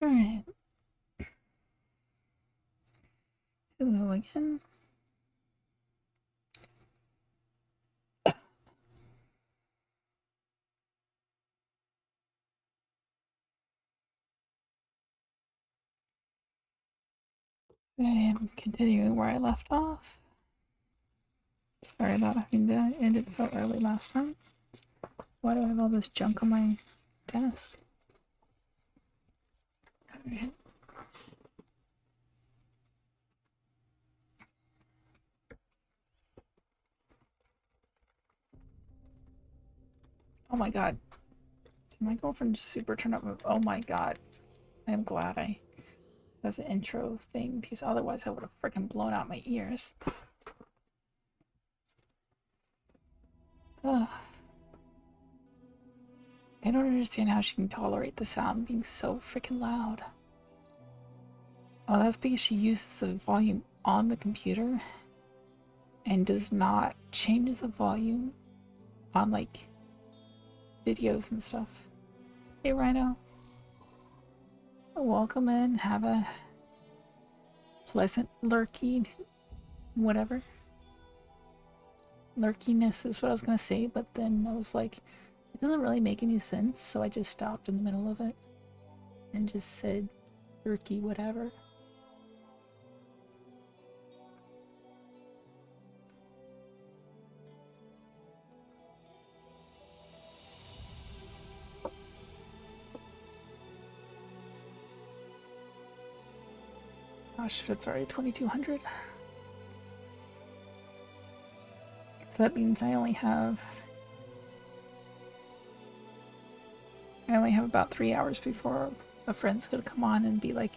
Alright, hello again. I am continuing where I left off. Sorry about having to end it so early last time. Why do I have all this junk on my desk? Alright. Oh my god. Did my girlfriend super turn up? Oh my god. I am glad I. That's an intro thing because otherwise I would have freaking blown out my ears. Ugh. I don't understand how she can tolerate the sound being so freaking loud. Oh, that's because she uses the volume on the computer and does not change the volume on like videos and stuff. Hey Rhino, welcome in. Have a pleasant lurking, whatever. Lurkiness is what I was gonna say, but then I was like, it doesn't really make any sense, so I just stopped in the middle of it and just said lurky, whatever. Oh shit, it's already 2200. So that means I only have about 3 hours before a friend's gonna come on and be like,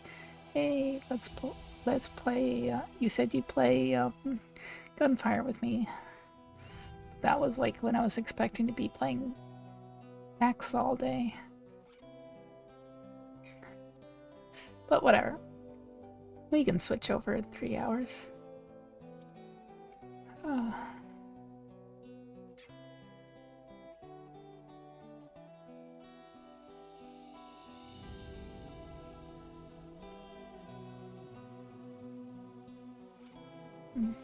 "Hey, let's play. You said you'd play Gunfire with me." That was like when I was expecting to be playing X all day. But whatever. We can switch over in 3 hours. Uh, mm.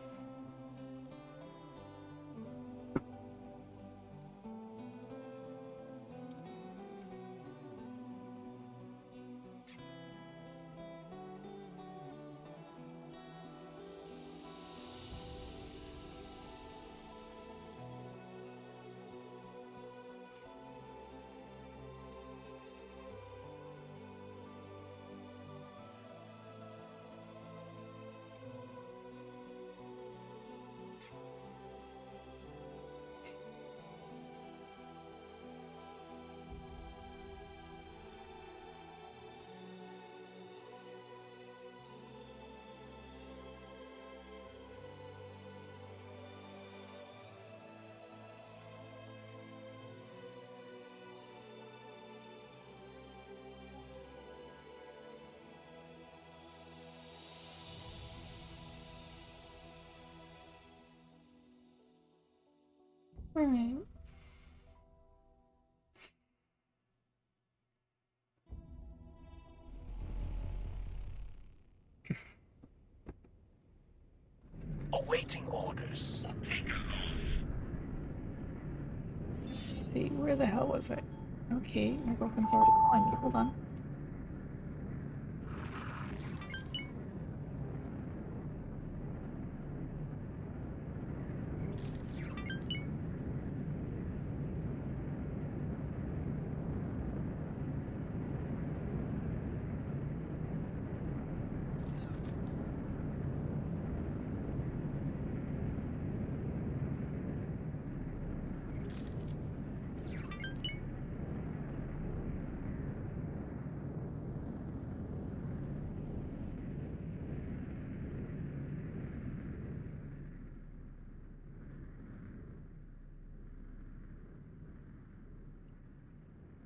All right. Awaiting orders. See, where the hell was I? Okay, my girlfriend's already calling me. Hold on.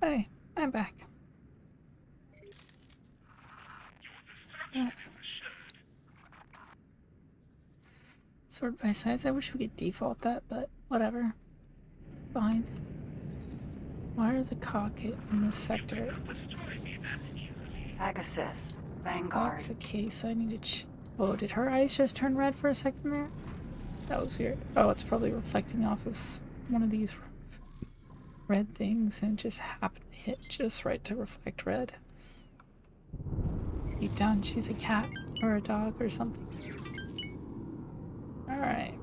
Hey, I'm back. Uh, sort by size. I wish we could default that, but whatever. Fine. Why are the cockpit in this sector? Pegasus. Vanguard. That's the case. I need to. Oh, did her eyes just turn red for a second there? That was weird. Oh, it's probably reflecting off as one of these red things, and it just happened to hit just right to reflect red. Deep down, she's a cat or a dog or something. Alright.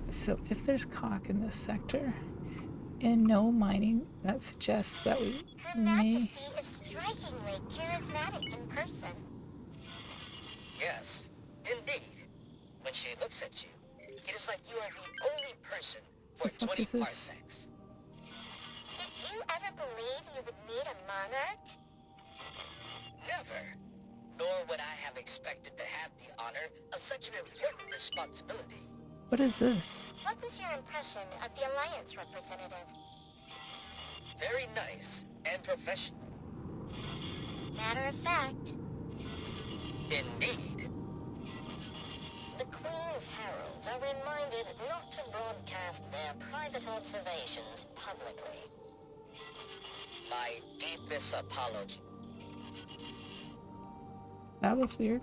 So if there's cock in this sector and no mining, that suggests that we Her may... Majesty is strikingly charismatic in person. Yes, indeed. When she looks at you, it is like you are the only person for The fuck 20 is this? parsecs. Did you ever believe you would meet a monarch? Never. Nor would I have expected to have the honor of such an important responsibility. What is this? What was your impression of the Alliance representative? Very nice and professional. Matter of fact, Indeed. the Queen's heralds are reminded not to broadcast their private observations publicly. My deepest apology. That was weird.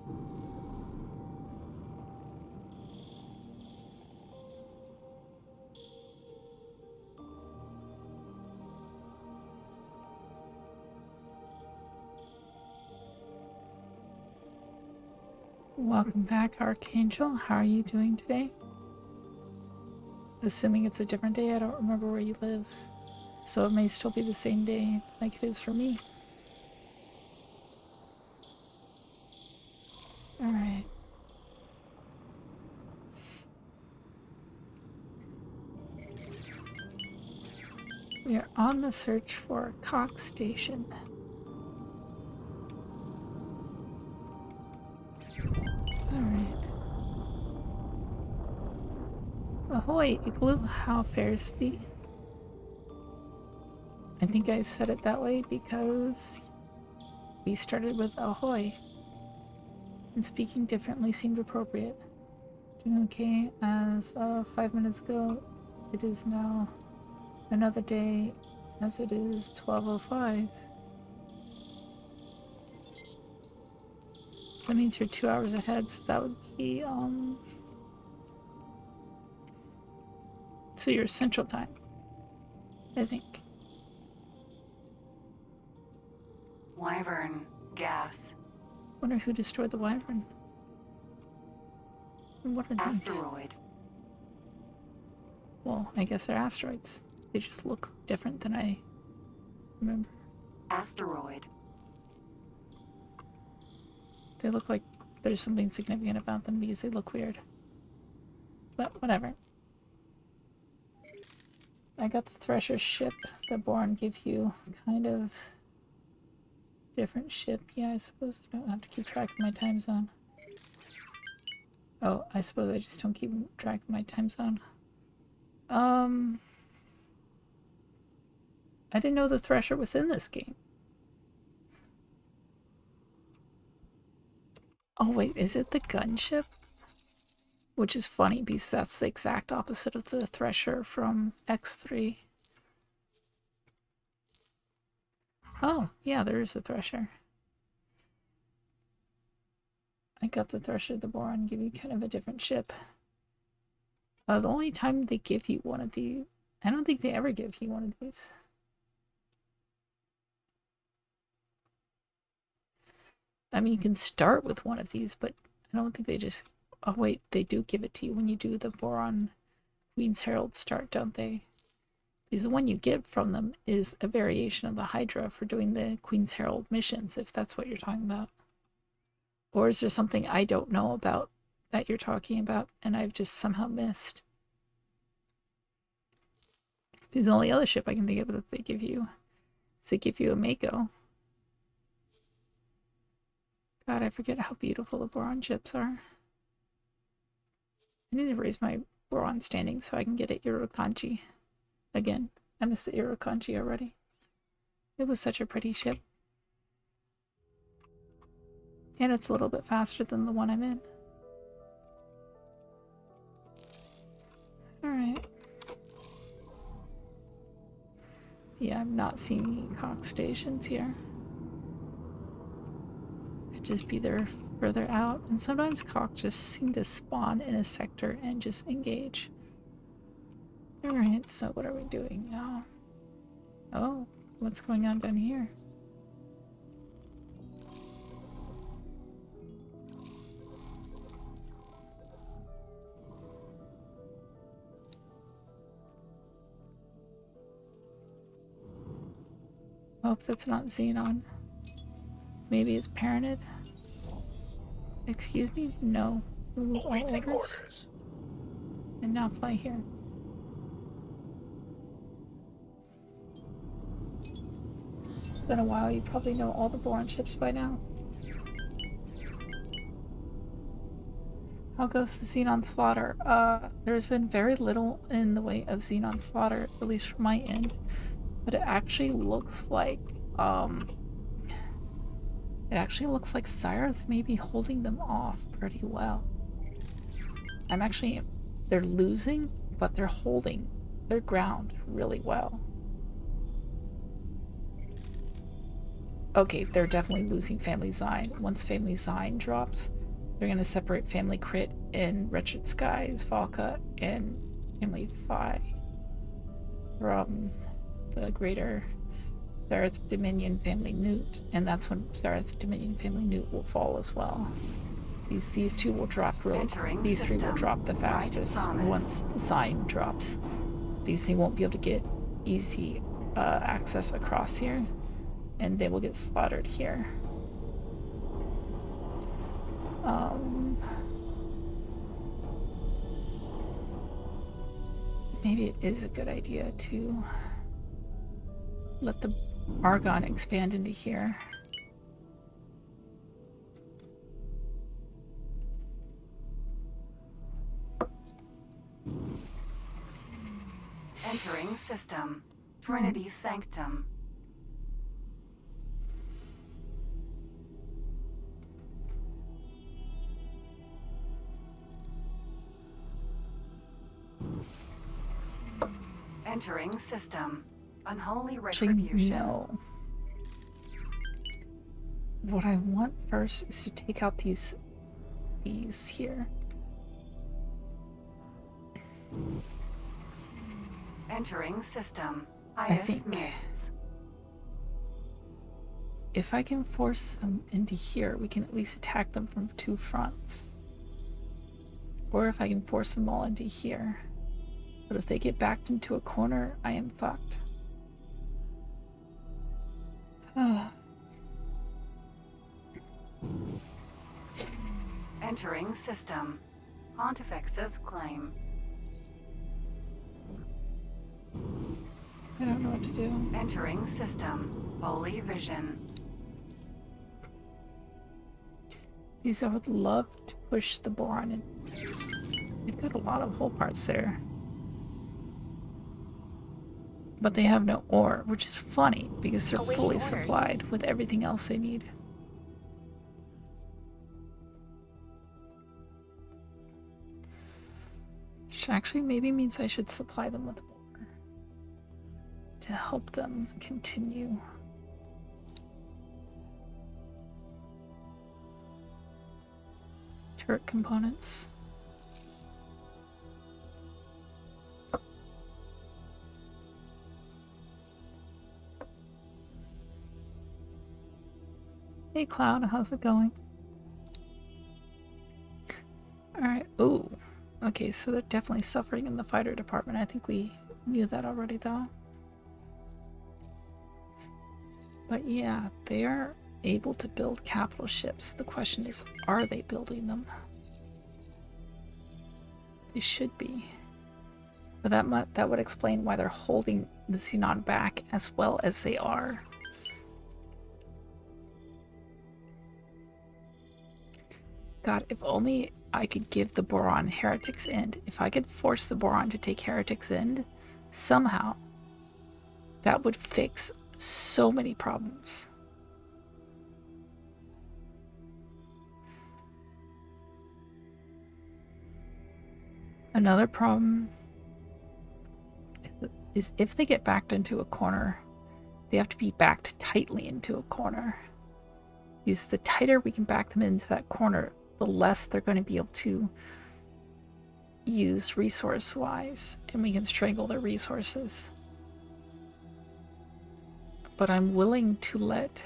Welcome back, Archangel. How are you doing today? Assuming it's a different day, I don't remember where you live. So it may still be the same day like it is for me. Alright. We are on the search for a cock station. Alright. Ahoy, Igloo, how fares thee? I think I said it that way because we started with ahoy. And speaking differently seemed appropriate. Doing okay as 5 minutes ago. It is now another day as it is 12:05. So that means you're 2 hours ahead, so that would be so you're Central Time, I think. Wyvern. Gas. Wonder who destroyed the wyvern. And what are these? Asteroid. Well, I guess they're asteroids. They just look different than I remember. Asteroid. They look like there's something significant about them because they look weird. But whatever. I got the Thresher ship that Bourne gave you. Kind of different ship. Yeah, I suppose I don't have to keep track of my time zone. Oh, I suppose I just don't keep track of my time zone. I didn't know the Thresher was in this game. Oh wait, is it the gunship? Which is funny because that's the exact opposite of the Thresher from X3. Oh, yeah, there is a Thresher. I got the Thresher, the Boron, give you kind of a different ship. The only time they give you one of these, I don't think they ever give you one of these. I mean, you can start with one of these, but I don't think they just... Oh wait, they do give it to you when you do the Boron Queen's Herald start, don't they? Because the one you get from them is a variation of the Hydra for doing the Queen's Herald missions, if that's what you're talking about. Or is there something I don't know about that you're talking about and I've just somehow missed? Because the only other ship I can think of that they give you is they give you a Mako. God, I forget how beautiful the Boron ships are. I need to raise my Boron standing so I can get an Irukandji again. I missed the Irukandji already. It was such a pretty ship. And it's a little bit faster than the one I'm in. Alright. Yeah, I'm not seeing any Cox stations here. Could just be there further out, and sometimes Cox just seem to spawn in a sector and just engage. Alright, so what are we doing now? Oh, what's going on down here? Hope that's not Xenon. Maybe it's parented. Excuse me? No. Remove all Awaiting orders. orders. And now fly here. It's been a while, you probably know all the Boron ships by now. How goes the Xenon slaughter? There's been very little in the way of Xenon slaughter, at least from my end. But it actually looks like, Cyrith may be holding them off pretty well. They're losing, but they're holding their ground really well. Okay, they're definitely losing Family Xine. Once Family Xine drops, they're going to separate Family Crit and Wretched Skies, Valka, and Family Phi from the greater Zareth Dominion Family Newt, and that's when Zareth Dominion Family Newt will fall as well. These two will drop really quick. These three will drop the fastest once Xine drops. Because they won't be able to get easy access across here, and they will get slaughtered here. Maybe it is a good idea to let the Argon expand into here. Entering system. Trinity Sanctum. Entering system. Unholy retribution. No. What I want first is to take out these here. Entering system. I think if I can force them into here, we can at least attack them from two fronts. Or if I can force them all into here. But if they get backed into a corner, I am fucked. Entering system. Pontifex's claim. I don't know what to do. Entering system. Holy vision. Because I would love to push the Boron in. They've got a lot of hull parts there. But they have no ore, which is funny because they're Awaiting fully orders. supplied with everything else they need. Which actually maybe means I should supply them with ore to help them continue. Turret components. Hey Cloud, how's it going? Alright, ooh. Okay, so they're definitely suffering in the fighter department. I think we knew that already though. But yeah, they are able to build capital ships. The question is, are they building them? They should be. But that would explain why they're holding the Xenon back as well as they are. God, if only I could give the Boron Heretics End. If I could force the Boron to take Heretics End, somehow, that would fix so many problems. Another problem is if they get backed into a corner, They have to be backed tightly into a corner. Because the tighter we can back them into that corner, the less they're going to be able to use resource-wise, and we can strangle their resources. But I'm willing to let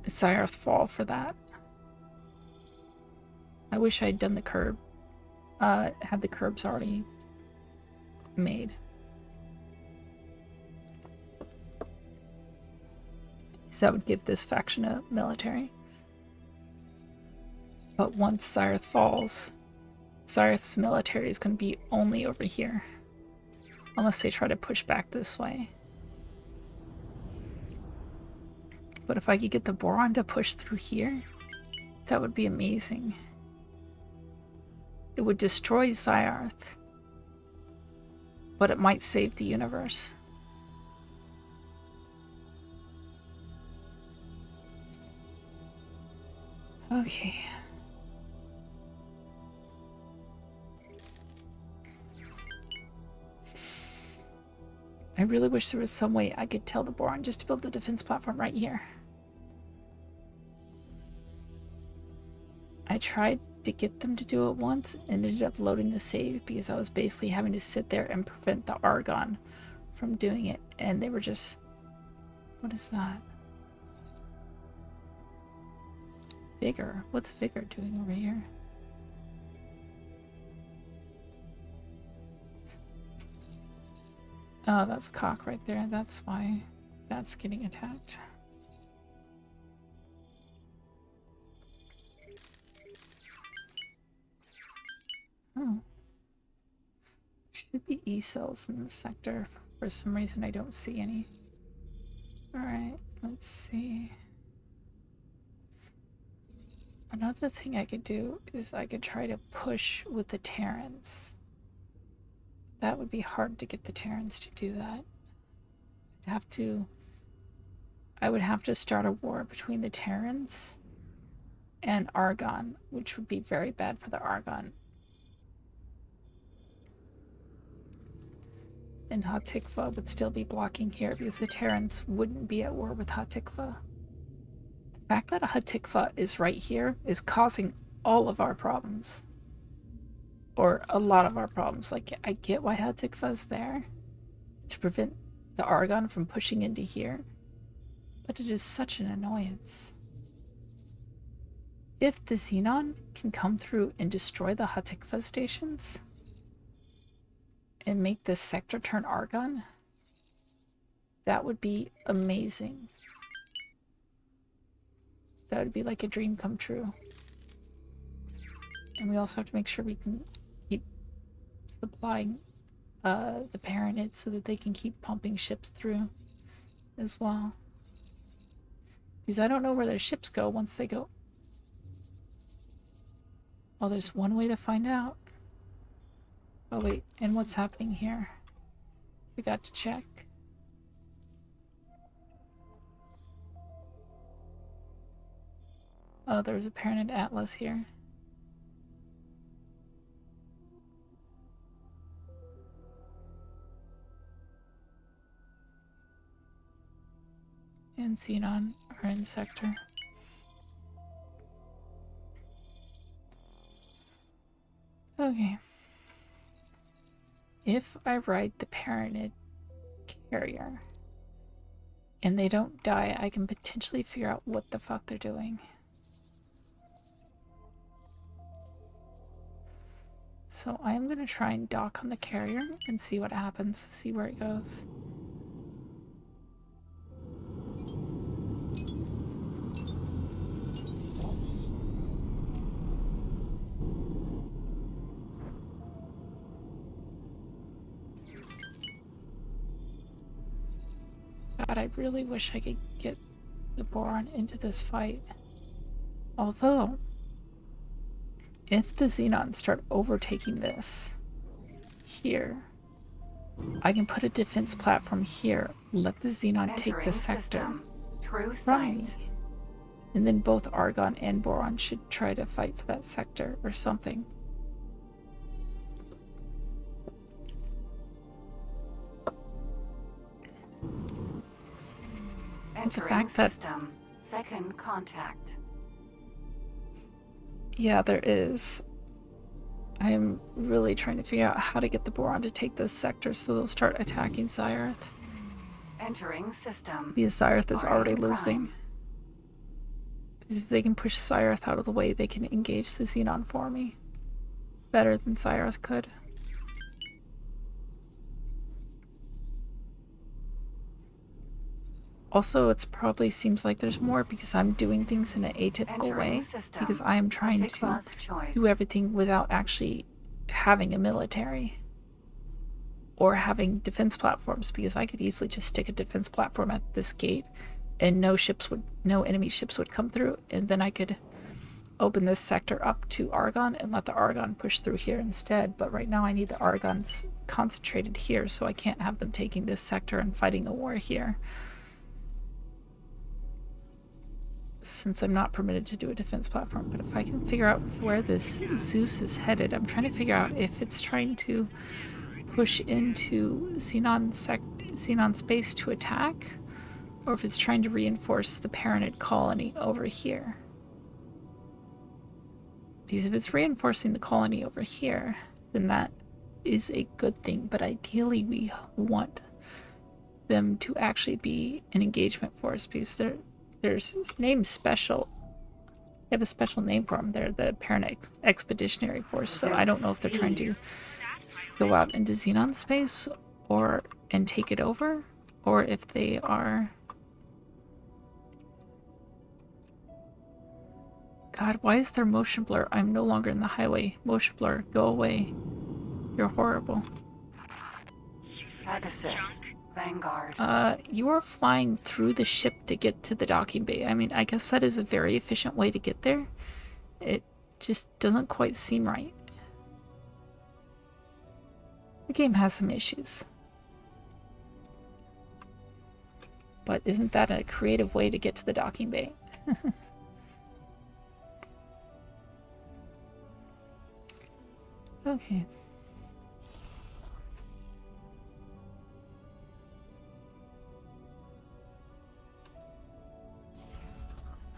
Syrth fall for that. I wish I'd done the curb, had the curbs already made. So that would give this faction a military. But once Syrth falls, Syrth's military is going to be only over here. Unless they try to push back this way. But if I could get the Boron to push through here, that would be amazing. It would destroy Syrth, but it might save the universe. Okay. I really wish there was some way I could tell the Boron just to build a defense platform right here. I tried to get them to do it once and ended up loading the save because I was basically having to sit there and prevent the Argon from doing it, and they were just... What is that? Vigor? What's Vigor doing over here? Oh, that's Cock right there. That's why that's getting attacked. Oh. Should be E-cells in the sector. For some reason I don't see any. Alright, let's see. Another thing I could do is I could try to push with the Terrans. That would be hard to get the Terrans to do that. I would have to start a war between the Terrans and Argon, which would be very bad for the Argon. And Hatikva would still be blocking here because the Terrans wouldn't be at war with Hatikva. The fact that Hatikva is right here is causing all of our problems. Or a lot of our problems. Like, I get why Hatikva is there to prevent the Argon from pushing into here, but it is such an annoyance. If the Xenon can come through and destroy the Hatikva stations and make this sector turn Argon, that would be amazing. That would be like a dream come true. And we also have to make sure we can keep supplying the Paranids so that they can keep pumping ships through as well. Because I don't know where their ships go once they go. Well, there's one way to find out. Oh wait, and what's happening here? We got to check. Oh, there's a Paranid Atlas here. And Xenon are in sector. Okay. If I ride the Paranid carrier and they don't die, I can potentially figure out what the fuck they're doing. So I'm going to try and dock on the carrier and see what happens, see where it goes. God, I really wish I could get the Boron into this fight. Although, if the Xenons start overtaking this here, I can put a defense platform here, let the Xenon take the sector from me. And then both Argon and Boron should try to fight for that sector or something. Entering fact that... system. Second contact. Yeah, there is. I'm really trying to figure out how to get the Boron to take this sector so they'll start attacking Xyarth. Entering system. Because Xyarth is already Prime. losing. Because if they can push Xyarth out of the way, they can engage the Xenon for me. Better than Xyarth could. Also, it probably seems like there's more because I'm doing things in an atypical way. Because I am trying to do everything without actually having a military. Or having defense platforms, because I could easily just stick a defense platform at this gate and no enemy ships would come through, and then I could open this sector up to Argon and let the Argon push through here instead. But right now I need the Argons concentrated here, so I can't have them taking this sector and fighting a war here. Since I'm not permitted to do a defense platform. But if I can figure out where this Zeus is headed, I'm trying to figure out if it's trying to push into Xenon space to attack, or if it's trying to reinforce the Paranid colony over here. Because if it's reinforcing the colony over here, then that is a good thing, but ideally we want them to actually be an engagement force, because there's named special. They have a special name for them. They're the Paranid Expeditionary Force, so I don't know if they're trying to go out into Xenon space and take it over, or if they are... God, why is there motion blur? I'm no longer in the highway. Motion blur, go away. You're horrible. Pegasus. Vanguard. You are flying through the ship to get to the docking bay. I mean, I guess that is a very efficient way to get there. It just doesn't quite seem right. The game has some issues. But isn't that a creative way to get to the docking bay? Okay.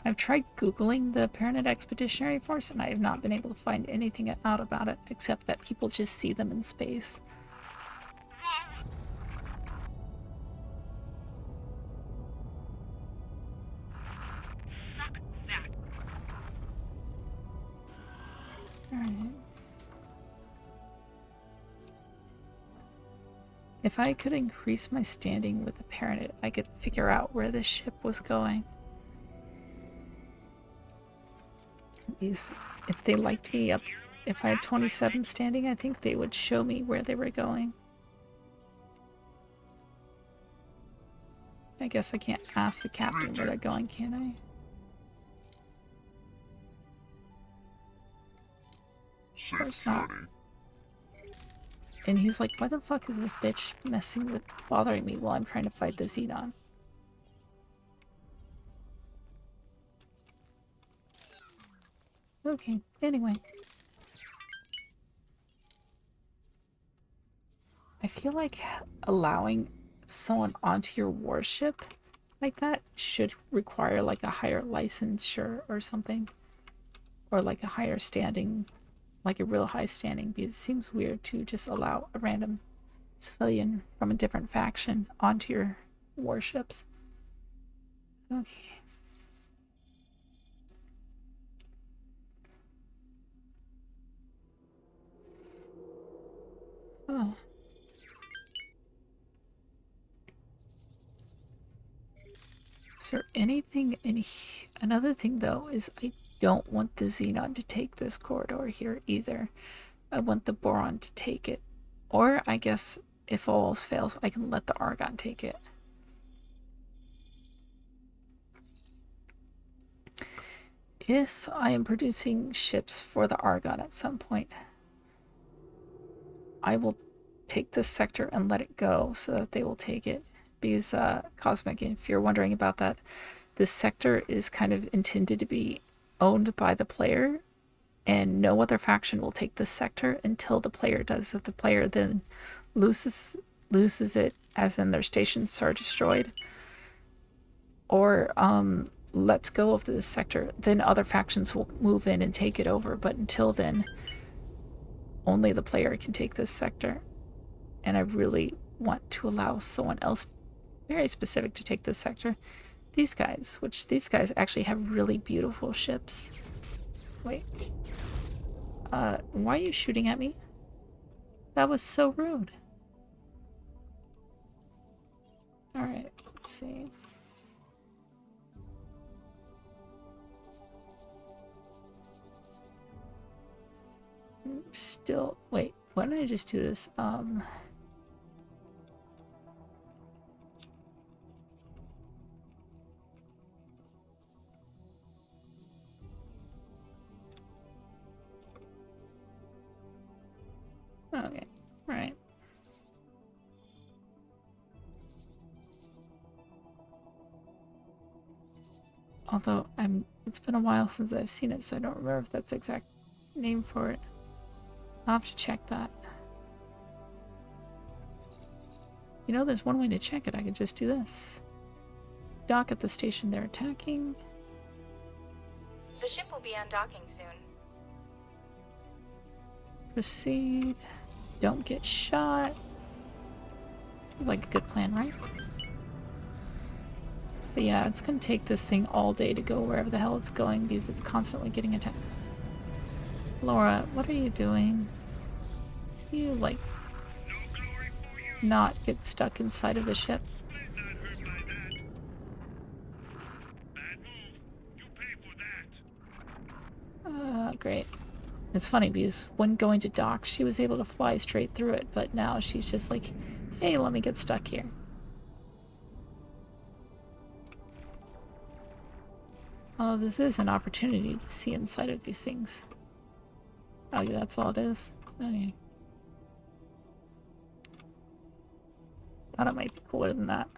I've tried Googling the Paranid Expeditionary Force and I have not been able to find anything out about it except that people just see them in space. Alright. If I could increase my standing with the Paranid, I could figure out where this ship was going. If they liked me up, if I had 27 standing, I think they would show me where they were going. I guess I can't ask the captain where they're going, can I? Of course not. And he's like, why the fuck is this bitch bothering me while I'm trying to fight the Xenon? Okay, anyway. I feel like allowing someone onto your warship like that should require like a higher licensure or something. Or like a higher standing, like a real high standing, because it seems weird to just allow a random civilian from a different faction onto your warships. Okay. Oh. Is there anything in another thing though is I don't want the Xenon to take this corridor here either. I want the Boron to take it. Or I guess if all else fails, I can let the Argon take it. If I am producing ships for the Argon at some point, I will take this sector and let it go so that they will take it. Because, Cosmic, if you're wondering about that, this sector is kind of intended to be owned by the player, and no other faction will take this sector until the player does. If the player then loses it, as in their stations are destroyed, or lets go of this sector, then other factions will move in and take it over. But until then, only the player can take this sector. And I really want to allow someone else very specific to take this sector. These guys, which these guys actually have really beautiful ships. Wait. Why are you shooting at me? That was so rude. Alright, let's see. Still, wait, why don't I just do this? Okay, right. Although it's been a while since I've seen it, so I don't remember if that's the exact name for it. I'll have to check that. You know, there's one way to check it. I could just do this. Dock at the station they're attacking. The ship will be undocking soon. Proceed. Don't get shot. Sounds like a good plan, right? But yeah, it's gonna take this thing all day to go wherever the hell it's going because it's constantly getting attacked. Laura, what are you doing? You, like, not get stuck inside of the ship? Great. It's funny because when going to dock, she was able to fly straight through it, but now she's just like, hey, let me get stuck here. Oh, this is an opportunity to see inside of these things. Oh, yeah, that's all it is? Okay. Thought it might be cooler than that.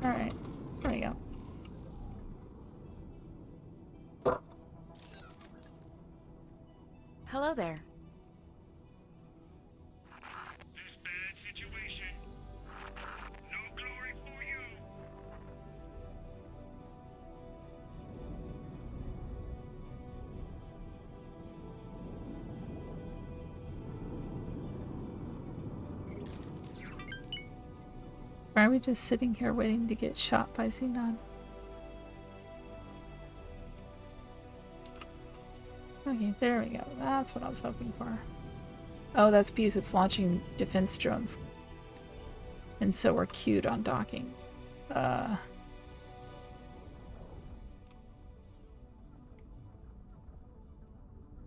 Alright, there we go. Hello there. This bad situation. No glory for you. Why are we just sitting here waiting to get shot by Xenon? Okay, there we go. That's what I was hoping for. Oh, that's because it's launching defense drones. And so we're queued on docking.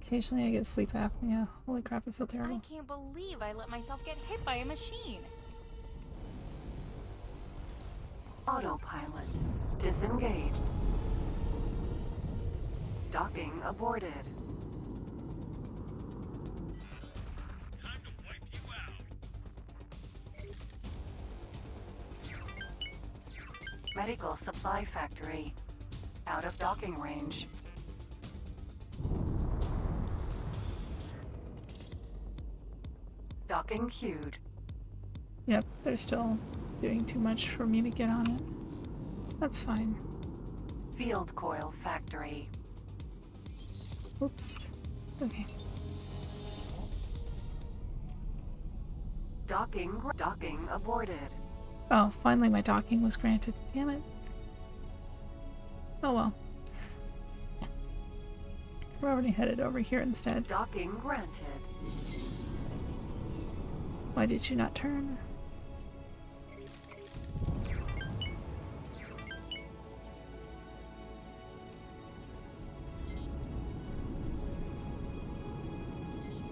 Occasionally I get sleep apnea. Holy crap, I feel terrible. I can't believe I let myself get hit by a machine. Autopilot. Disengaged. Docking aborted. Time to wipe you out. Medical supply factory. Out of docking range. Docking queued. Yep, they're still doing too much for me to get on it. That's fine. Field coil factory. Oops. Okay. Docking aborted. Oh, finally my docking was granted. Damn it. Oh well. We're already headed over here instead. Docking granted. Why did you not turn?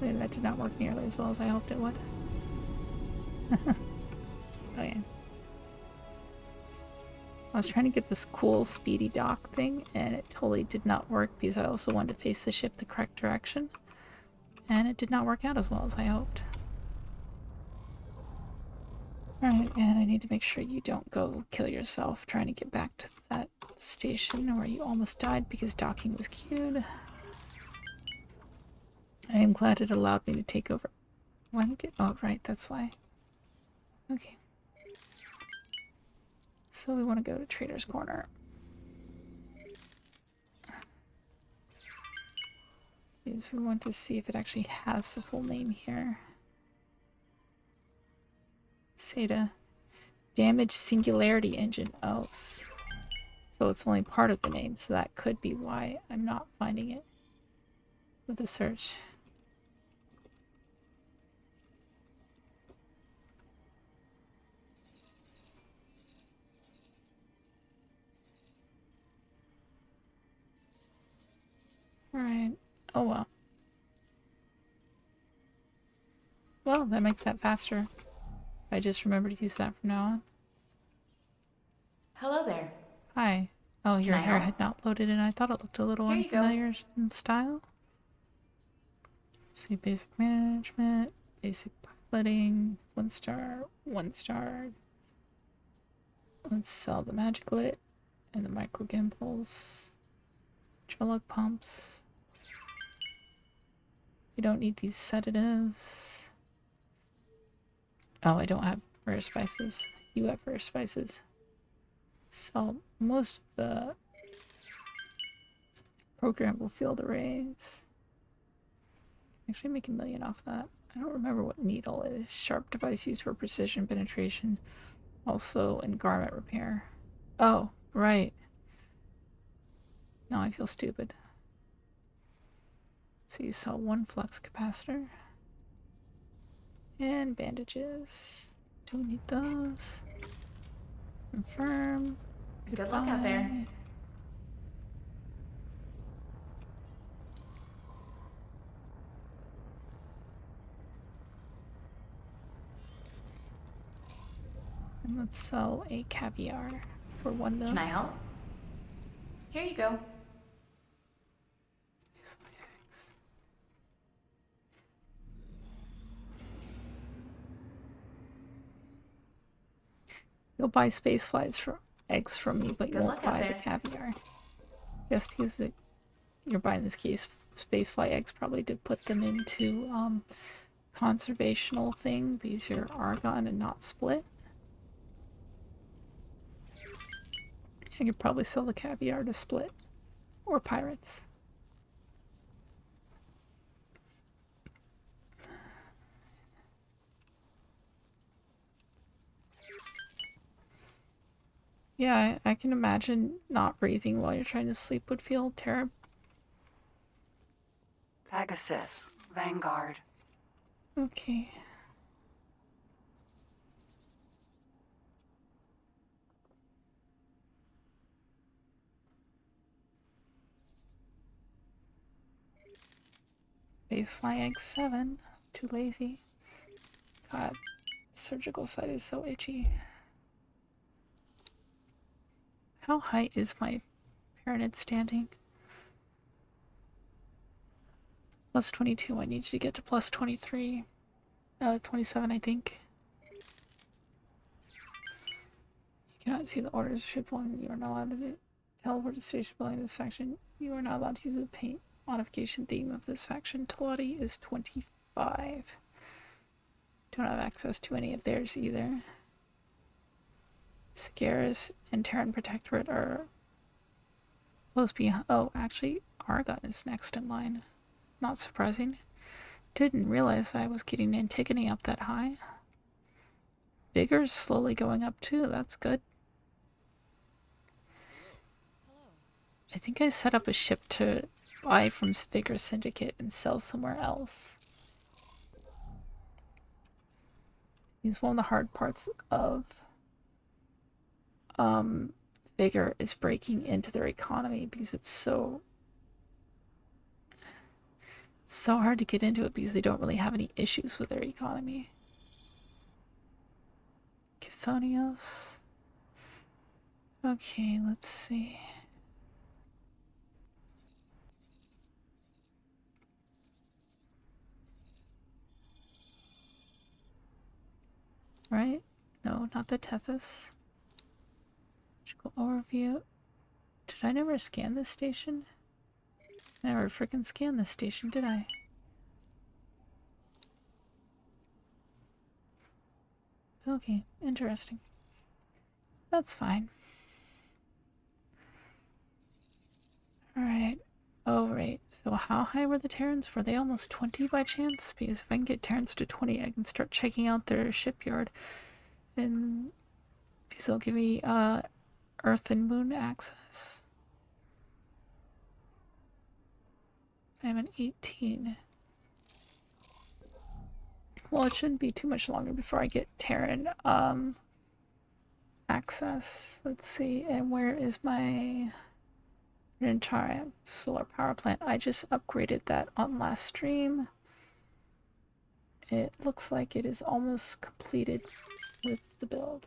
Wait, that did not work nearly as well as I hoped it would. Okay. I was trying to get this cool speedy dock thing, and it totally did not work because I also wanted to face the ship the correct direction. And it did not work out as well as I hoped. Alright, and I need to make sure you don't go kill yourself trying to get back to that station where you almost died because docking was queued. I am glad it allowed me to take over. Why did it? Oh, right, that's why. Okay. So we want to go to Trader's Corner. Because we want to see if it actually has the full name here. SATA. Damaged Singularity Engine. Oh. So it's only part of the name, so that could be why I'm not finding it with the search. Alright. Oh well. Well, that makes that faster. I just remember to use that from now on. Hello there. Hi. Oh, your Can I hair help? had not loaded in. I thought it looked a little Here you go. unfamiliar in style. See, basic management, basic piloting, 1 star, 1 star. Let's sell the magic lit and the micro gimbals. Trelog pumps. You don't need these sedatives. Oh, I don't have rare spices. You have rare spices. Sell most of the programmable field arrays. Actually, make 1 million off that. I don't remember what needle is. Sharp device used for precision penetration. Also in garment repair. Oh, right. Now I feel stupid. So you sell 1 flux capacitor. And bandages. Don't need those. Confirm. Good luck out there. Goodbye. And let's sell a caviar for 1 mil. Can I help? Here you go. You'll buy space flights for eggs from me, but you Good won't luck out buy the there. caviar. Yes, because you're buying this case spaceflight eggs probably to put them into conservational thing because you're Argon and not split. I could probably sell the caviar to split or pirates. Yeah, I can imagine not breathing while you're trying to sleep would feel terrible. Pegasus. Vanguard. Okay. Spacefly X7. Too lazy. God, surgical site is so itchy. How high is my pyramid standing? Plus 22. I need you to get to plus 23. 27, I think. You cannot see the orders of ship one. You are not allowed to teleport to station belonging to this faction. You are not allowed to use the paint modification theme of this faction. Talati is 25. Don't have access to any of theirs either. Scaris and Terran Protectorate are close behind. Oh, actually, Argon is next in line. Not surprising. Didn't realize I was getting Antigone up that high. Vigor's slowly going up too. That's good. I think I set up a ship to buy from Vigor Syndicate and sell somewhere else. It's one of the hard parts of Vigor is breaking into their economy because it's so hard to get into it because they don't really have any issues with their economy. Chthonios. Okay, let's see. Right? No, not the Tethys. Go overview. Did I never scan this station? I never freaking scanned this station, did I? Okay, interesting. That's fine. Alright. Oh, right. So how high were the Terrans? Were they almost 20 by chance? Because if I can get Terrans to 20, I can start checking out their shipyard. And because they'll give me Earth and Moon access. I'm an 18. Well, it shouldn't be too much longer before I get Terran access. Let's see, and where is my entire solar power plant? I just upgraded that on last stream. It looks like it is almost completed with the build.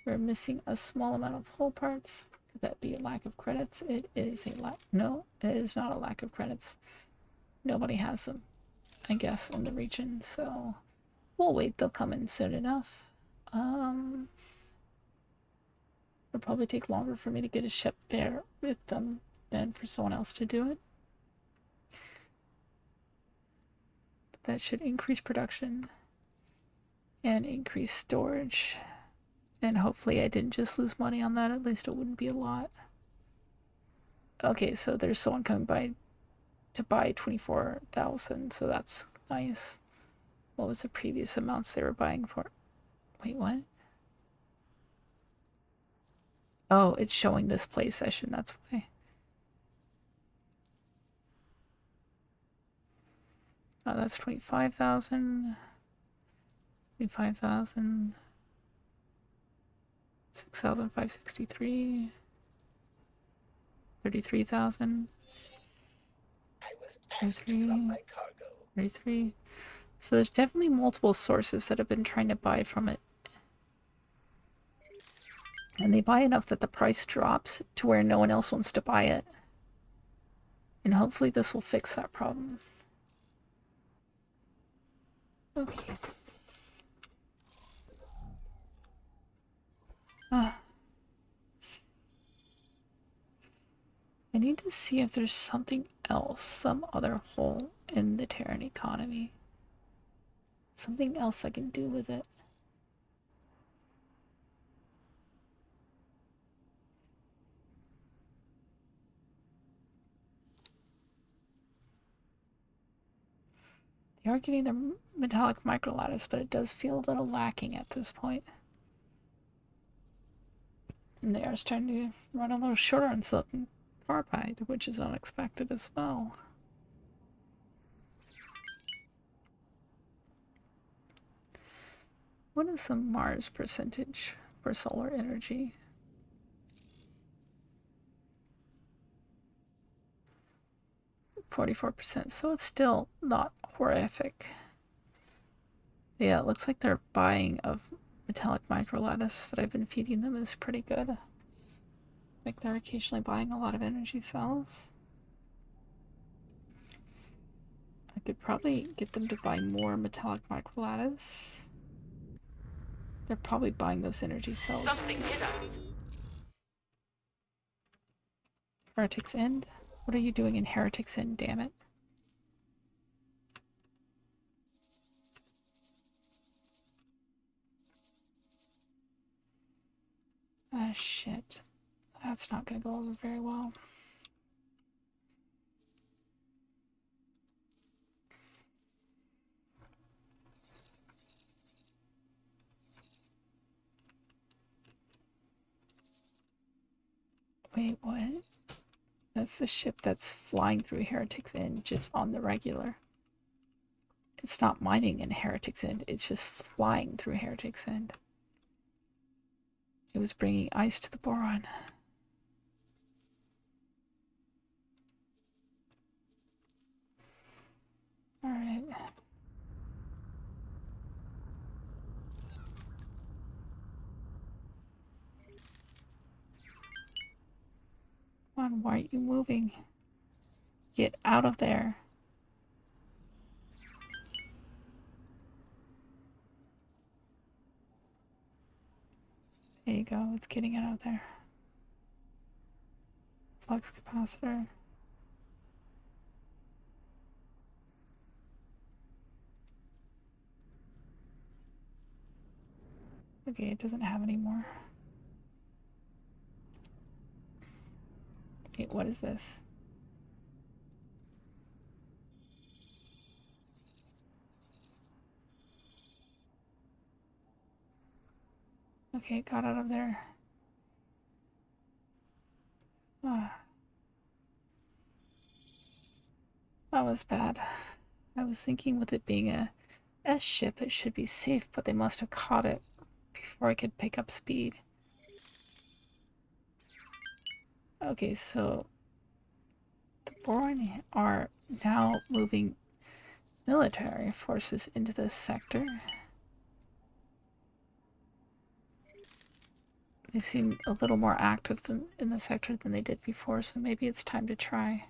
We're missing a small amount of hull parts. Could that be a lack of credits? It is a lack. No, it is not a lack of credits. Nobody has them, I guess, in the region, so we'll wait. They'll come in soon enough. It'll probably take longer for me to get a ship there with them than for someone else to do it. But that should increase production and increase storage. And hopefully I didn't just lose money on that. At least it wouldn't be a lot. Okay, so there's someone coming by to buy 24,000, so that's nice. What was the previous amounts they were buying for? Wait, what? Oh, it's showing this play session, that's why. Oh, that's 25,000. 25,000. 6,563. 33,000. I was asked to drop my cargo. 33. So there's definitely multiple sources that have been trying to buy from it. And they buy enough that the price drops to where no one else wants to buy it. And hopefully this will fix that problem. Okay. I need to see if there's something else, some other hole in the Terran economy. Something else I can do with it. They are getting their metallic microlattice, but it does feel a little lacking at this point. And they are starting to run a little shorter on silicon carbide, which is unexpected as well. What is the Mars percentage for solar energy? %, so it's still not horrific. Yeah, it looks like their buying of metallic microlattice that I've been feeding them is pretty good. Like they're occasionally buying a lot of energy cells. I could probably get them to buy more metallic microlattice. They're probably buying those energy cells. Something hit us. Heretics End? What are you doing in Heretics End, damn it? Ah, shit. That's not gonna go over very well. Wait, what? That's the ship that's flying through Heretics End just on the regular. It's not mining in Heretics End, it's just flying through Heretics End. It was bringing ice to the boron. Alright. Come on, why aren't you moving? Get out of there. There you go, it's getting it out of there. Flux capacitor. Okay, it doesn't have any more. Wait, what is this? Okay, it got out of there. Ah, that was bad. I was thinking with it being a S ship, it should be safe, but they must have caught it before I could pick up speed. Okay, so the Boron are now moving military forces into this sector. They seem a little more active in the sector than they did before, so maybe it's time to try.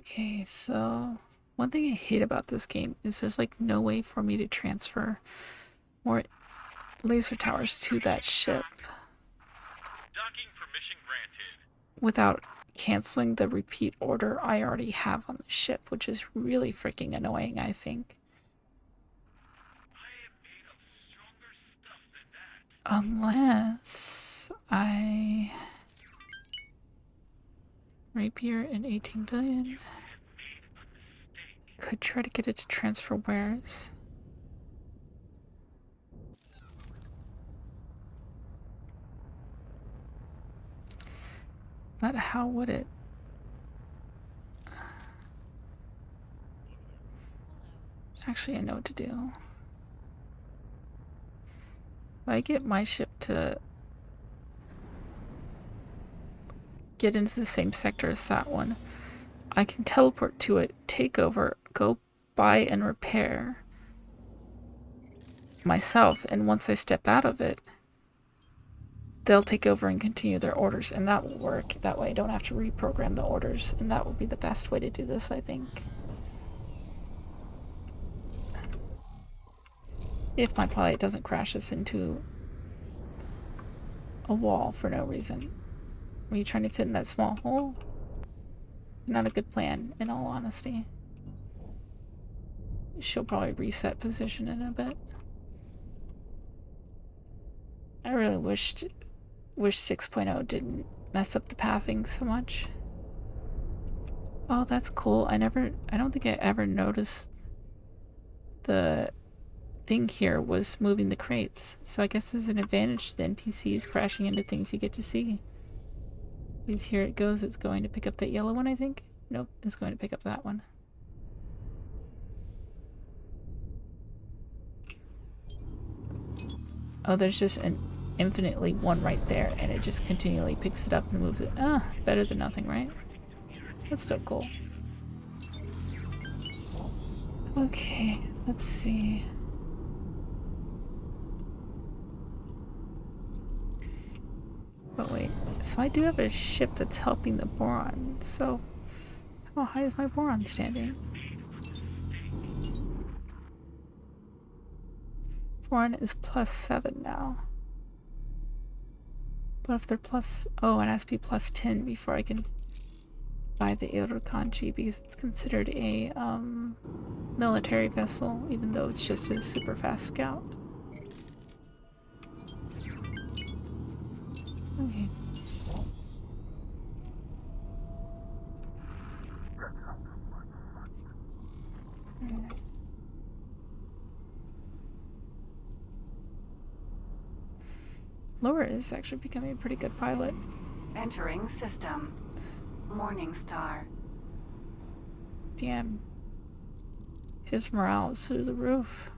Okay, so one thing I hate about this game is there's like no way for me to transfer more laser towers to that ship Docking permission granted. without canceling the repeat order I already have on the ship, which is really freaking annoying, I think. I am made of stronger stuff than that. Unless I rapier in 18 billion. Could try to get it to transfer wares. But how would it? Actually, I know what to do. If I get my ship to get into the same sector as that one, I can teleport to it, take over, go buy and repair myself, and once I step out of it, they'll take over and continue their orders, and that will work. That way I don't have to reprogram the orders, and that will be the best way to do this, I think. If my pilot doesn't crash us into a wall for no reason. Were you trying to fit in that small hole? Not a good plan, in all honesty. She'll probably reset position in a bit. I really wish 6.0 didn't mess up the pathing so much. Oh, that's cool. I don't think I ever noticed the thing here was moving the crates. So I guess there's an advantage to the NPCs crashing into things you get to see. Because here it goes. It's going to pick up that yellow one, I think. Nope, it's going to pick up that one. Oh, there's just an infinitely one right there, and it just continually picks it up and moves it. Ah, better than nothing, right? That's still cool. Okay, let's see. But wait, so I do have a ship that's helping the Boron, so how high is my Boron standing? Boron is +7 now. But if they're oh, it has to be +10 before I can buy the Irukandji, because it's considered a military vessel, even though it's just a super fast scout. Okay. Laura is actually becoming a pretty good pilot. Entering system. Morningstar. Damn. His morale is through the roof.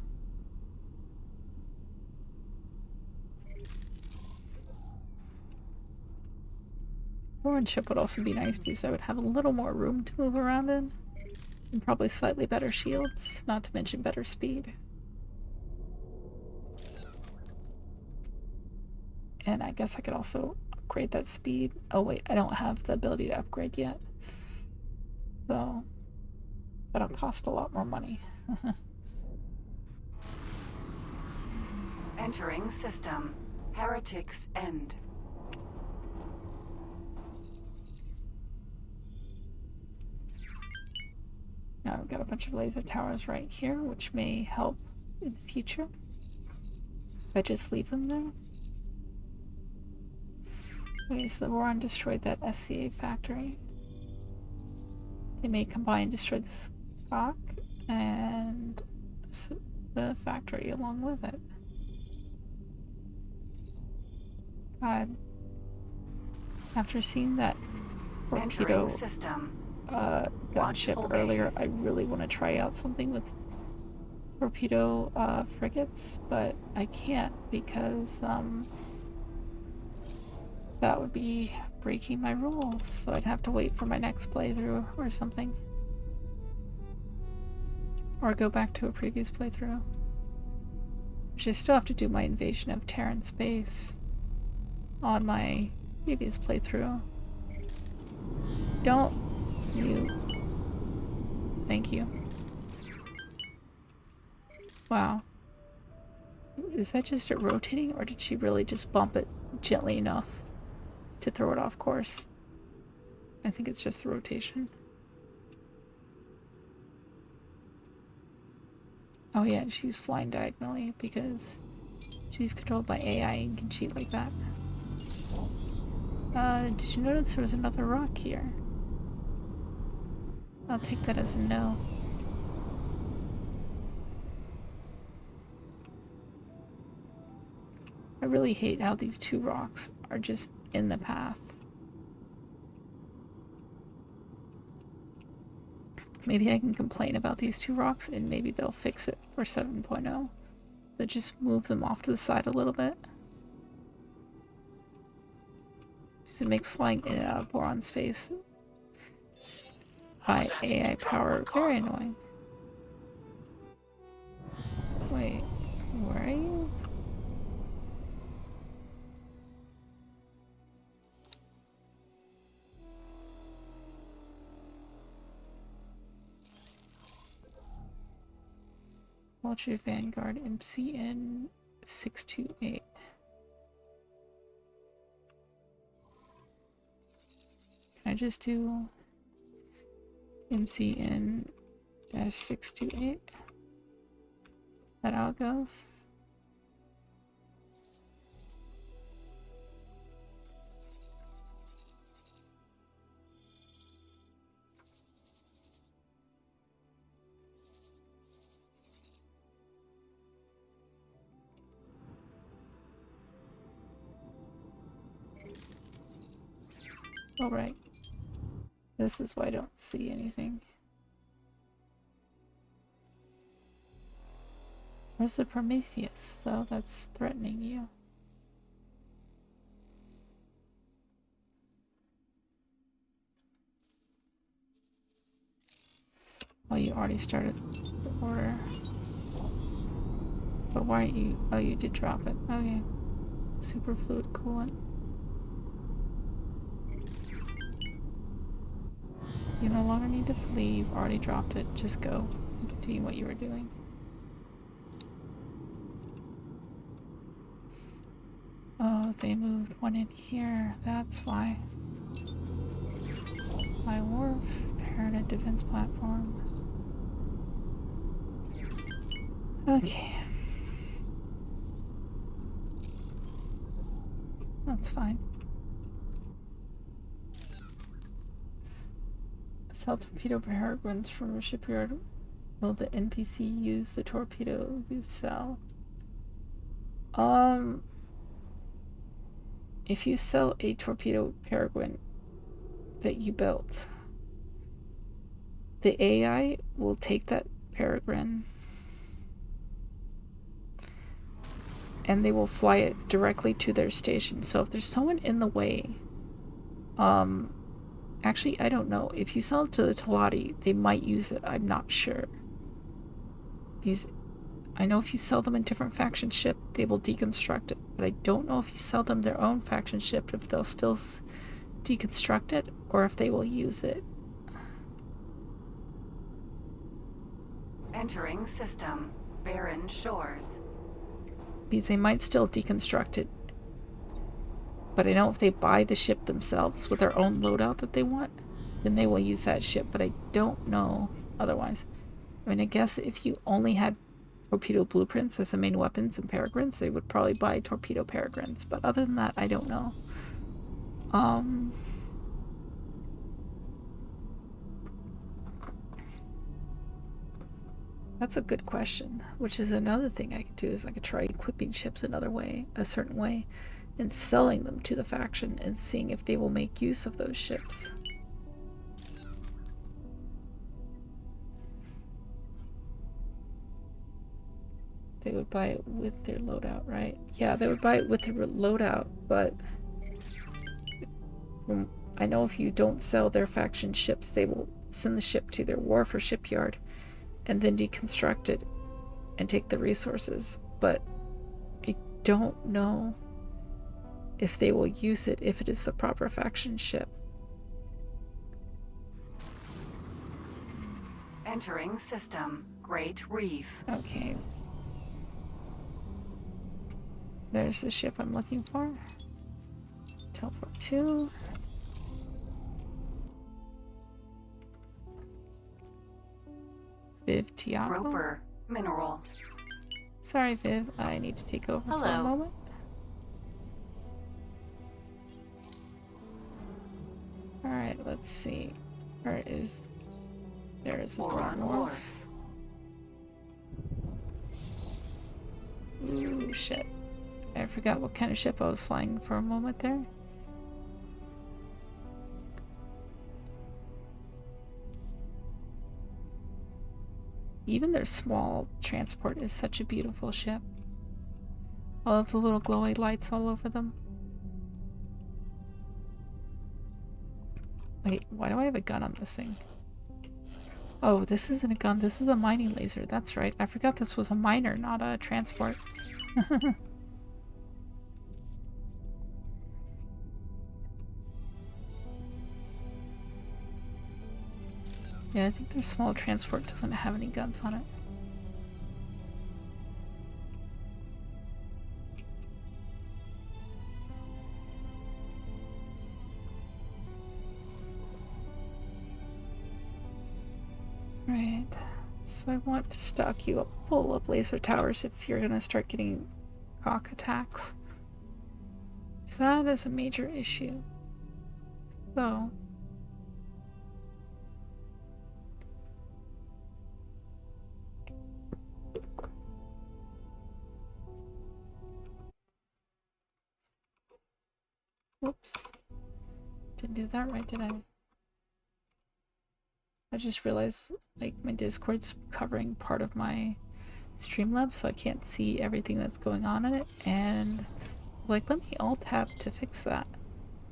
Foreign ship would also be nice because I would have a little more room to move around in. And probably slightly better shields, not to mention better speed. And I guess I could also upgrade that speed. Oh wait, I don't have the ability to upgrade yet. So that'll cost a lot more money. Entering system. Heretics End. Now I've got a bunch of laser towers right here, which may help in the future. If I just leave them there. Okay, so the Voron destroyed that SCA factory. They may combine and destroy the stock and the factory along with it. God. After seeing that torpedo system. gunship earlier, I really want to try out something with torpedo frigates, but I can't because that would be breaking my rules, so I'd have to wait for my next playthrough or something. Or go back to a previous playthrough. Which I still have to do my invasion of Terran space on my previous playthrough. Don't you... Thank you. Wow. Is that just it rotating, or did she really just bump it gently enough to throw it off course? I think it's just the rotation. Oh yeah, she's flying diagonally because she's controlled by AI and can cheat like that. Did you notice there was another rock here? I'll take that as a no. I really hate how these two rocks are just in the path. Maybe I can complain about these two rocks and maybe they'll fix it for 7.0. They'll just move them off to the side a little bit. So it makes flying in and out of Boron space by AI power very annoying. Wait, where are you? Vulture Vanguard MCN 628. Can I just do MCN 628? Is that how it goes? Alright. This is why I don't see anything. Where's the Prometheus, though, that's threatening you? Oh, you already started the order. But why aren't you... Oh, you did drop it. Okay. Superfluid coolant. You no longer need to flee. You've already dropped it. Just go and continue what you were doing. Oh, they moved one in here. That's why. My wharf. Paranoid defense platform. Okay. That's fine. Sell torpedo peregrines from a shipyard. Will the NPC use the torpedo you sell? if you sell a torpedo peregrine that you built, the AI will take that peregrine and they will fly it directly to their station. So if there's someone in the way, actually, I don't know. If you sell it to the Teladi, they might use it. I'm not sure. I know if you sell them in different faction ship, they will deconstruct it. But I don't know if you sell them their own faction ship, if they'll still deconstruct it, or if they will use it. Entering system. Barren Shores. Because they might still deconstruct it. But I know if they buy the ship themselves with their own loadout that they want, then they will use that ship. But I don't know otherwise. I mean, I guess if you only had torpedo blueprints as the main weapons and peregrines, they would probably buy torpedo peregrines. But other than that, I don't know. That's a good question. Which is another thing I could do, is I could try equipping ships another way, a certain way, and selling them to the faction and seeing if they will make use of those ships. They would buy it with their loadout, right? Yeah, they would buy it with their loadout, but I know if you don't sell their faction ships, they will send the ship to their wharf or shipyard and then deconstruct it and take the resources. But I don't know if they will use it if it is the proper faction ship. Entering system. Great Reef. Okay. There's the ship I'm looking for. Teleport 2. Viv Tiago. Roper. Mineral. Sorry, Viv. I need to take over for a Hello. moment. Alright, let's see. Where is... There's the Boron Boron Wharf. Wharf. Ooh, shit. I forgot what kind of ship I was flying for a moment there. Even their small transport is such a beautiful ship. I love the little glowy lights all over them. Wait, why do I have a gun on this thing? Oh, this isn't a gun, this is a mining laser. That's right. I forgot this was a miner, not a transport. Yeah, I think their small transport doesn't have any guns on it. Right, so I want to stock you up full of laser towers if you're gonna start getting cock attacks. So that is a major issue. So... Whoops. Didn't do that right, did I? I just realized, like, my Discord's covering part of my Streamlabs, so I can't see everything that's going on in it, and, like, let me alt-tab to fix that.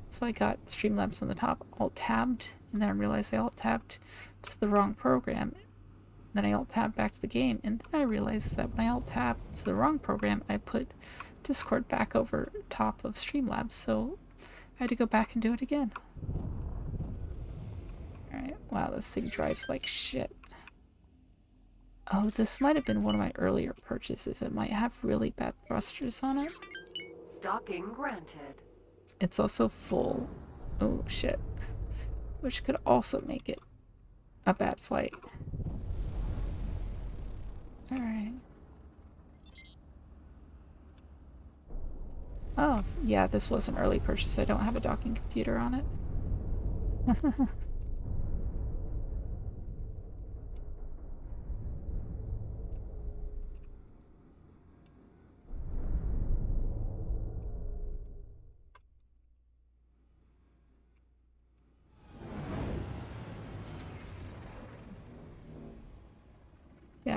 So I got Streamlabs on the top, alt-tabbed, and then I realized I alt-tabbed to the wrong program. Then I alt-tabbed back to the game, and then I realized that when I alt-tabbed to the wrong program, I put Discord back over top of Streamlabs, so I had to go back and do it again. Alright, wow, this thing drives like shit. Oh, this might have been one of my earlier purchases. It might have really bad thrusters on it. Docking granted. It's also full. Oh, shit. Which could also make it a bad flight. Alright. Oh, yeah, this was an early purchase. I don't have a docking computer on it.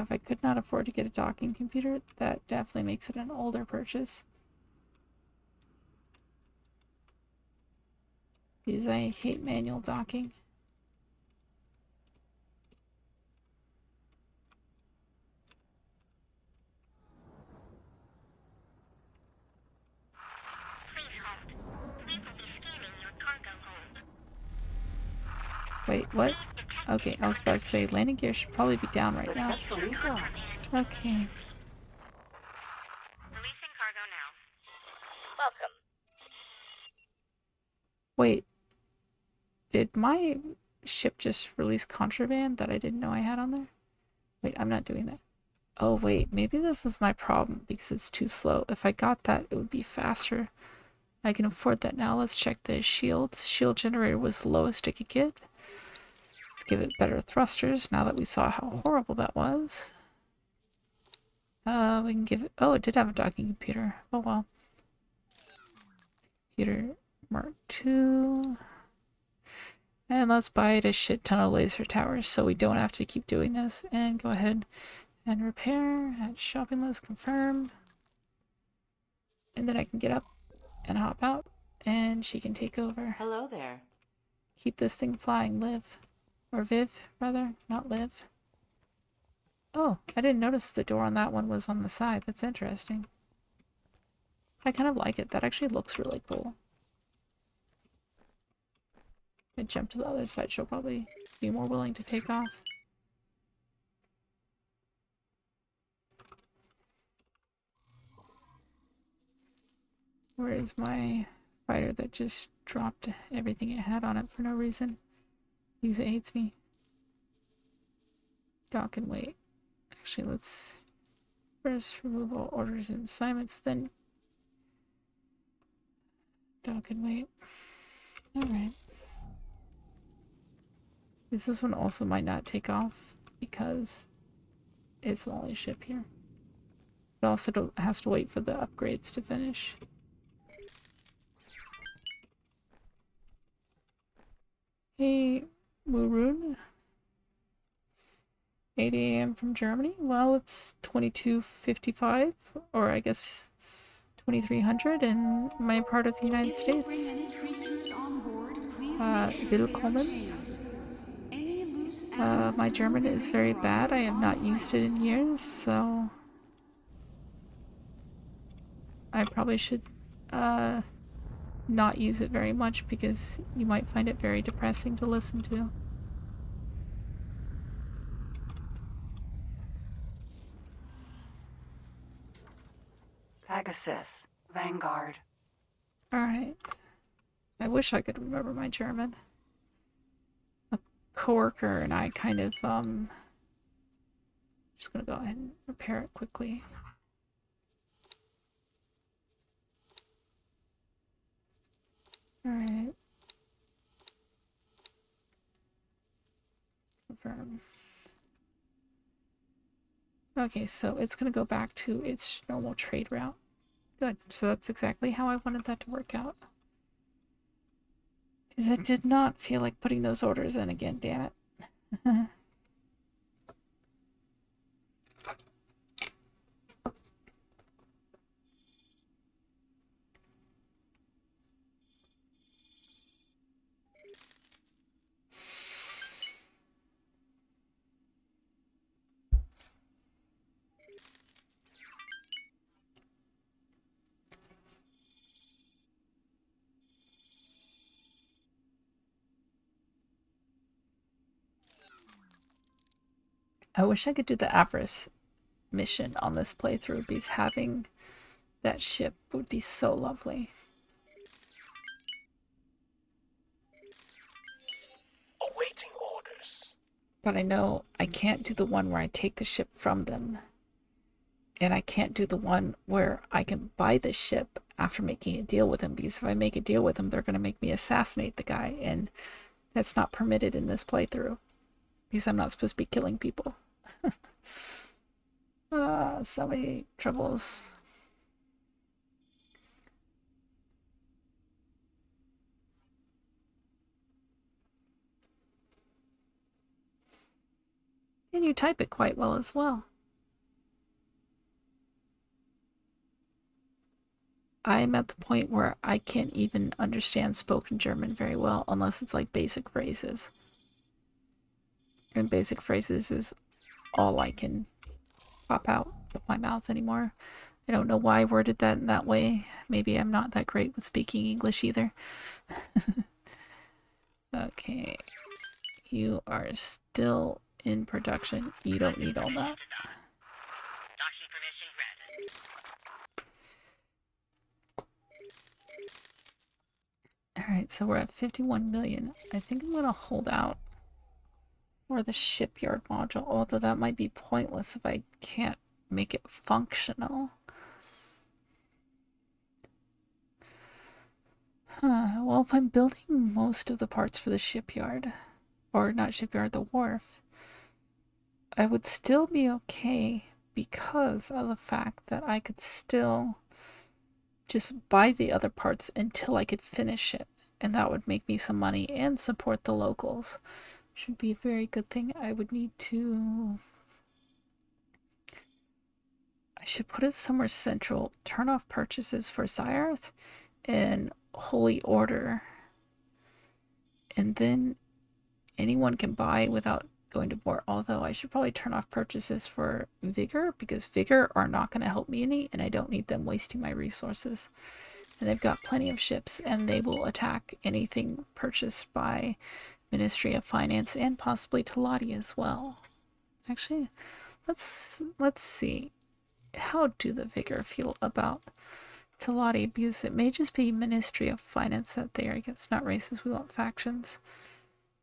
Yeah, if I could not afford to get a docking computer, that definitely makes it an older purchase. Because I hate manual docking. Wait, what? Okay, I was about to say landing gear should probably be down right now. Successfully docked. Okay. Releasing cargo now. Welcome. Wait. Did my ship just release contraband that I didn't know I had on there? Wait, I'm not doing that. Oh, wait. Maybe this is my problem because it's too slow. If I got that, it would be faster. I can afford that now. Let's check the shields. Shield generator was the lowest it could get. Let's give it better thrusters now that we saw how horrible that was. We can give it... Oh, it did have a docking computer. Oh, well. Computer Mark II. And let's buy it a shit ton of laser towers so we don't have to keep doing this. And go ahead and repair. Add shopping list. Confirm. And then I can get up and hop out. And she can take over. Hello there. Keep this thing flying, Liv. Or Viv, rather, not Liv. Oh, I didn't notice the door on that one was on the side. That's interesting. I kind of like it. That actually looks really cool. I jump to the other side. She'll probably be more willing to take off. Where is my fighter that just dropped everything it had on it for no reason? Because it hates me. Dock and wait. Actually, let's first remove all orders and assignments, then dock and wait. Alright. This one also might not take off because it's the only ship here. It also has to wait for the upgrades to finish. Hey, Murun. 8 a.m. from Germany? Well, it's 22:55, or I guess 2300 in my part of the United States. Willkommen. My German is very bad. I have not used it in years, so I probably should not use it very much because you might find it very depressing to listen to. Pegasus. Vanguard. Alright. I wish I could remember my German. A coworker and I kind of, just gonna go ahead and repair it quickly. Alright. Confirm. Okay, so it's gonna go back to its normal trade route. Good, so that's exactly how I wanted that to work out. Because I did not feel like putting those orders in again, damn it. I wish I could do the Avarice mission on this playthrough because having that ship would be so lovely. Awaiting orders. But I know I can't do the one where I take the ship from them. And I can't do the one where I can buy the ship after making a deal with them, because if I make a deal with them, they're going to make me assassinate the guy, and that's not permitted in this playthrough. Because I'm not supposed to be killing people. So many troubles. And you type it quite well as well. I'm at the point where I can't even understand spoken German very well unless it's like basic phrases. And basic phrases is all I can pop out of my mouth anymore. I don't know why I worded that in that way. Maybe I'm not that great with speaking English either. Okay. You are still in production. You don't need all that. Docking permission granted. Alright, so we're at 51 million. I think I'm gonna hold out for the shipyard module, although that might be pointless if I can't make it functional. Well, if I'm building most of the parts for the shipyard, or not shipyard, the wharf, I would still be okay because of the fact that I could still just buy the other parts until I could finish it, and that would make me some money and support the locals. Should be a very good thing. I would need to... I should put it somewhere central. Turn off purchases for Zyarth and Holy Order. And then anyone can buy without going to war. Although I should probably turn off purchases for Vigor, because Vigor are not going to help me any, and I don't need them wasting my resources. And they've got plenty of ships, and they will attack anything purchased by Ministry of Finance and possibly Talati as well. Actually, let's see. How do the Vigor feel about Talati? Because it may just be Ministry of Finance that they are against, not races. We want factions.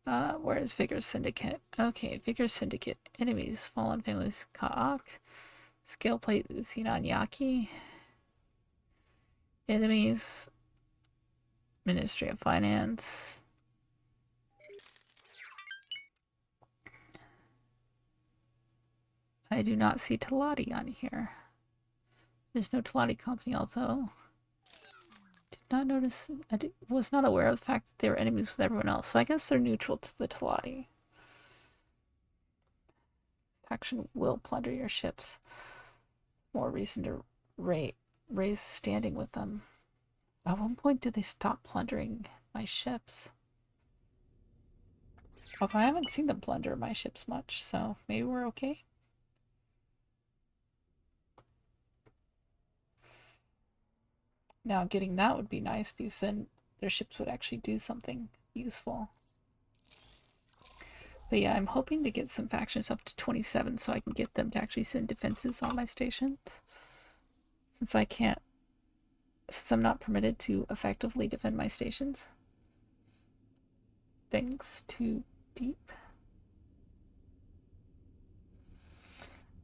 Where is Vigor Syndicate? Okay, Vigor Syndicate. Enemies, Fallen Families, Ka'ak. Scale Plate, Xenon Yaki. Enemies, Ministry of Finance. I do not see Talati on here. There's no Talati company, although did not notice. Was not aware of the fact that they were enemies with everyone else. So I guess they're neutral to the Talati. Faction will plunder your ships. More reason to raise standing with them. At one point, did they stop plundering my ships? Although I haven't seen them plunder my ships much, so maybe we're okay. Now, getting that would be nice because then their ships would actually do something useful. But yeah, I'm hoping to get some factions up to 27 so I can get them to actually send defenses on my stations. Since I'm not permitted to effectively defend my stations. Thanks to Deep.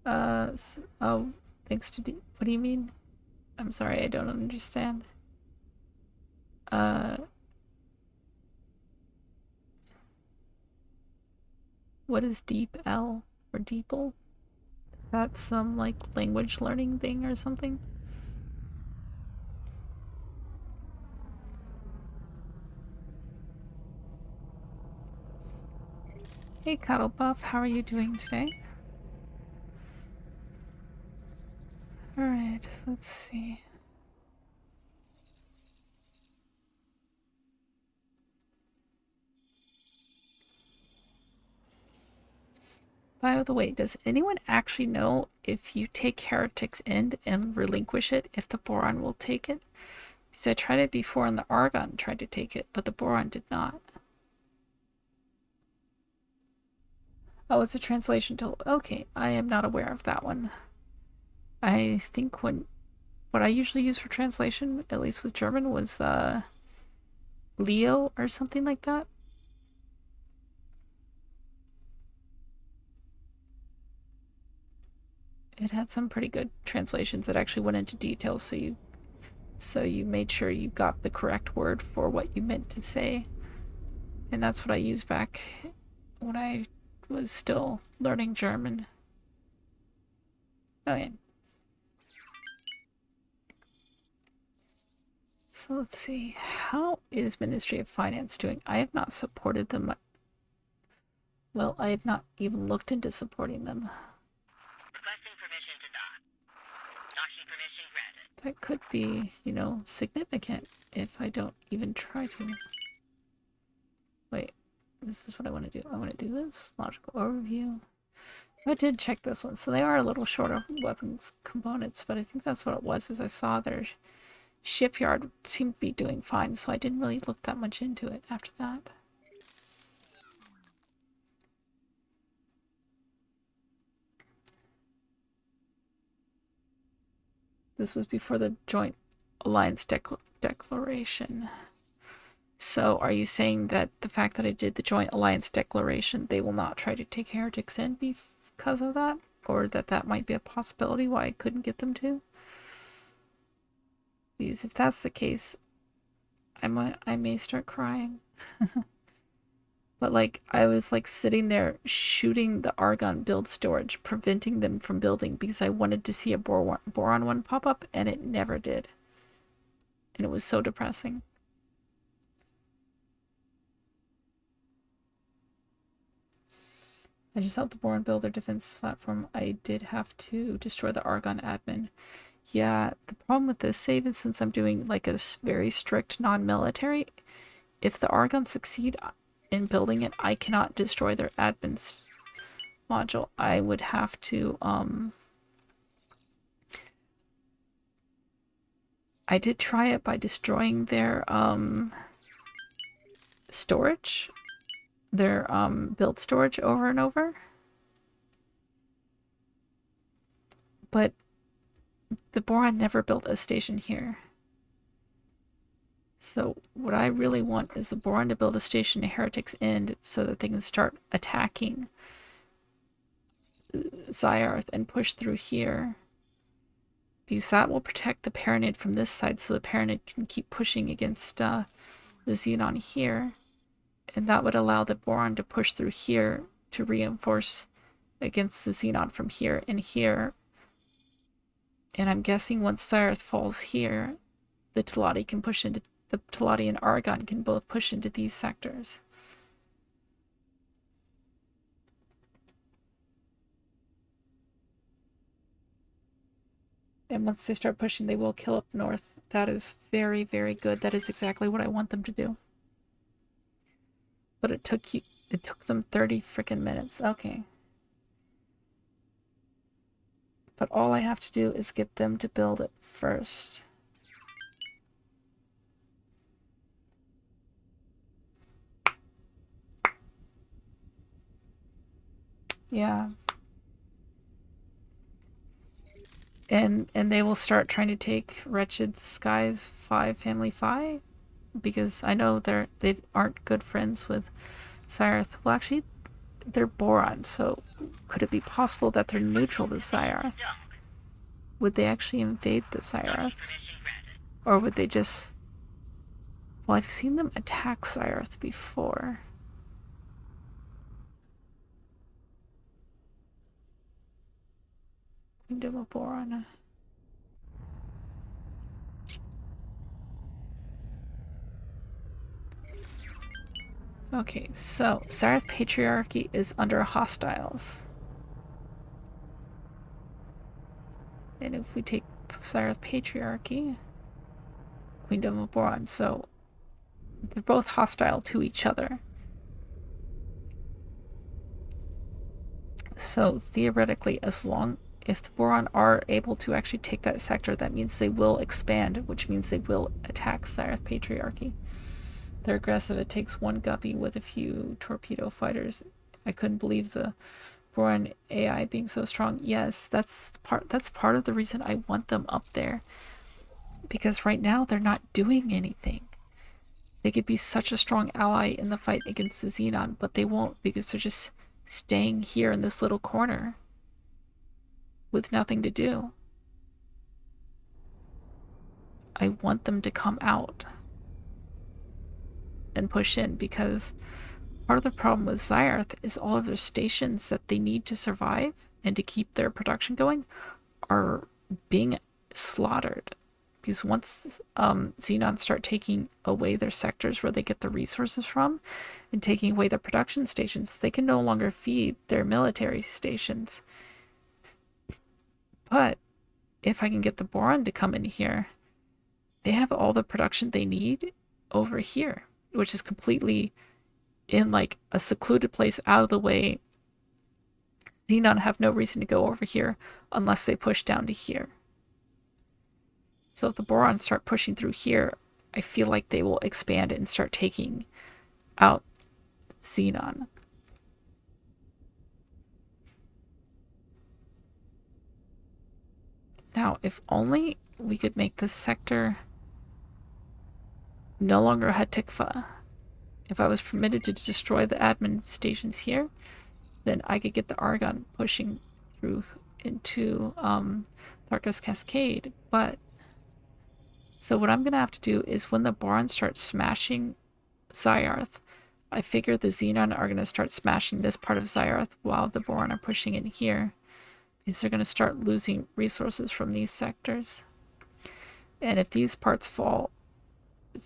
Oh, thanks to Deep. What do you mean? I'm sorry, I don't understand. What is Deep L or Deeple? Is that some like language learning thing or something? Hey Cuddlebuff, how are you doing today? Alright, let's see. By the way, does anyone actually know if you take Heretic's End and relinquish it, if the Boron will take it? Because I tried it before and the Argon tried to take it, but the Boron did not. Oh, it's a translation tool. Okay, I am not aware of that one. I think what I usually use for translation, at least with German, was Leo or something like that. It had some pretty good translations that actually went into detail, so you made sure you got the correct word for what you meant to say. And that's what I used back when I was still learning German. Okay. So let's see. How is Ministry of Finance doing? I have not supported them. Well, I have not even looked into supporting them. Requesting permission to dock. Docking permission granted. That could be, you know, significant if I don't even try to. Wait, this is what I want to do. I want to do this. Logical overview. I did check this one. So they are a little short of weapons components, but I think that's what it was, is I saw their shipyard seemed to be doing fine, so I didn't really look that much into it after that. This was before the Joint Alliance Declaration. So are you saying that the fact that I did the Joint Alliance Declaration, they will not try to take heretics in because of that? Or that that might be a possibility why I couldn't get them to? Because if that's the case, I may start crying. But like, I was like sitting there shooting the Argon build storage, preventing them from building because I wanted to see a boron one pop up, and it never did. And it was so depressing. I just helped the Boron build their defense platform. I did have to destroy the Argon admin. Yeah, the problem with this save is, since I'm doing like a very strict non-military, if the Argon succeed in building it, I cannot destroy their admin's module. I would have to, I did try it by destroying their, storage. Their, build storage over and over. But the Boron never built a station here. So what I really want is the Boron to build a station to Heretics End so that they can start attacking Zyarth and push through here. Because that will protect the Paranid from this side, so the Paranid can keep pushing against the Xenon here. And that would allow the Boron to push through here to reinforce against the Xenon from here and here. And I'm guessing once Zyarth falls here, the Teladi can push into... The Teladi and Argon can both push into these sectors. And once they start pushing, they will kill up north. That is very, very good. That is exactly what I want them to do. But it took them 30 freaking minutes. Okay. But all I have to do is get them to build it first. Yeah. And they will start trying to take Wretched Skies 5 Family 5, because I know they aren't good friends with Zyarth. Well, actually, they're Boron, so could it be possible that they're neutral to Zyarth? Would they actually invade the Zyarth? Or would they just... Well, I've seen them attack Zyarth before. Kingdom of Boron. Okay, so Zyarth Patriarchy is under hostiles. And if we take Zyarth Patriarchy, Queendom of Boron, so they're both hostile to each other. So theoretically, if the Boron are able to actually take that sector, that means they will expand, which means they will attack Zyarth Patriarchy. They're aggressive. It takes one guppy with a few torpedo fighters. I couldn't believe the Boron AI being so strong. Yes, that's part of the reason I want them up there. Because right now they're not doing anything. They could be such a strong ally in the fight against the Xenon, but they won't, because they're just staying here in this little corner with nothing to do. I want them to come out and push in, because part of the problem with Zyarth is all of their stations that they need to survive and to keep their production going are being slaughtered. Because once Xenons start taking away their sectors where they get the resources from and taking away their production stations, they can no longer feed their military stations. But if I can get the Boron to come in here, they have all the production they need over here, which is completely in like a secluded place out of the way. Xenon have no reason to go over here unless they push down to here. So if the Boron start pushing through here, I feel like they will expand and start taking out Xenon. Now, if only we could make this sector no longer Hatikva. If I was permitted to destroy the admin stations here, then I could get the Argon pushing through into Tharkas Cascade. But so what I'm gonna have to do is when the Boron starts smashing Zyarth, I figure the Xenon are gonna start smashing this part of Zyarth while the Boron are pushing in here, because they're gonna start losing resources from these sectors. And if these parts fall,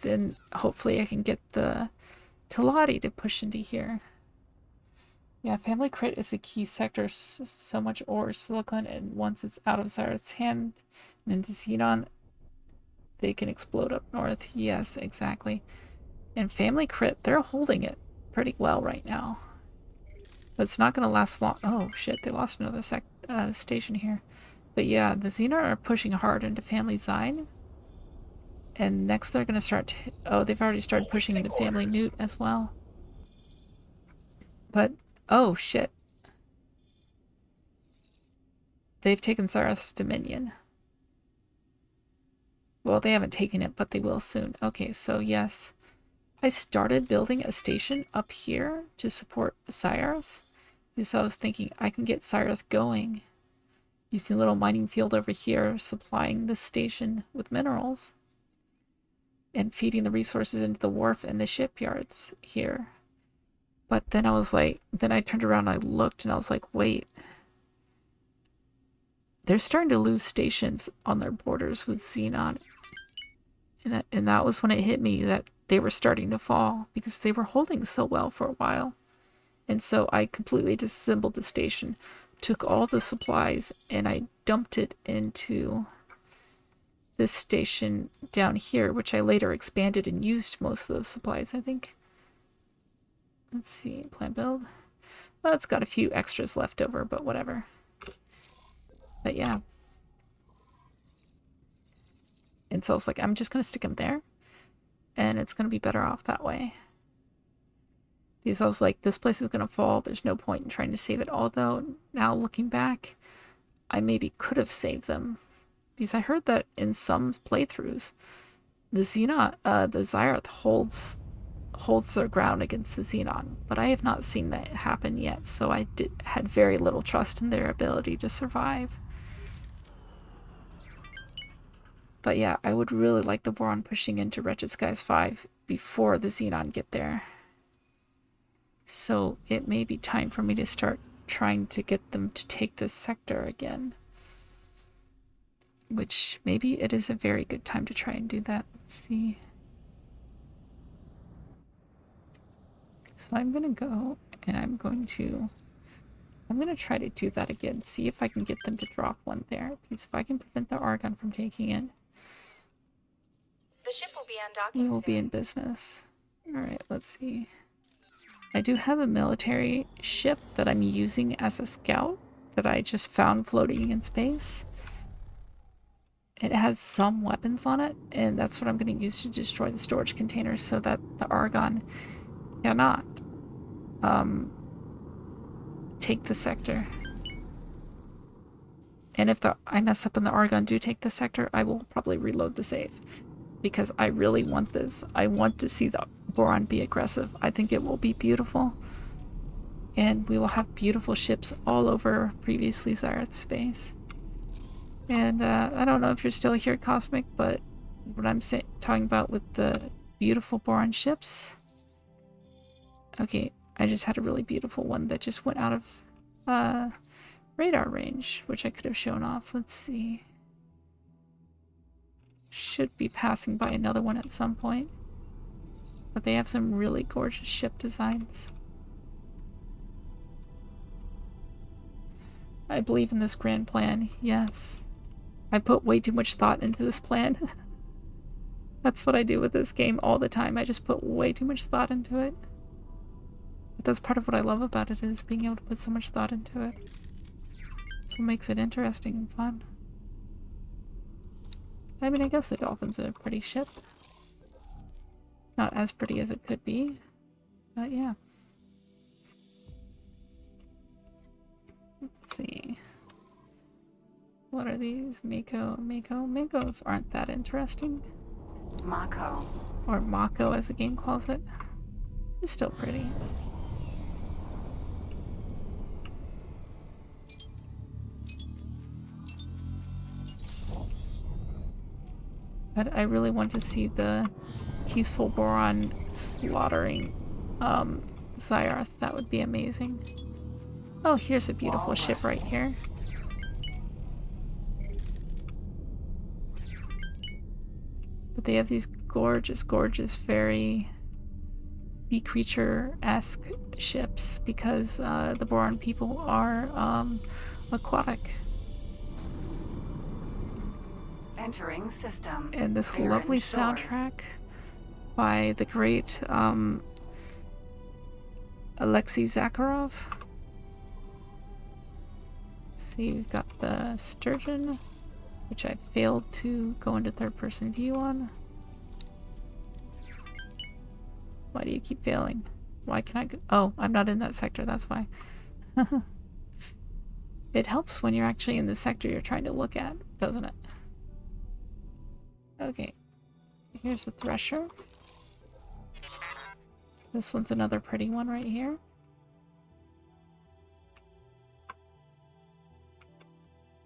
then hopefully I can get the Teladi to push into here. Yeah, Family Crit is a key sector. So much ore, silicon, and once it's out of Zyarth's hand and into Xenon, they can explode up north. Yes, exactly. And Family Crit, they're holding it pretty well right now. But it's not going to last long. Oh, shit, they lost another station here. But yeah, the Xenon are pushing hard into Family Zyne. And next they're going to start... oh, they've already started pushing into Family Newt as well. But... oh, shit. They've taken Zyarth's Dominion. Well, they haven't taken it, but they will soon. Okay, so yes. I started building a station up here to support Zyarth. Because I was thinking I can get Zyarth going. Using a little mining field over here, supplying the station with minerals. And feeding the resources into the wharf and the shipyards here. But then I was like, then I turned around and I looked and I was like, wait. They're starting to lose stations on their borders with Xenon. And that was when it hit me that they were starting to fall because they were holding so well for a while. And so I completely disassembled the station, took all the supplies, and I dumped it into this station down here, which I later expanded and used most of those supplies, I think. Let's see, plan build. Well, it's got a few extras left over, but whatever. But yeah. And so I was like, I'm just going to stick them there. And it's going to be better off that way. Because I was like, this place is going to fall. There's no point in trying to save it. Although, now looking back, I maybe could have saved them. Because I heard that in some playthroughs, the Zyarth holds their ground against the Xenon. But I have not seen that happen yet. So I had very little trust in their ability to survive. But yeah, I would really like the Boron pushing into Wretched Skies 5 before the Xenon get there. So it may be time for me to start trying to get them to take this sector again. Which maybe it is a very good time to try and do that. Let's see. So I'm going to go and I'm going to try to do that again. See if I can get them to drop one there. Because if I can prevent the Argon from taking it, The ship will be undocking we will be soon. in business. Alright, let's see. I do have a military ship that I'm using as a scout that I just found floating in space. It has some weapons on it, and that's what I'm going to use to destroy the storage containers so that the Argon cannot take the sector. And if I mess up and the Argon do take the sector, I will probably reload the save. Because I really want this. I want to see the Boron be aggressive. I think it will be beautiful. And we will have beautiful ships all over previously Zyarth space. And I don't know if you're still here, Cosmic, but what I'm talking about with the beautiful Boron ships. Okay, I just had a really beautiful one that just went out of radar range, which I could have shown off. Let's see. Should be passing by another one at some point. But they have some really gorgeous ship designs. I believe in this grand plan, yes. I put way too much thought into this plan. That's what I do with this game all the time. I just put way too much thought into it. But that's part of what I love about it, is being able to put so much thought into it. That's what makes it interesting and fun. I mean, I guess the Dolphin's a pretty ship. Not as pretty as it could be, but yeah. Let's see. What are these? Makos aren't that interesting. Mako. Or Mako as the game calls it. They're still pretty. But I really want to see the peaceful Boron slaughtering Xayarth. That would be amazing. Oh, here's a beautiful ship right here. But they have these gorgeous, gorgeous, very sea creature-esque ships because the Boron people are aquatic. Entering system. And this Clearing lovely shores. soundtrack by the great Alexei Zakharov. See, we've got the Sturgeon, which I failed to go into third-person view on. Why do you keep failing? Why can I go? Oh, I'm not in that sector, that's why. It helps when you're actually in the sector you're trying to look at, doesn't it? Okay, here's the Thresher. This one's another pretty one right here.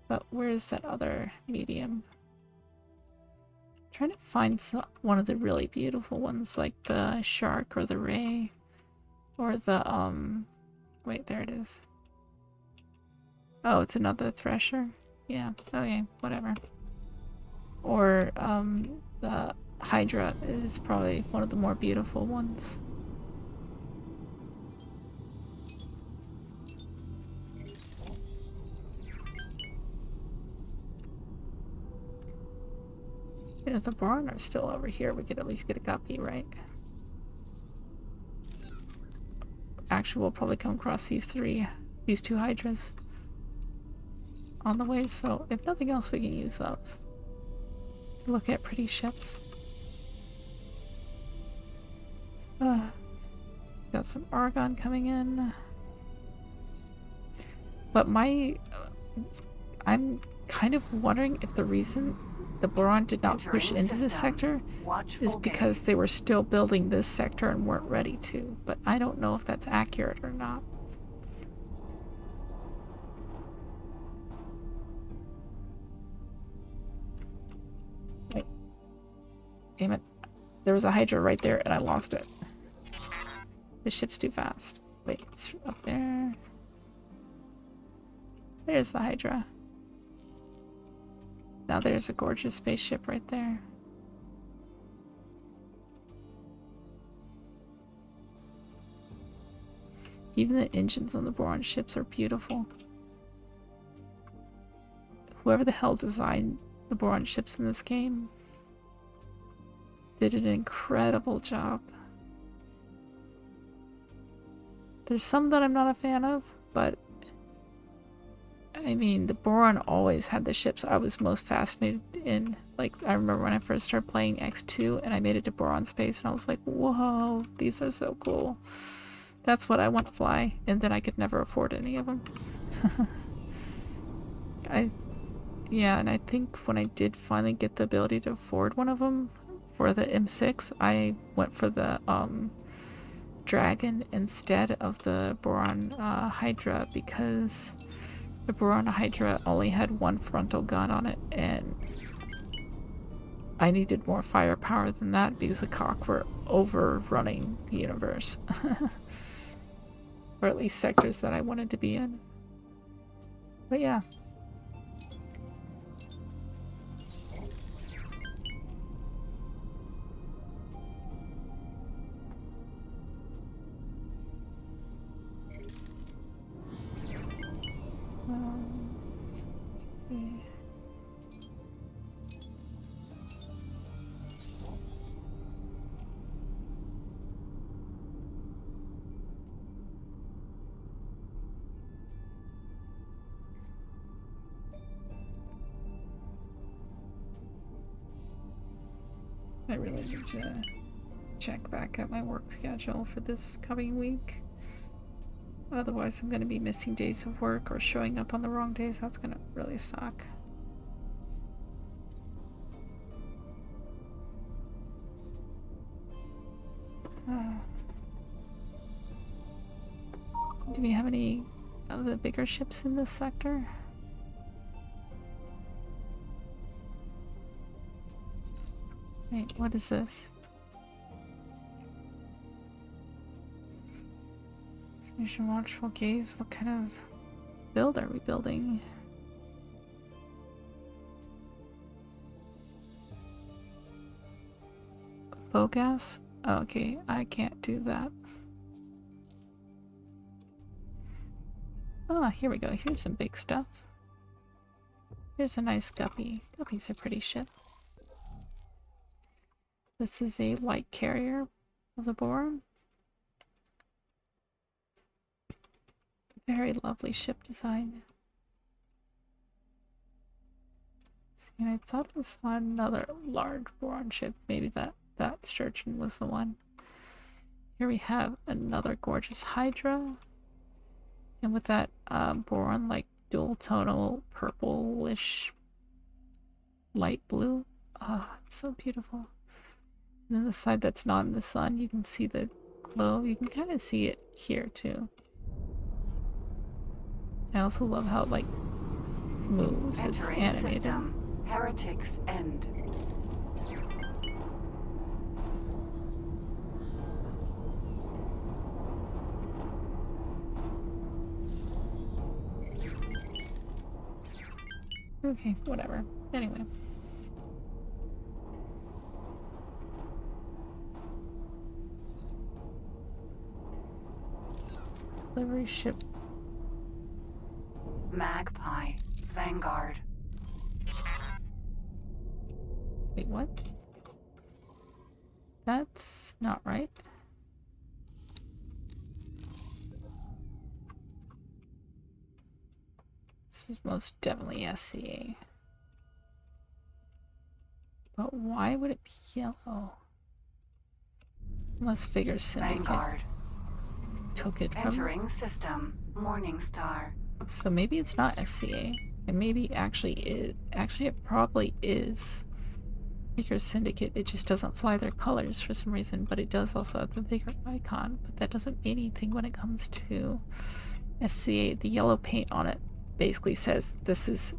But where's that other medium? I'm trying to find one of the really beautiful ones, like the Shark or the Ray. Or the, wait, there it is. Oh, it's another Thresher? Yeah, okay, whatever. Or, the Hydra is probably one of the more beautiful ones. And if the Boron are still over here, we could at least get a guppy, right? Actually, we'll probably come across these two Hydras on the way, so if nothing else, we can use those. Look at pretty ships. Got some Argon coming in. But I'm kind of wondering if the reason the Boron did not push into this sector is because they were still building this sector and weren't ready to. But I don't know if that's accurate or not. Wait. Damn it. There was a Hydra right there and I lost it. The ship's too fast. Wait, it's up there. There's the Hydra. Now there's a gorgeous spaceship right there. Even the engines on the Boron ships are beautiful. Whoever the hell designed the Boron ships in this game did an incredible job. There's some that I'm not a fan of, but I mean, the Boron always had the ships I was most fascinated in. Like, I remember when I first started playing X2 and I made it to Boron space and I was like, whoa, these are so cool. That's what I want to fly. And then I could never afford any of them. Yeah, and I think when I did finally get the ability to afford one of them for the M6, I went for the Dragon instead of the Boron Hydra because the Boron Hydra only had one frontal gun on it, and I needed more firepower than that because the Cock were overrunning the universe. Or at least sectors that I wanted to be in. But yeah. Let's see. I really need to check back at my work schedule for this coming week. Otherwise, I'm going to be missing days of work or showing up on the wrong days. That's going to really suck. Do we have any of the bigger ships in this sector? Wait, what is this? Mission watchful gaze. What kind of build are we building? Bogas? Oh, okay, I can't do that. Ah, here we go. Here's some big stuff. Here's a nice guppy. Guppies are pretty ship. This is a light carrier of the Boron. Very lovely ship design. See, and I thought I saw another large Boron ship. Maybe that Sturgeon was the one. Here we have another gorgeous Hydra. And with that Boron, like dual tonal purplish light blue. Ah, it's so beautiful. And then the side that's not in the sun, you can see the glow. You can kind of see it here too. I also love how it like moves. It's animated. System. Heretics end. Okay, whatever. Anyway. Delivery ship. Magpie. Vanguard. Wait, what? That's not right. This is most definitely SCA. But why would it be yellow? Unless Vigor Syndicate Vanguard. took it from... Entering system. Morningstar. So maybe it's not SCA. And maybe actually it probably is Vigor Syndicate. It just doesn't fly their colors for some reason, but it does also have the Vigor icon. But that doesn't mean anything when it comes to SCA. The yellow paint on it basically says this is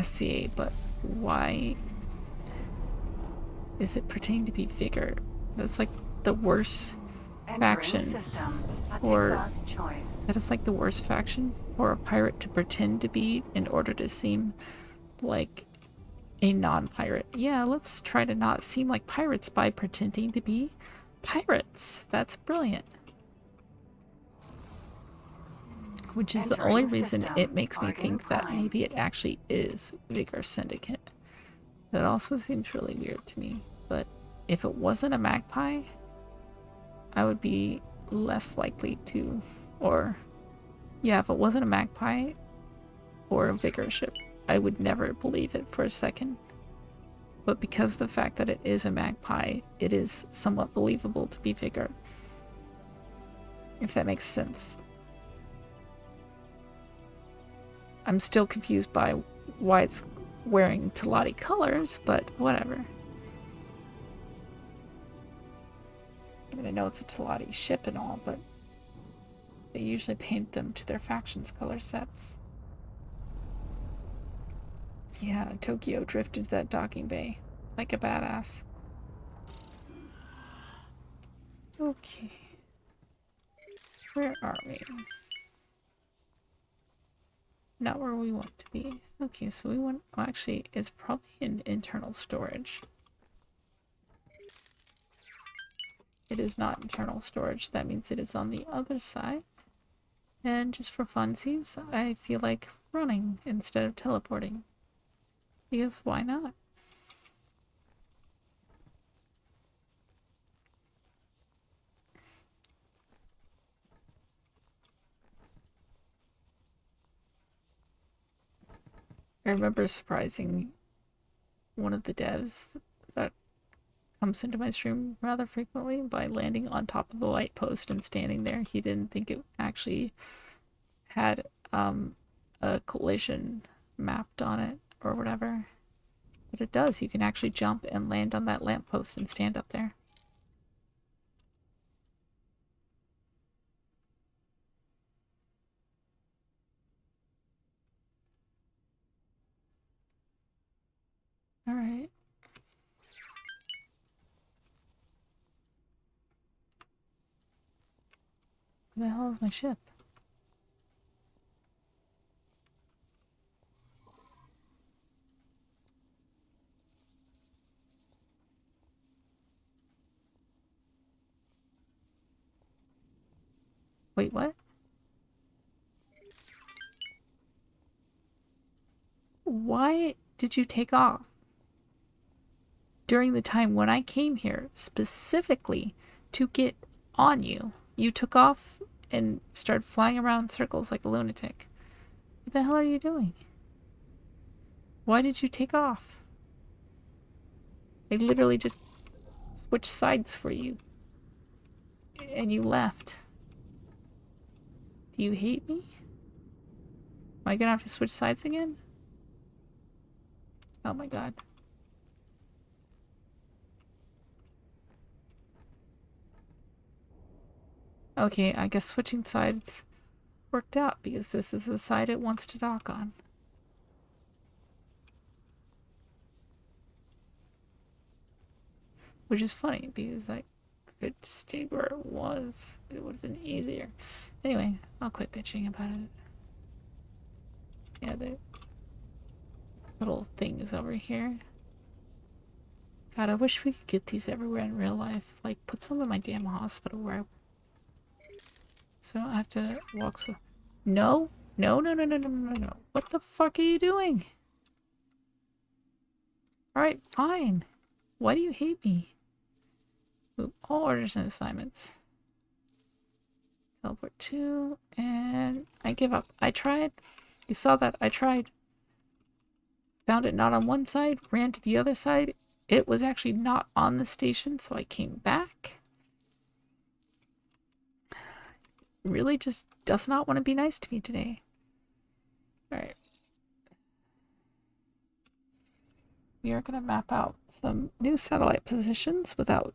SCA, but why is it pretending to be Vigor? That's like the worst faction. Or that is like the worst faction for a pirate to pretend to be in order to seem like a non-pirate. Yeah, let's try to not seem like pirates by pretending to be pirates. That's brilliant. Which is the only reason it makes me think that maybe it actually is Vigor Syndicate. That also seems really weird to me. But if it wasn't a Magpie, I would be less likely to, or yeah, if it wasn't a Magpie or a Vigor ship, I would never believe it for a second. But because the fact that it is a Magpie, it is somewhat believable to be Vigor. If that makes sense. I'm still confused by why it's wearing Teladi colors, but whatever. I mean, I know it's a Teladi ship and all, but they usually paint them to their faction's color sets. Yeah, Tokyo drifted to that docking bay like a badass. Okay. Where are we? Not where we want to be. Okay, so we want... Well, actually, it's probably in internal storage. It is not internal storage. That means it is on the other side. And just for funsies, I feel like running instead of teleporting. Because why not? I remember surprising one of the devs that comes into my stream rather frequently by landing on top of the light post and standing there. He didn't think it actually had a collision mapped on it or whatever. But it does. You can actually jump and land on that lamppost and stand up there. Alright. Where the hell is my ship? Wait, what? Why did you take off? During the time when I came here specifically to get on you, you took off and started flying around in circles like a lunatic. What the hell are you doing? Why did you take off? I literally just switched sides for you. And you left. Do you hate me? Am I gonna have to switch sides again? Oh my god. Okay, I guess switching sides worked out because this is the side it wants to dock on. Which is funny because I could stay where it was. It would have been easier. Anyway, I'll quit bitching about it. Yeah, the little things over here. God, I wish we could get these everywhere in real life. Like, put some in my damn hospital where I... So I have to walk so... No? No, no, no, no, no, no, no. What the fuck are you doing? Alright, fine. Why do you hate me? Ooh, all orders and assignments. Teleport 2, and I give up. I tried. You saw that. I tried. Found it not on one side, ran to the other side. It was actually not on the station, so I came back. Really just does not want to be nice to me today. Alright. We are going to map out some new satellite positions without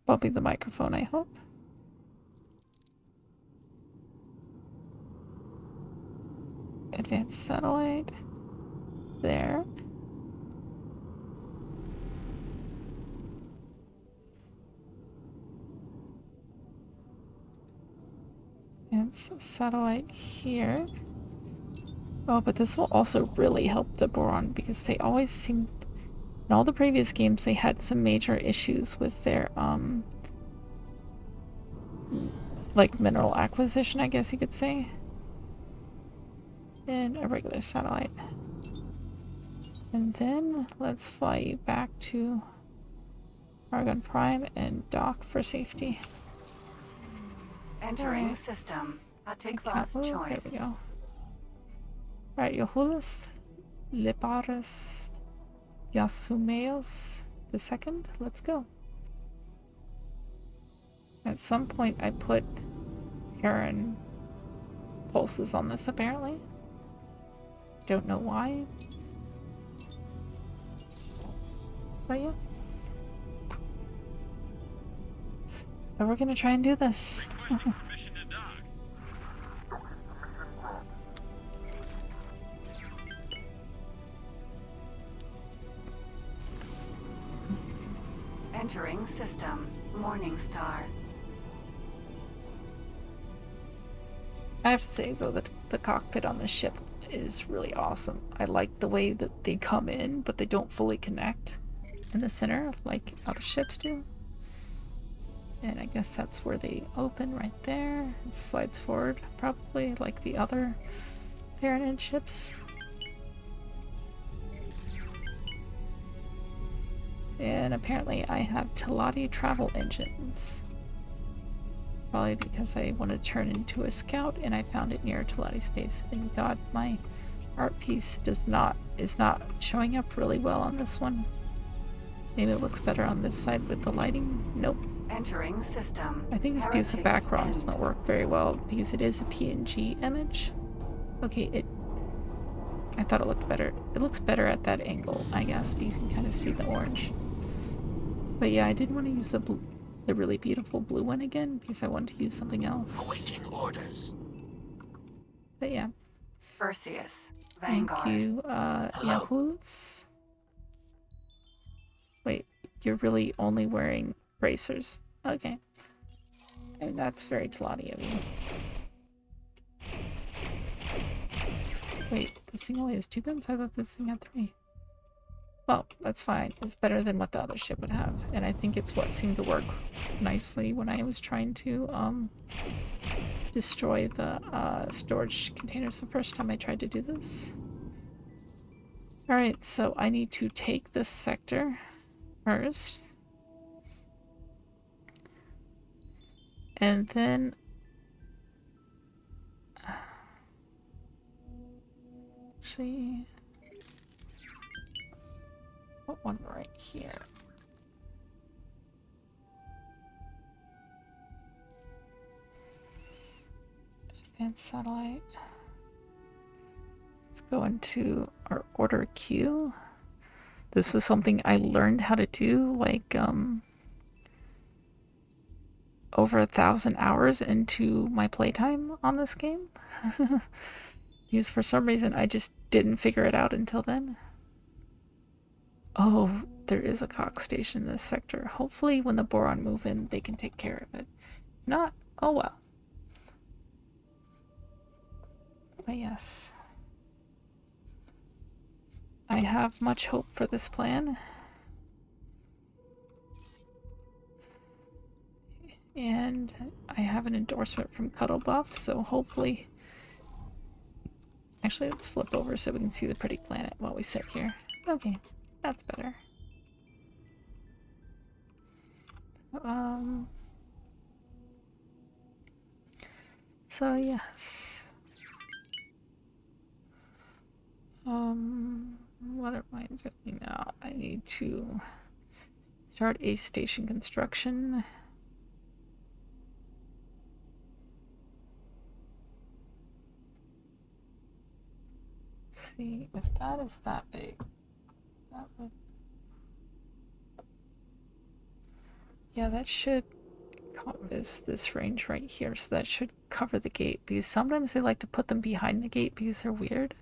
bumping the microphone, I hope. Advanced satellite. There. And some satellite here. Oh, but this will also really help the Boron because they always seem... In all the previous games, they had some major issues with their, like, mineral acquisition, I guess you could say. And a regular satellite. And then, let's fly you back to Argon Prime and dock for safety. Entering system. A take fast choice. There we go. Alright, Yohulis Liparis Yasumeos II. Let's go. At some point I put Terran pulses on this apparently. Don't know why. But yeah. So we're gonna try and do this. Permission to dock. Entering system. Morningstar. I have to say though that the cockpit on this ship is really awesome. I like the way that they come in, but they don't fully connect in the center like other ships do. And I guess that's where they open right there. It slides forward probably like the other Baronet ships. And apparently I have Teladi travel engines. Probably because I want to turn into a scout and I found it near Teladi space. And god, my art piece is not showing up really well on this one. Maybe it looks better on this side with the lighting. Nope. Entering system. I think it's because the Heritage background does end. not work very well because it is a PNG image. Okay, I thought it looked better. It looks better at that angle, I guess, because you can kind of see the orange. But yeah, I didn't want to use the really beautiful blue one again because I wanted to use something else. Awaiting orders. But yeah, Perseus. thank Vanguard. you. Yeah, who's... Wait, you're really only wearing bracers. Okay. I mean, that's very Talati of you. Wait, this thing only has 2 guns? I thought this thing had 3. Well, that's fine. It's better than what the other ship would have. And I think it's what seemed to work nicely when I was trying to destroy the storage containers the first time I tried to do this. Alright, so I need to take this sector first. And then... Actually... Put one right here. Advanced satellite. Let's go into our order queue. This was something I learned how to do like over 1,000 hours into my playtime on this game. Because for some reason I just didn't figure it out until then. Oh, there is a Cox station in this sector. Hopefully when the Boron move in, they can take care of it. If not, oh well. But yes. I have much hope for this plan. And I have an endorsement from Cuddlebuff, so hopefully... Actually, let's flip over so we can see the pretty planet while we sit here. Okay. That's better. So yes. What am I doing now? I need to start a station construction. Let's see if that is that big. That would... Yeah, that should compass this range right here, so that should cover the gate, because sometimes they like to put them behind the gate because they're weird,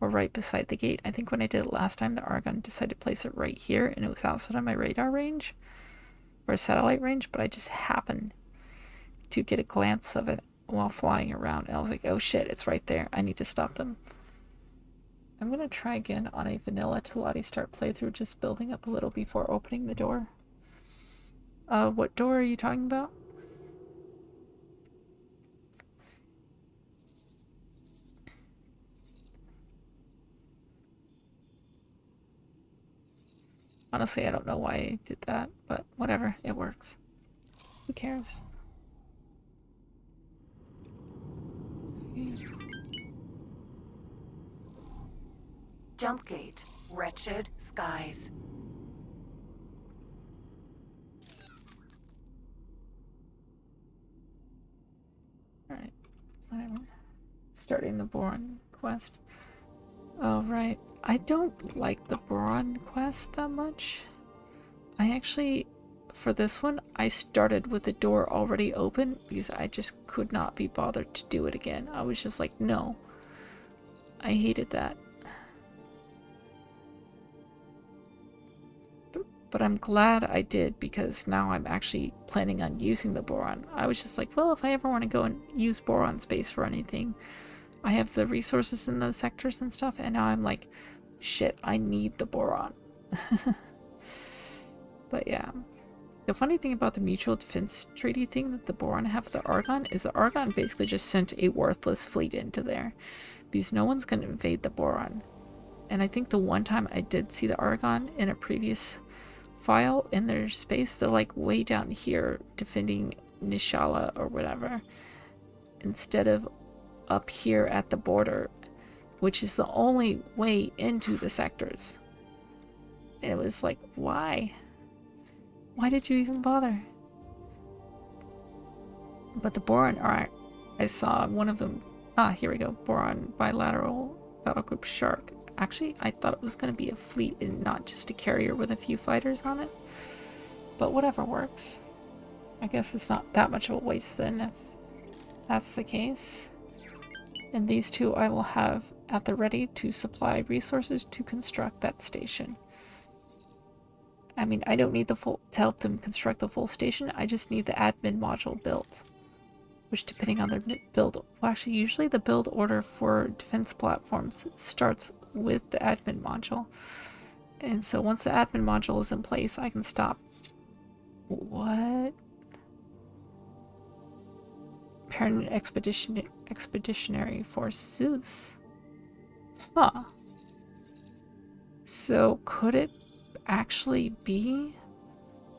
or right beside the gate. I think when I did it last time, the Argon decided to place it right here, and it was outside of my radar range, or satellite range, but I just happened to get a glance of it while flying around, and I was like, oh shit, it's right there, I need to stop them. I'm gonna try again on a vanilla Talati start playthrough, just building up a little before opening the door. What door are you talking about? Honestly, I don't know why I did that, but whatever, it works. Who cares? Jump gate. Wretched skies. Alright, whatever. Starting the Boron quest. Oh, right. I don't like the Boron quest that much. I actually, for this one, I started with the door already open because I just could not be bothered to do it again. I was just like, no. I hated that. But I'm glad I did, because now I'm actually planning on using the Boron. I was just like, well, if I ever want to go and use Boron space for anything, I have the resources in those sectors and stuff, and now I'm like, shit, I need the Boron. But yeah. The funny thing about the mutual defense treaty thing that the Boron have with the Argon is the Argon basically just sent a worthless fleet into there, because no one's going to invade the Boron. And I think the one time I did see the Argon in a previous file in their space, they're like way down here defending Nishala or whatever, instead of up here at the border, which is the only way into the sectors. And it was like, why? Why did you even bother? But the Boron, alright. I saw one of them. Ah, here we go. Boron bilateral battlegroup Shark. Actually, I thought it was going to be a fleet and not just a carrier with a few fighters on it. But whatever works. I guess it's not that much of a waste then if that's the case. And these two I will have at the ready to supply resources to construct that station. I mean, I don't need the full to help them construct the full station. I just need the admin module built. Which, depending on their build, well, actually, usually the build order for defense platforms starts with the admin module. And so once the admin module is in place, I can stop. What? Parent Expeditionary Force Zeus. Huh. So could it actually be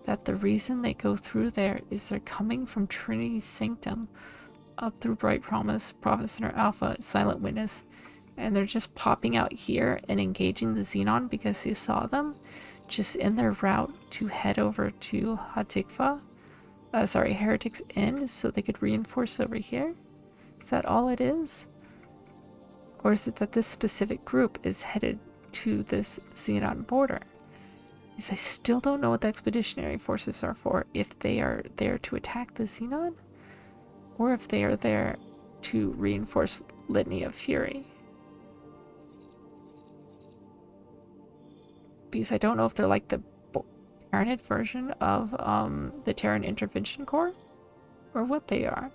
that the reason they go through there is they're coming from Trinity Sanctum up through Bright Promise, Prophet Center Alpha, Silent Witness, and they're just popping out here and engaging the Xenon because they saw them just in their route to head over to Hatikva, Heretic's End, so they could reinforce over here? Is that all it is? Or is it that this specific group is headed to this Xenon border? Because I still don't know what the expeditionary forces are for, if they are there to attack the Xenon, or if they are there to reinforce Litany of Fury. Because I don't know if they're like the Tyranid version of the Terran Intervention Corps, or what they are.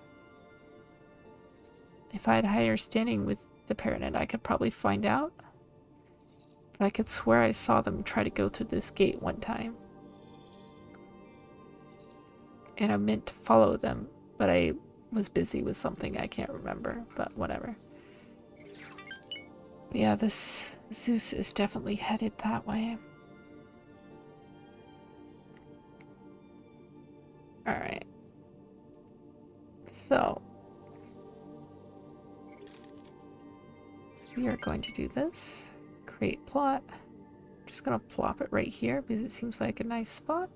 If I had higher standing with the Paranid, I could probably find out. But I could swear I saw them try to go through this gate one time. And I meant to follow them, but I was busy with something I can't remember, but whatever. Yeah, this Zeus is definitely headed that way. Alright. So, we are going to do this. Create plot. I'm just going to plop it right here because it seems like a nice spot.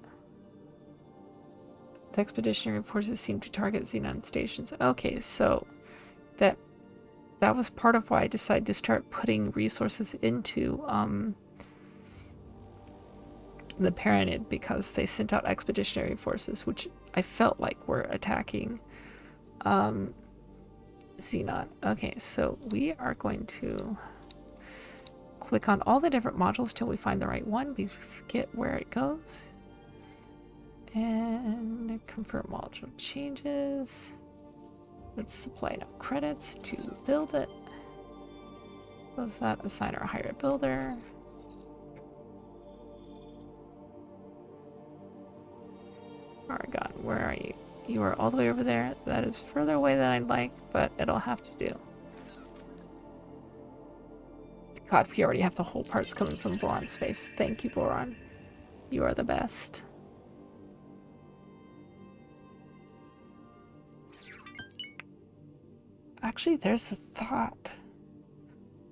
The expeditionary forces seem to target Xenon stations. Okay, so that was part of why I decided to start putting resources into the Paranid, because they sent out expeditionary forces, which I felt like were attacking Xenon. Okay, so we are going to click on all the different modules till we find the right one, because we forget where it goes. And confirm module changes. Let's supply enough credits to build it. Close that, assign our hire builder. Argon, where are you? You are all the way over there. That is further away than I'd like, but it'll have to do. God, we already have the whole parts coming from Boron space. Thank you, Boron. You are the best. Actually, there's a thought.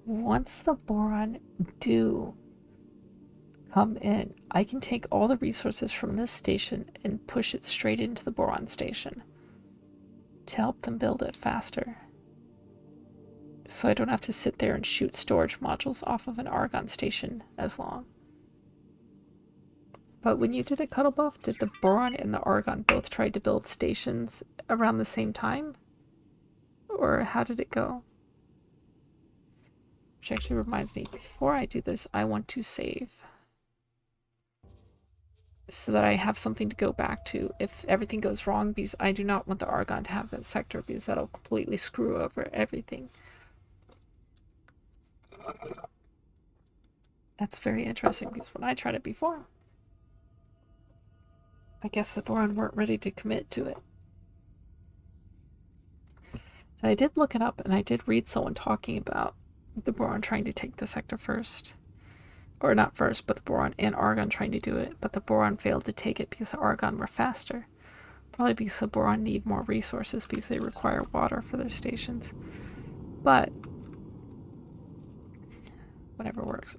Once the Boron do come in, I can take all the resources from this station and push it straight into the Boron station to help them build it faster. So I don't have to sit there and shoot storage modules off of an Argon station as long. But when you did a Cuddle Buff, did the Boron and the Argon both try to build stations around the same time? Or how did it go? Which actually reminds me, before I do this, I want to save. So that I have something to go back to if everything goes wrong, because I do not want the Argon to have that sector, because that'll completely screw over everything. That's very interesting, because when I tried it before, I guess the Boron weren't ready to commit to it. And I did look it up, and I did read someone talking about the Boron trying to take the sector first. Or not first, but the Boron and Argon trying to do it, but the Boron failed to take it because the Argon were faster. Probably because the Boron need more resources because they require water for their stations. But whatever works.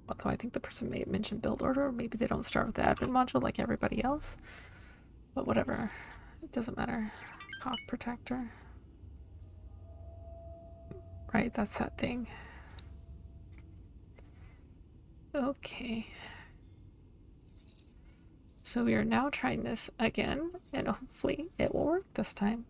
Although I think the person may have mentioned build order. Maybe they don't start with the admin module like everybody else. But whatever. It doesn't matter. Cock protector. Right, that's that thing. Okay. So we are now trying this again, and hopefully it will work this time.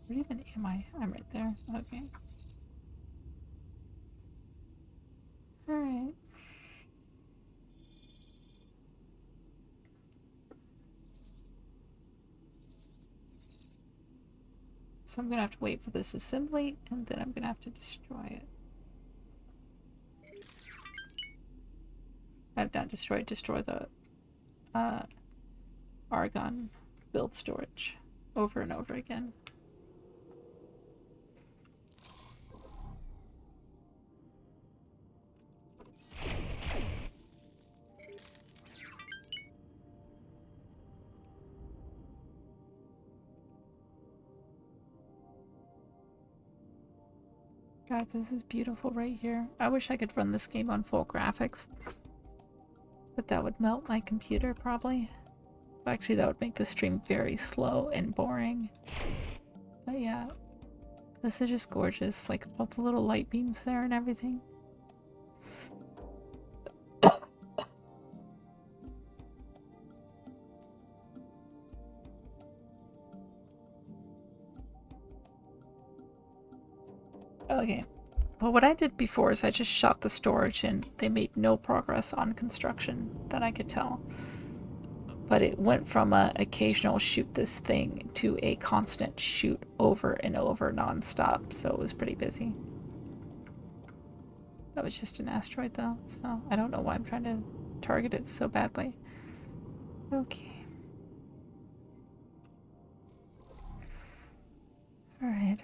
Where even am I? I'm right there. Okay. Alright. So I'm gonna have to wait for this assembly, and then I'm gonna have to destroy it. I've not destroyed, destroy the Argon build storage over and over again. God, this is beautiful right here. I wish I could run this game on full graphics. But that would melt my computer, probably. Actually, that would make the stream very slow and boring. But yeah, this is just gorgeous. Like, all the little light beams there and everything. Okay. Well, what I did before is I just shot the storage and they made no progress on construction that I could tell. But it went from a occasional shoot this thing to a constant shoot over and over non-stop, so it was pretty busy. That was just an asteroid though, so I don't know why I'm trying to target it so badly. Okay. Alright.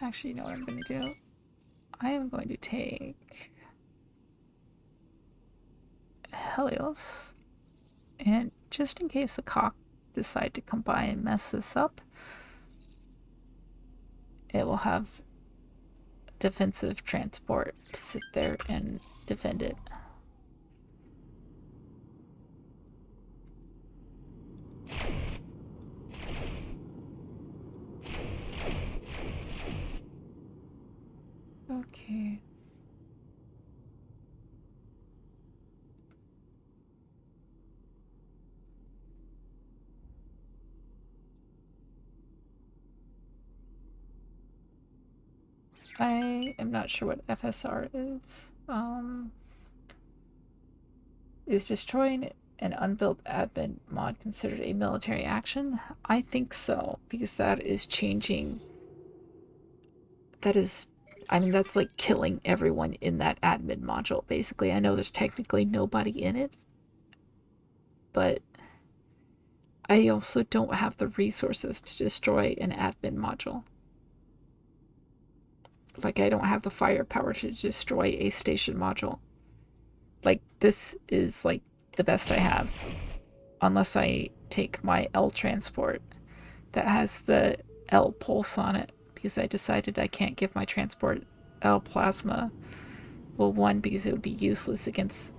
Actually, you know what I'm going to do? I am going to take Helios, and just in case the cock decide to come by and mess this up, it will have defensive transport to sit there and defend it. Okay. I am not sure what FSR is. Is destroying an unbuilt admin mod considered a military action? I think so, because that is changing. That is, I mean, that's like killing everyone in that admin module, basically. I know there's technically nobody in it, but I also don't have the resources to destroy an admin module. Like, I don't have the firepower to destroy a station module. Like, this is, like, the best I have. Unless I take my L transport that has the L pulse on it, because I decided I can't give my transport L plasma. Well, one, because it would be useless against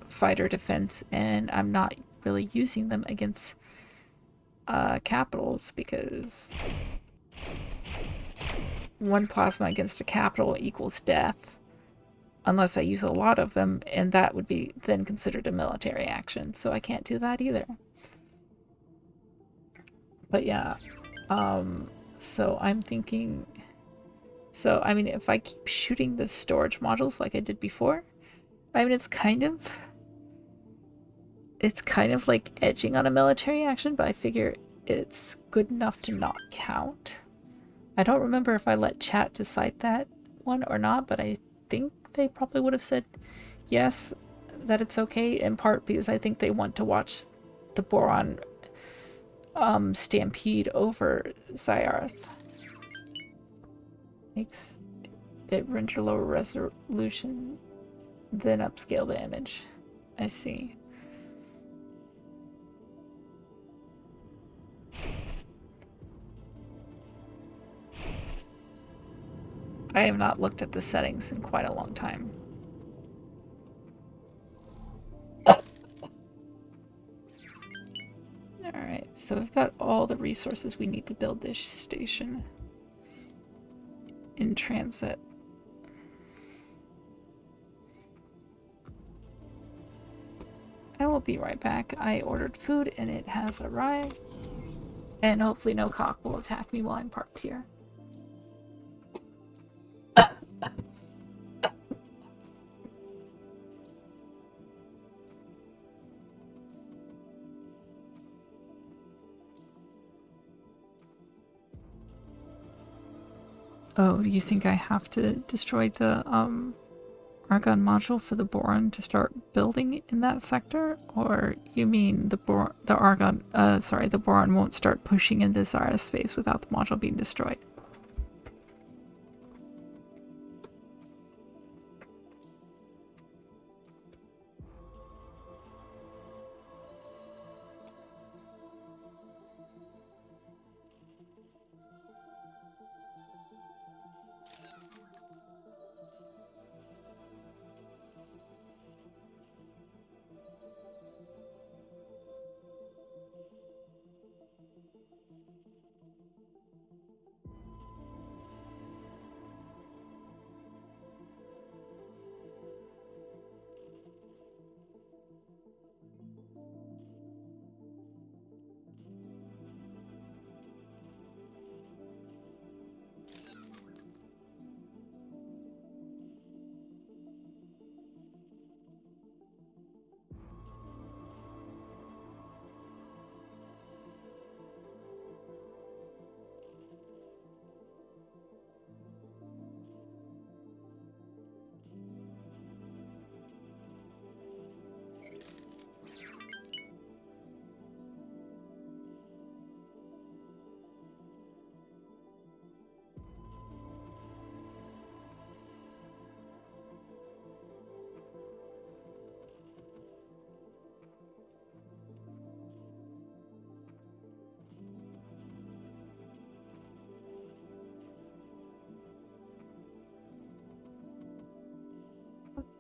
fighter defense, and I'm not really using them against capitals, because one plasma against a capital equals death. Unless I use a lot of them, and that would be then considered a military action, so I can't do that either. But yeah, so I'm thinking, so I mean, if I keep shooting the storage modules like I did before, I mean, it's kind of like edging on a military action, but I figure it's good enough to not count. I don't remember if I let chat decide that one or not, but I think they probably would have said yes, that it's okay, in part because I think they want to watch the Boron stampede over Zyarth. makes it render lower resolution, then upscale the image. I see. I have not looked at the settings in quite a long time. Alright, so we've got all the resources we need to build this station in transit. I will be right back. I ordered food and it has arrived. And hopefully no cock will attack me while I'm parked here. Oh, do you think I have to destroy the Argon module for the boron to start building in that sector? Or you mean the boron won't start pushing into Zara space without the module being destroyed?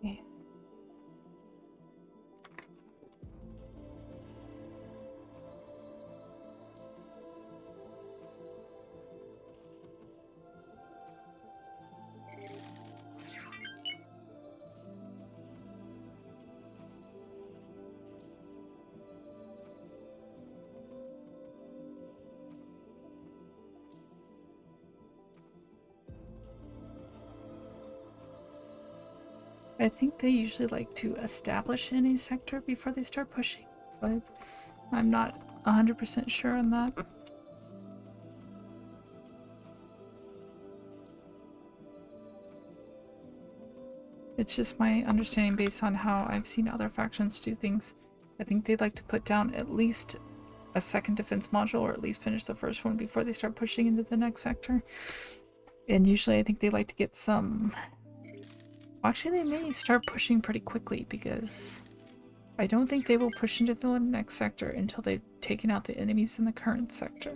Okay. I think they usually like to establish any sector before they start pushing, but I'm not 100% sure on that. It's just my understanding based on how I've seen other factions do things. I think they'd like to put down at least a second defense module, or at least finish the first one before they start pushing into the next sector. And usually I think they like to get some... Actually, they may start pushing pretty quickly, because I don't think they will push into the next sector until they've taken out the enemies in the current sector.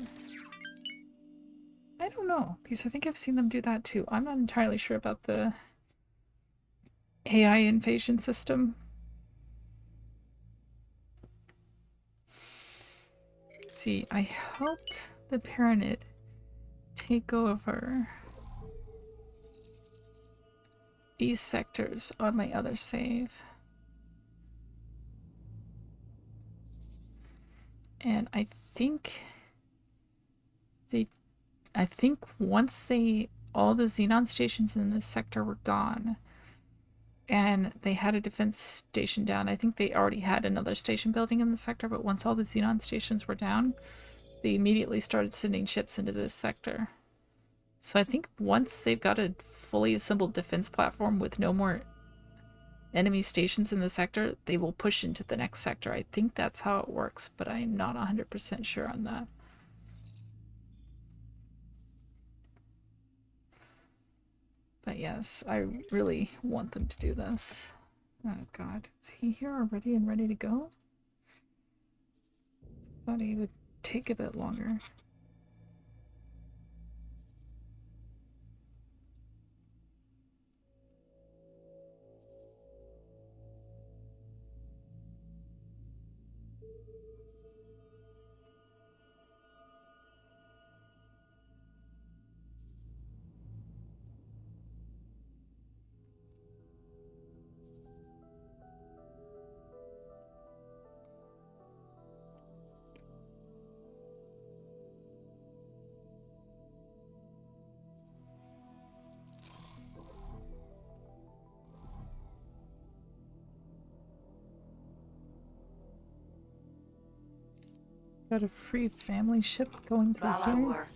I don't know, because I think I've seen them do that too. I'm not entirely sure about the AI invasion system. See, I helped the Pyramid take over these sectors on my other save. And I think once all the Xenon stations in this sector were gone and they had a defense station down, I think they already had another station building in the sector, but once all the Xenon stations were down, they immediately started sending ships into this sector. So I think once they've got a fully assembled defense platform with no more enemy stations in the sector, they will push into the next sector. I think that's how it works, but I'm not 100% sure on that. But yes, I really want them to do this. Oh god, is he here already and ready to go? Thought he would take a bit longer. Got a free family ship going through here. Valor.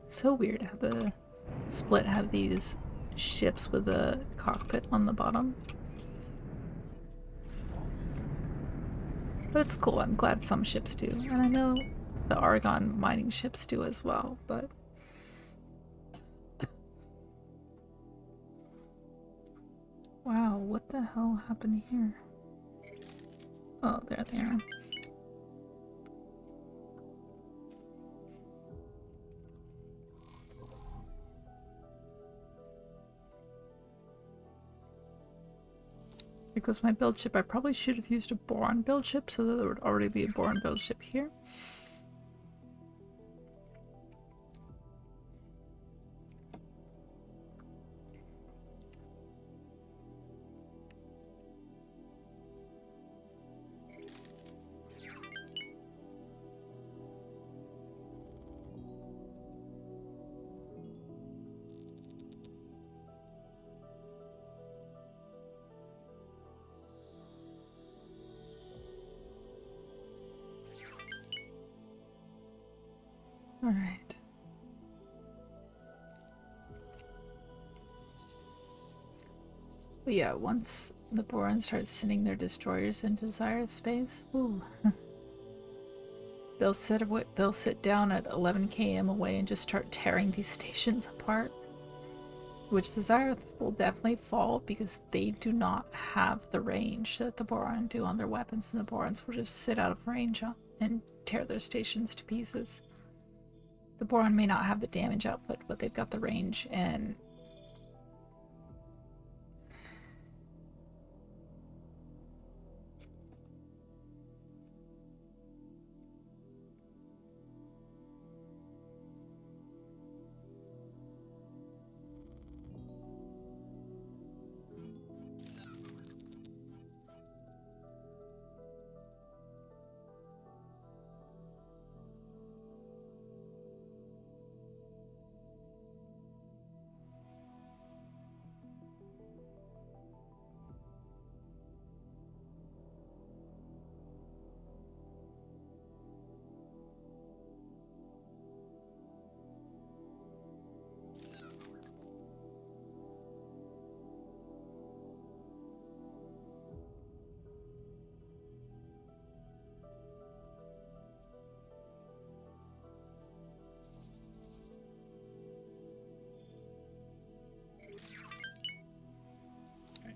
So weird how the Split have these ships with a cockpit on the bottom. But it's cool, I'm glad some ships do. And I know the Argon mining ships do as well, but... Wow, what the hell happened here? Oh, there they are. Here goes my build ship. I probably should have used a Boron build ship so that there would already be a Boron build ship here. Alright. But yeah, once the Boron starts sending their destroyers into Zyrath space, ooh, they'll sit down at 11 km away and just start tearing these stations apart. Which the Zyrath will definitely fall because they do not have the range that the Boron do on their weapons, and the Borons will just sit out of range and tear their stations to pieces. The Boron may not have the damage output, but they've got the range, and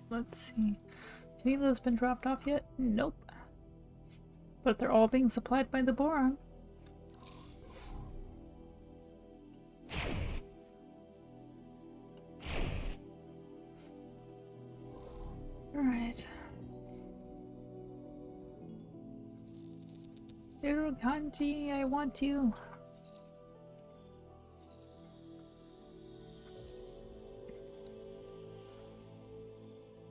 let's see. Have any of those been dropped off yet? Nope. But they're all being supplied by the Boron. Alright. Kanji, I want you.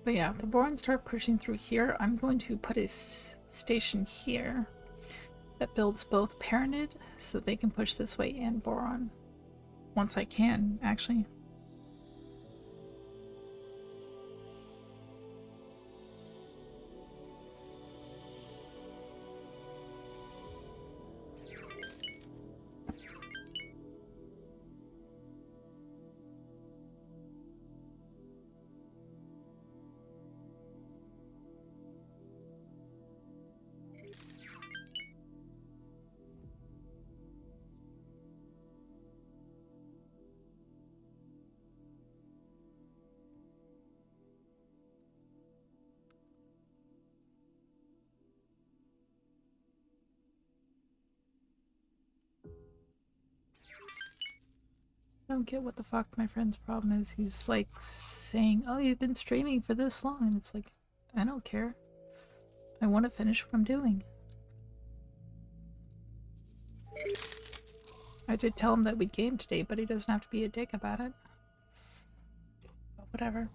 But yeah, if the Borons start pushing through here, I'm going to put a station here that builds both Paranid so they can push this way and Boron. Once I can, actually. I don't get what the fuck my friend's problem is. He's like saying, oh, you've been streaming for this long. And it's like, I don't care. I want to finish what I'm doing. I did tell him that we'd game today, but he doesn't have to be a dick about it. But whatever.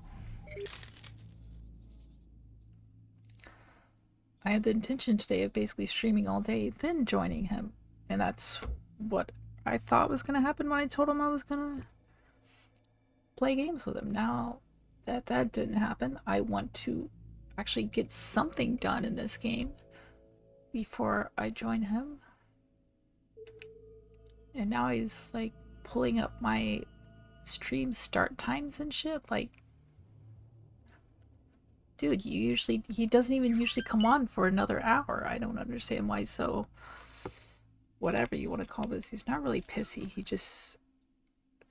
I had the intention today of basically streaming all day, then joining him. And that's what I thought was going to happen when I told him I was going to play games with him. Now that that didn't happen, I want to actually get something done in this game before I join him. And now he's like pulling up my stream start times and shit. Like, dude, he doesn't even usually come on for another hour. I don't understand why. So whatever you want to call this, he's not really pissy. He just,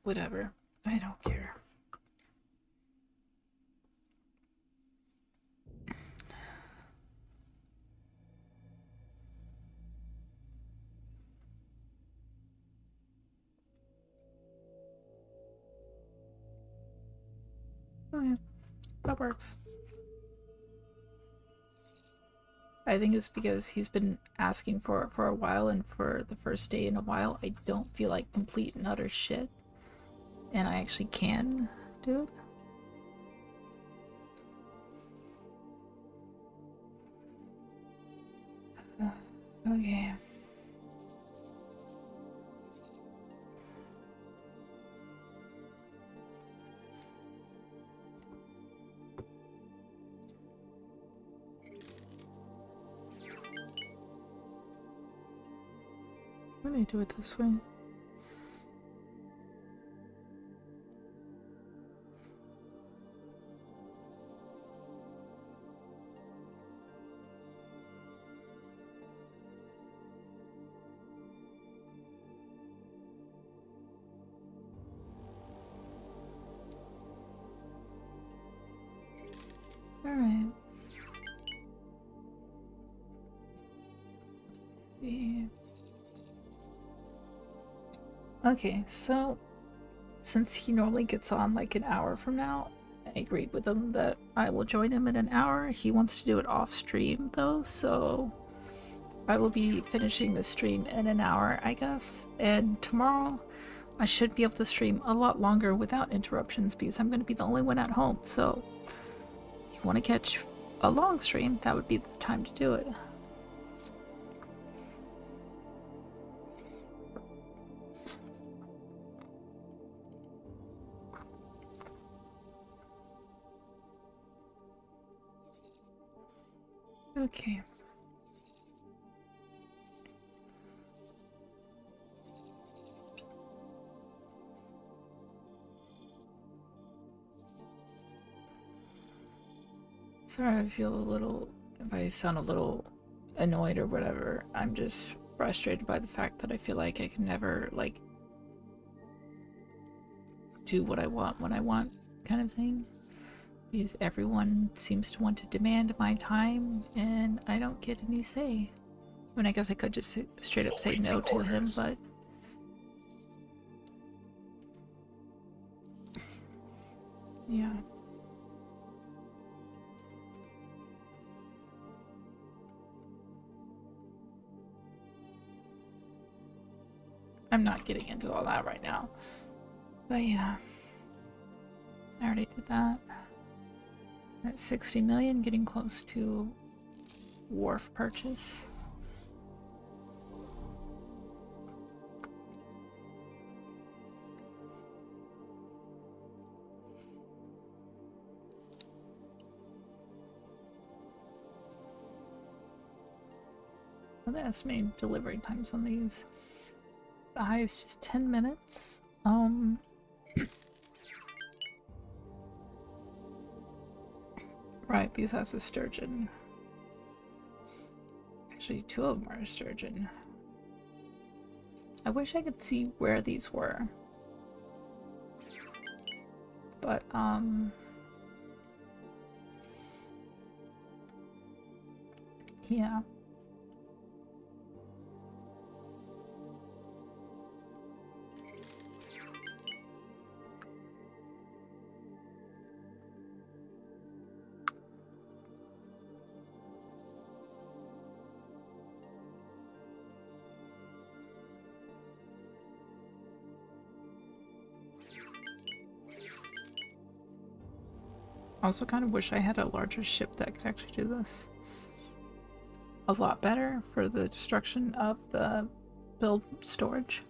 whatever. I don't care. Oh yeah, that works. I think it's because he's been asking for it for a while, and for the first day in a while, I don't feel like complete and utter shit. And I actually can do it. Okay. Why do I do it this way? Alright. Let's see. Okay, so since he normally gets on like an hour from now, I agreed with him that I will join him in an hour. He wants to do it off stream though, so I will be finishing the stream in an hour, I guess. And tomorrow I should be able to stream a lot longer without interruptions because I'm going to be the only one at home. So if you want to catch a long stream, that would be the time to do it. Okay. Sorry, I feel a little, if I sound a little annoyed or whatever, I'm just frustrated by the fact that I feel like I can never, like, do what I want when I want, kind of thing. Because everyone seems to want to demand my time, and I don't get any say. I mean, I guess I could just straight up say no to him, but... yeah. I'm not getting into all that right now. But yeah. I already did that. At 60 million, getting close to wharf purchase. Well, the estimated delivery times on these. The highest is 10 minutes. Right, because that's a sturgeon. Actually, two of them are a sturgeon. I wish I could see where these were. But, yeah. Also kind of wish I had a larger ship that could actually do this. A lot better for the destruction of the build storage.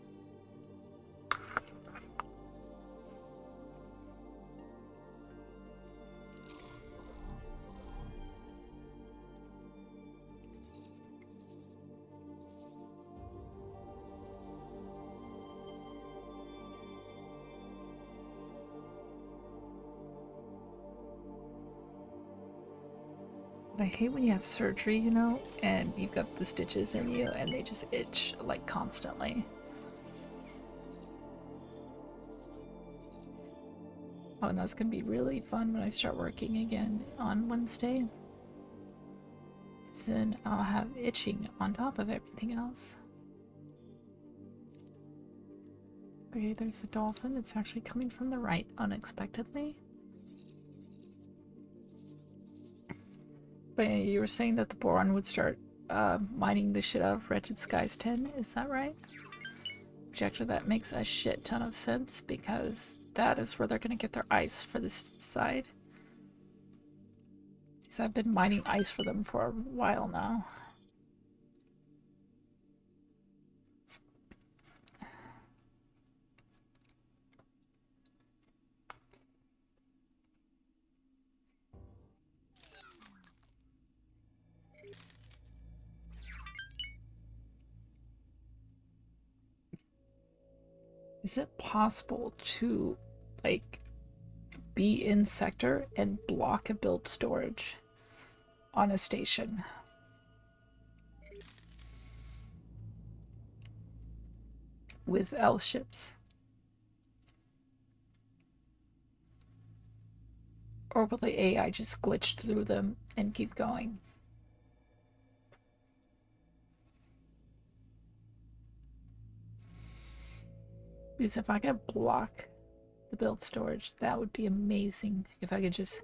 I hate when you have surgery, you know, and you've got the stitches in you and they just itch like constantly. Oh, and that's gonna be really fun when I start working again on Wednesday. So then I'll have itching on top of everything else. Okay, there's a dolphin. It's actually coming from the right unexpectedly. But you were saying that the Boron would start mining the shit out of Wretched Skies 10, is that right? Which actually that makes a shit ton of sense because that is where they're gonna get their ice for this side. Because I've been mining ice for them for a while now. Is it possible to, like, be in sector and block a build storage on a station? With L ships? Or will the AI just glitch through them and keep going? Because if I could block the build storage, that would be amazing. If I could just,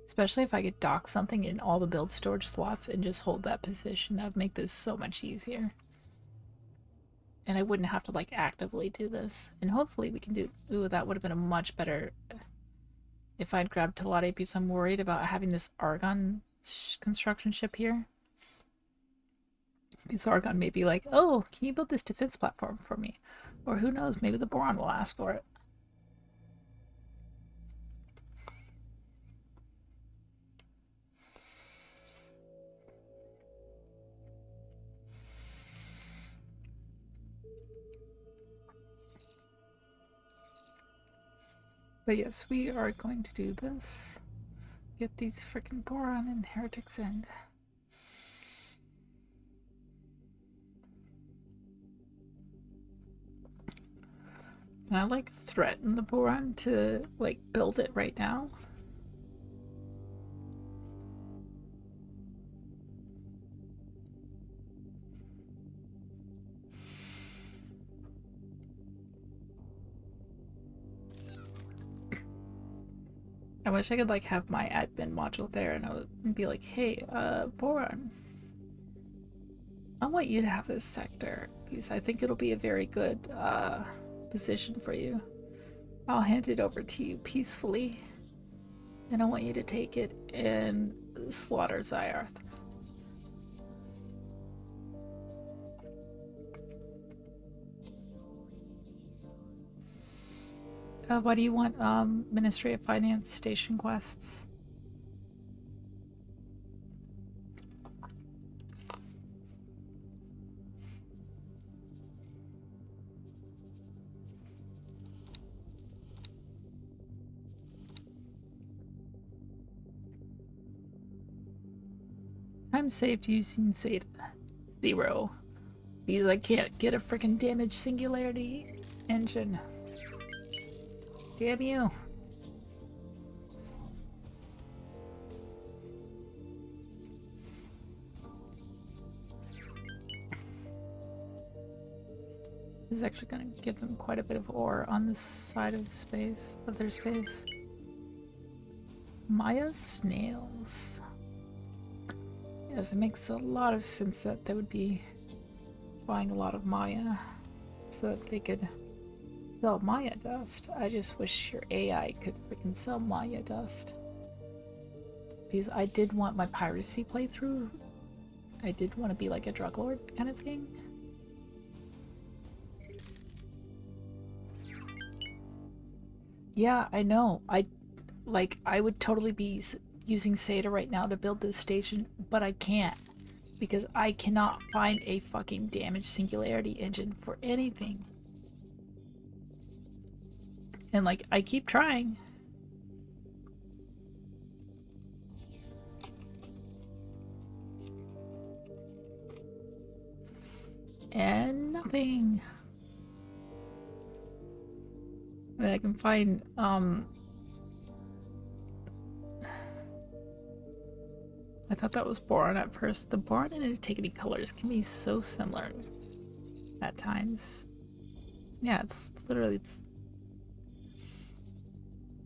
especially if I could dock something in all the build storage slots and just hold that position, that would make this so much easier. And I wouldn't have to like actively do this. And hopefully we can do, ooh, that would have been a much better, if I'd grabbed Telade, because I'm worried about having this Argon construction ship here. Because Argon may be like, oh, can you build this defense platform for me? Or who knows, maybe the Boron will ask for it. But yes, we are going to do this. Get these frickin' Boron and Heretic's End. Can I like threaten the Boron to like build it right now? I wish I could like have my admin module there and I would be like, hey, Boron, I want you to have this sector because I think it'll be a very good position for you. I'll hand it over to you peacefully and I want you to take it and slaughter Zyarth. Why do you want Ministry of Finance station quests? Time saved using Zeta 0 because I can't get a freaking damage singularity engine. Damn you. This is actually going to give them quite a bit of ore on this side of space, of their space. Maya snails. Yes, it makes a lot of sense that they would be buying a lot of Maya so that they could sell Maya dust. I just wish your AI could freaking sell Maya dust. Because I did want my piracy playthrough. I did want to be like a drug lord kind of thing. Yeah, I know. I would totally be using SATA right now to build this station, but I can't because I cannot find a fucking damage singularity engine for anything. And like I keep trying. And nothing. I mean, I can find I thought that was boron at first. The boron and Antigone colors can be so similar at times. Yeah, it's literally...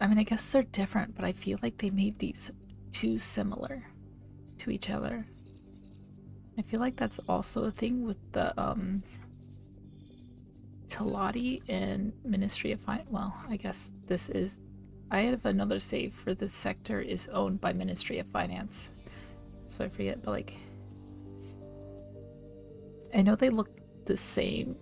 I mean, I guess they're different, but I feel like they made these too similar to each other. I feel like that's also a thing with the Talati and Ministry of Finance. Well, I guess this is... I have another save for this sector is owned by Ministry of Finance. So I forget, but like... I know they look the same.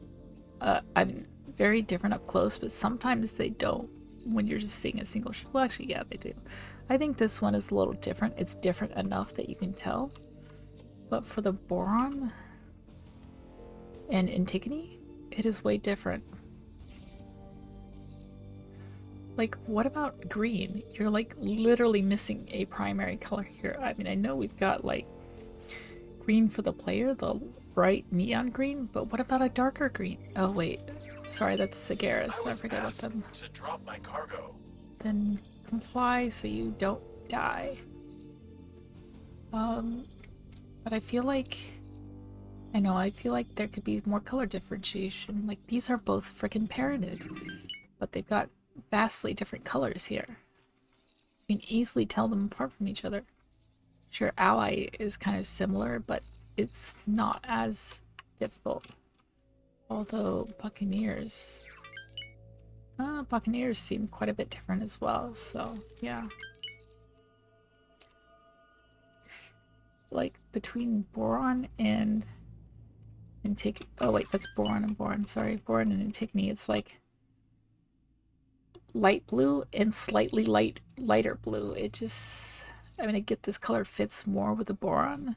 I mean, very different up close, but sometimes they don't when you're just seeing a single ship. Well, actually, yeah, they do. I think this one is a little different. It's different enough that you can tell. But for the boron and Antigone, it is way different. Like, what about green? You're like literally missing a primary color here. I mean, I know we've got like green for the player, the bright neon green, but what about a darker green? Oh wait, sorry, that's Sagaris. I forgot about them. To drop my cargo. Then comply so you don't die. But I feel like... I feel like there could be more color differentiation. Like, these are both frickin' parented, but they've got vastly different colors here. You can easily tell them apart from each other. Sure, Ally is kind of similar, but it's not as difficult. Although Buccaneers... Buccaneers seem quite a bit different as well, so yeah. Like, between boron and Antigone... Oh wait, that's boron and boron. Sorry, boron and Antigone. It's like light blue and slightly lighter blue. It just... I mean, I get this color fits more with the boron.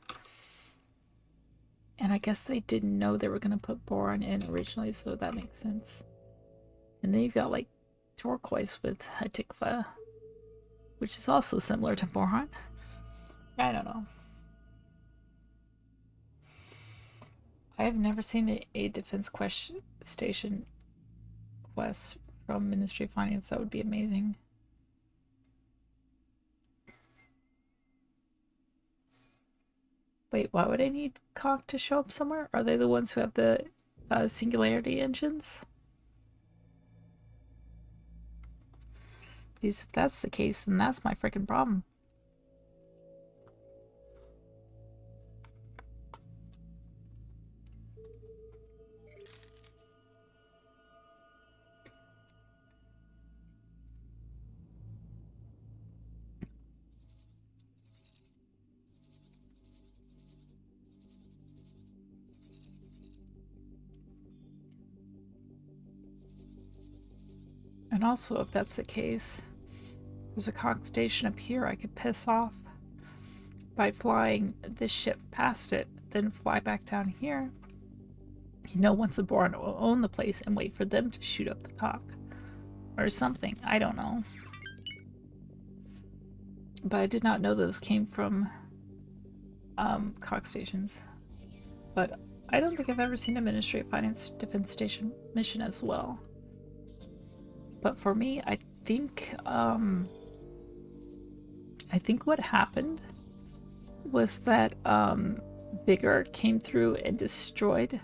And I guess they didn't know they were going to put boron in originally, so that makes sense. And then you've got like turquoise with Hatikva, which is also similar to boron. I don't know. I have never seen a defense station quest from Ministry of Finance. That would be amazing. Wait, why would I need Cock to show up somewhere? Are they the ones who have the singularity engines? Because if that's the case, then that's my freaking problem. And also, if that's the case, there's a Cock station up here I could piss off by flying this ship past it, then fly back down here. You know, once the boron will own the place and wait for them to shoot up the Cock. Or something. I don't know. But I did not know those came from Cock stations. But I don't think I've ever seen a Ministry of Finance defense station mission as well. But for me, I think what happened was that Vigor came through and destroyed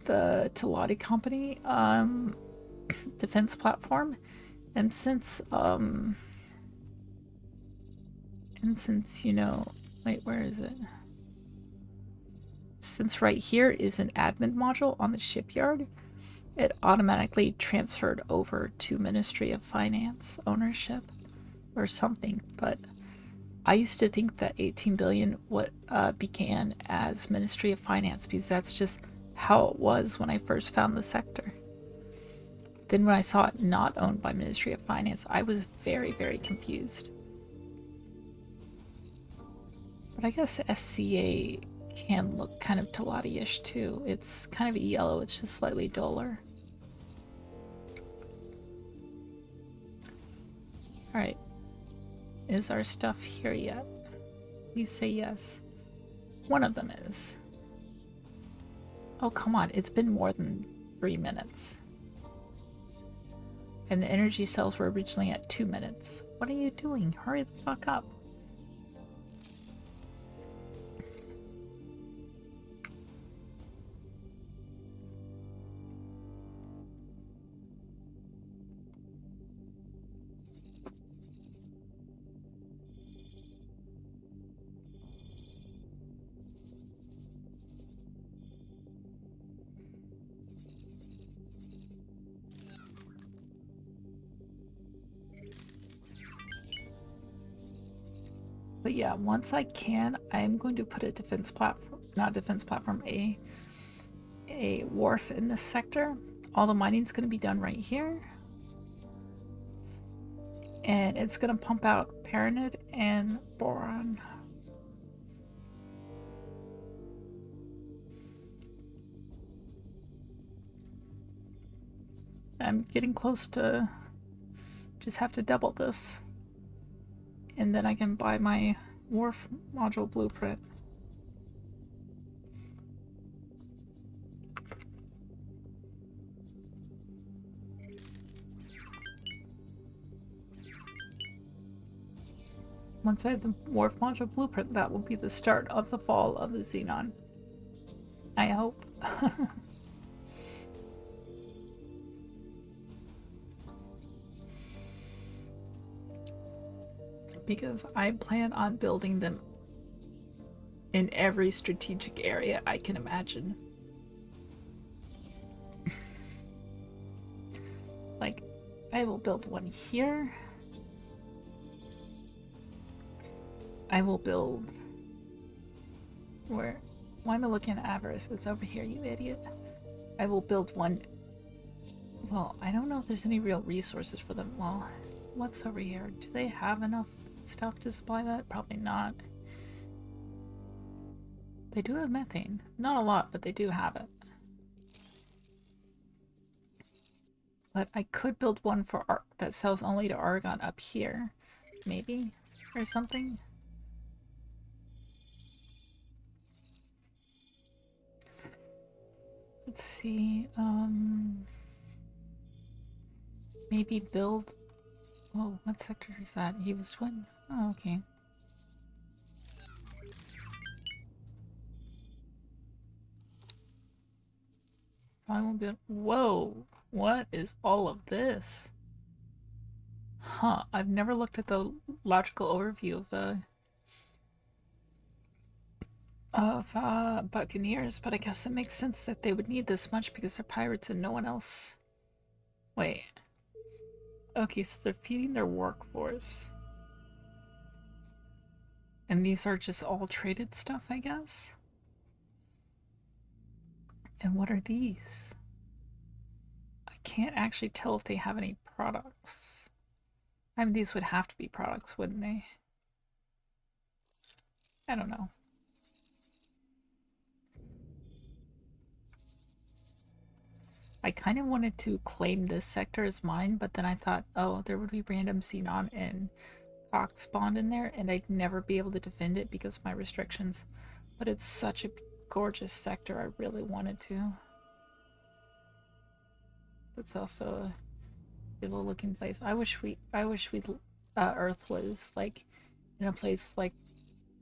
the Talati company defense platform, and since you know, wait, where is it? Since right here is an admin module on the shipyard, it automatically transferred over to Ministry of Finance ownership or something, but I used to think that 18 billion what began as Ministry of Finance because that's just how it was when I first found the sector. Then when I saw it not owned by Ministry of Finance, I was very, very confused. But I guess SCA can look kind of Talati-ish too. It's kind of a yellow, it's just slightly duller. Alright. Is our stuff here yet? Please say yes. One of them is. Oh, come on. It's been more than 3 minutes. And the energy cells were originally at 2 minutes. What are you doing? Hurry the fuck up. But yeah, once I can, I'm going to put a defense platform, not defense platform, a wharf in this sector. All the mining's going to be done right here. And it's going to pump out Paranid and Boron. I'm getting close to just have to double this. And then I can buy my wharf module blueprint. Once I have the wharf module blueprint, that will be the start of the fall of the Xenon. I hope. Because I plan on building them in every strategic area I can imagine. Like, I will build one here. I will build... Where? Why am I looking at Avarice? It's over here, you idiot. I will build one... Well, I don't know if there's any real resources for them. Well, what's over here? Do they have enough stuff to supply that? Probably not. They do have methane. Not a lot, but they do have it. But I could build one for that sells only to Argon up here. Maybe? Or something? Let's see, maybe build... Oh, what sector is that? He was twin? Oh, okay. I won't build... Whoa! What is all of this? Huh, I've never looked at the logical overview of Buccaneers, but I guess it makes sense that they would need this much because they're pirates and no one else... Wait. Okay, so they're feeding their workforce. And these are just all traded stuff, I guess? And what are these? I can't actually tell if they have any products. I mean, these would have to be products, wouldn't they? I don't know. I kind of wanted to claim this sector as mine, but then I thought, oh, there would be random Xenon and Cox spawned in there, and I'd never be able to defend it because of my restrictions. But it's such a gorgeous sector, I really wanted to. It's also a evil looking place. I wish Earth was like in a place like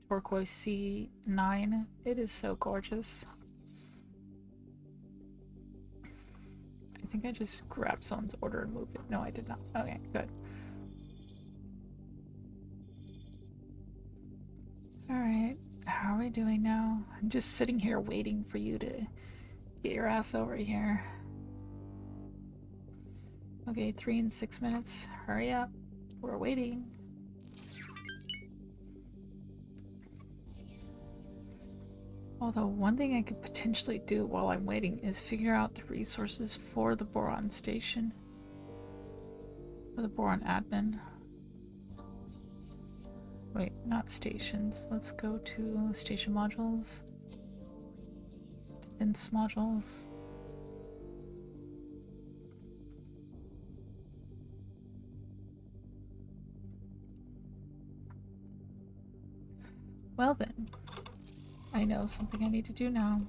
Turquoise Sea 9. It is so gorgeous. I think I just grabbed someone's order and moved it. No, I did not. Okay, good. Alright, how are we doing now? I'm just sitting here waiting for you to get your ass over here. Okay, 3 and 6 minutes. Hurry up. We're waiting. Although one thing I could potentially do while I'm waiting is figure out the resources for the Boron station. For the Boron admin. Wait, not stations. Let's go to station modules. Defense modules. Well then, I know something I need to do now.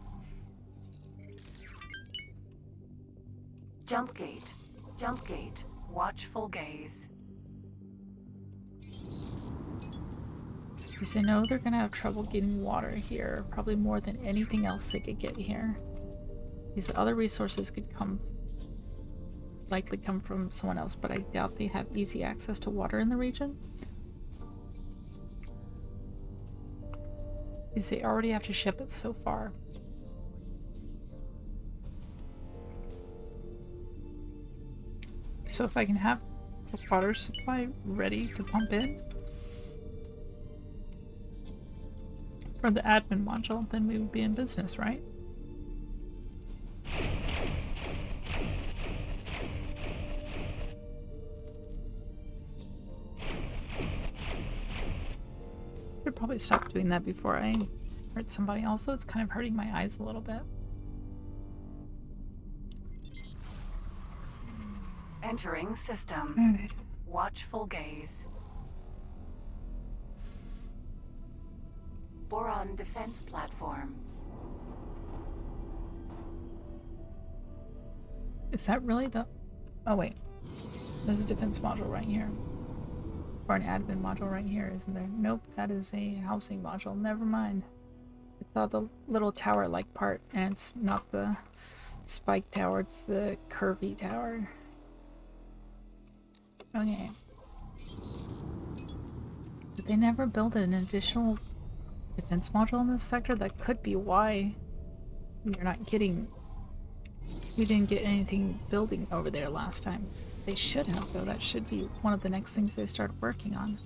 Jump gate. Jump gate. Watchful gaze. Because I know they're gonna have trouble getting water here, probably more than anything else they could get here. These other resources could likely come from someone else, but I doubt they have easy access to water in the region. Because they already have to ship it so far. So if I can have the water supply ready to pump in for the admin module, then we would be in business, right? Should probably stop doing that before I hurt somebody. Also, it's kind of hurting my eyes a little bit. Entering system. Alright. Watchful gaze. Boron defense platform. Is that really the... Oh wait. There's a defense module right here. Or an admin module right here, isn't there? Nope, that is a housing module. Never mind. I thought the little tower-like part, and it's not the spike tower, it's the curvy tower. Okay. Did they never build an additional defense module in this sector? That could be why you're not getting... We didn't get anything building over there last time. They should have, though. That should be one of the next things they start working on.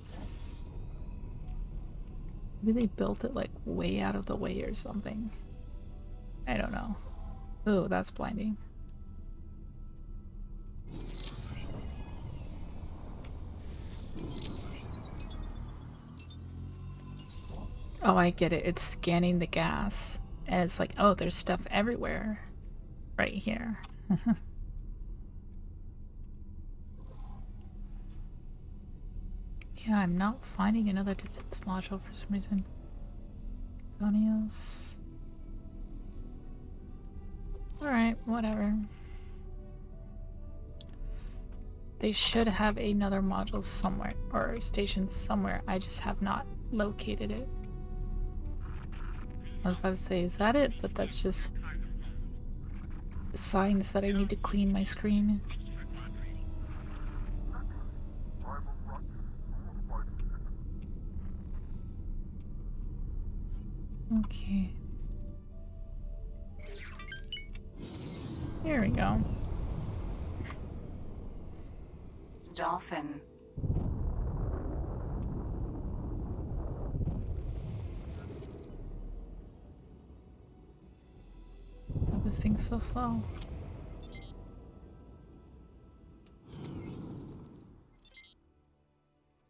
Maybe they built it, like, way out of the way or something. I don't know. Ooh, that's blinding. Oh, I get it. It's scanning the gas. And it's like, oh, there's stuff everywhere. Right here. Yeah, I'm not finding another defense module for some reason. Thonios. Alright, whatever. They should have another module somewhere, or station somewhere. I just have not located it. I was about to say, is that it? But that's just signs that I need to clean my screen. Okay. Here we go. Dolphin. Oh, this thing's so slow.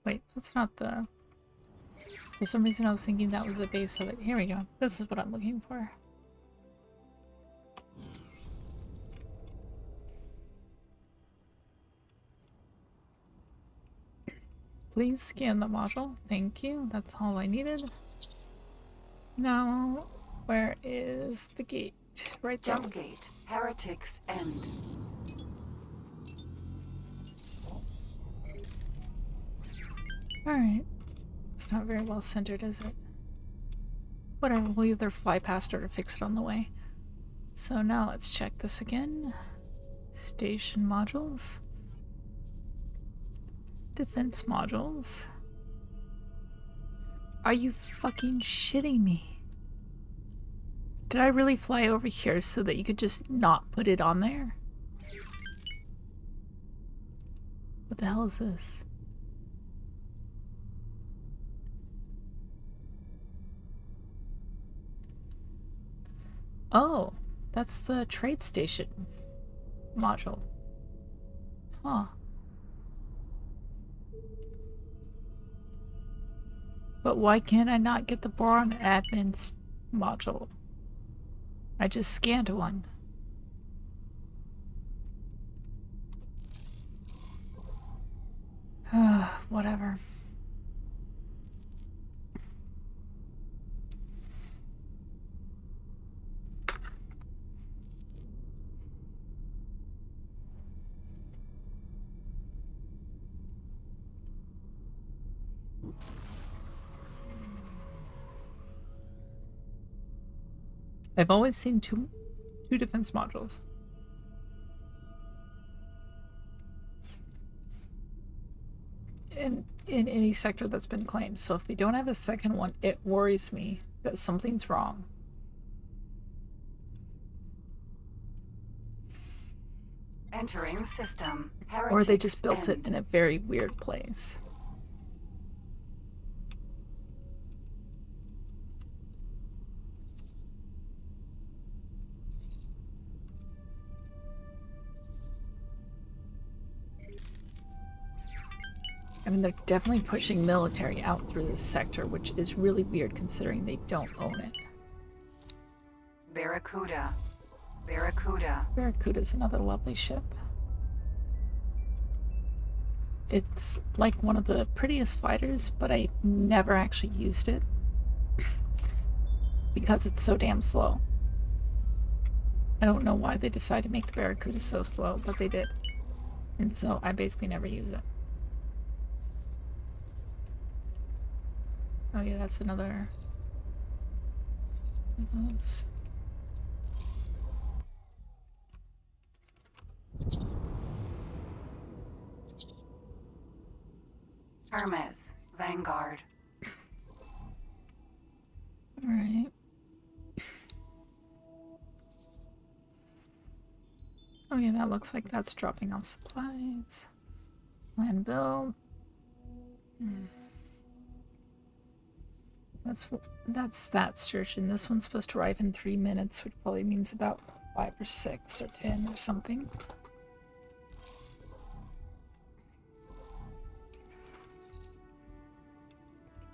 Wait, that's not the... For some reason I was thinking that was the base of it. Here we go. This is what I'm looking for. Please scan the module. Thank you. That's all I needed. Now, where is the gate? Right there. Jump gate. Heretics end. Alright. It's not very well centered, is it? Whatever, we'll either fly past her or fix it on the way. So now let's check this again. Station modules. Defense modules. Are you fucking shitting me? Did I really fly over here so that you could just not put it on there? What the hell is this? Oh, that's the trade station module. Huh. But why can't I not get the boron admin module? I just scanned one. Whatever. I've always seen two defense modules. In any sector that's been claimed. So if they don't have a second one, it worries me that something's wrong. Entering system. Or they just built it in a very weird place. I mean, they're definitely pushing military out through this sector, which is really weird considering they don't own it. Barracuda. Barracuda. Barracuda's another lovely ship. It's like one of the prettiest fighters, but I never actually used it because it's so damn slow. I don't know why they decided to make the Barracuda so slow, but they did. And so I basically never use it. Oh yeah, that's another of those. Hermes. Vanguard. Alright. Oh yeah, that looks like that's dropping off supplies. Land build. That's that sturgeon. This one's supposed to arrive in 3 minutes, which probably means about 5 or 6 or 10 or something.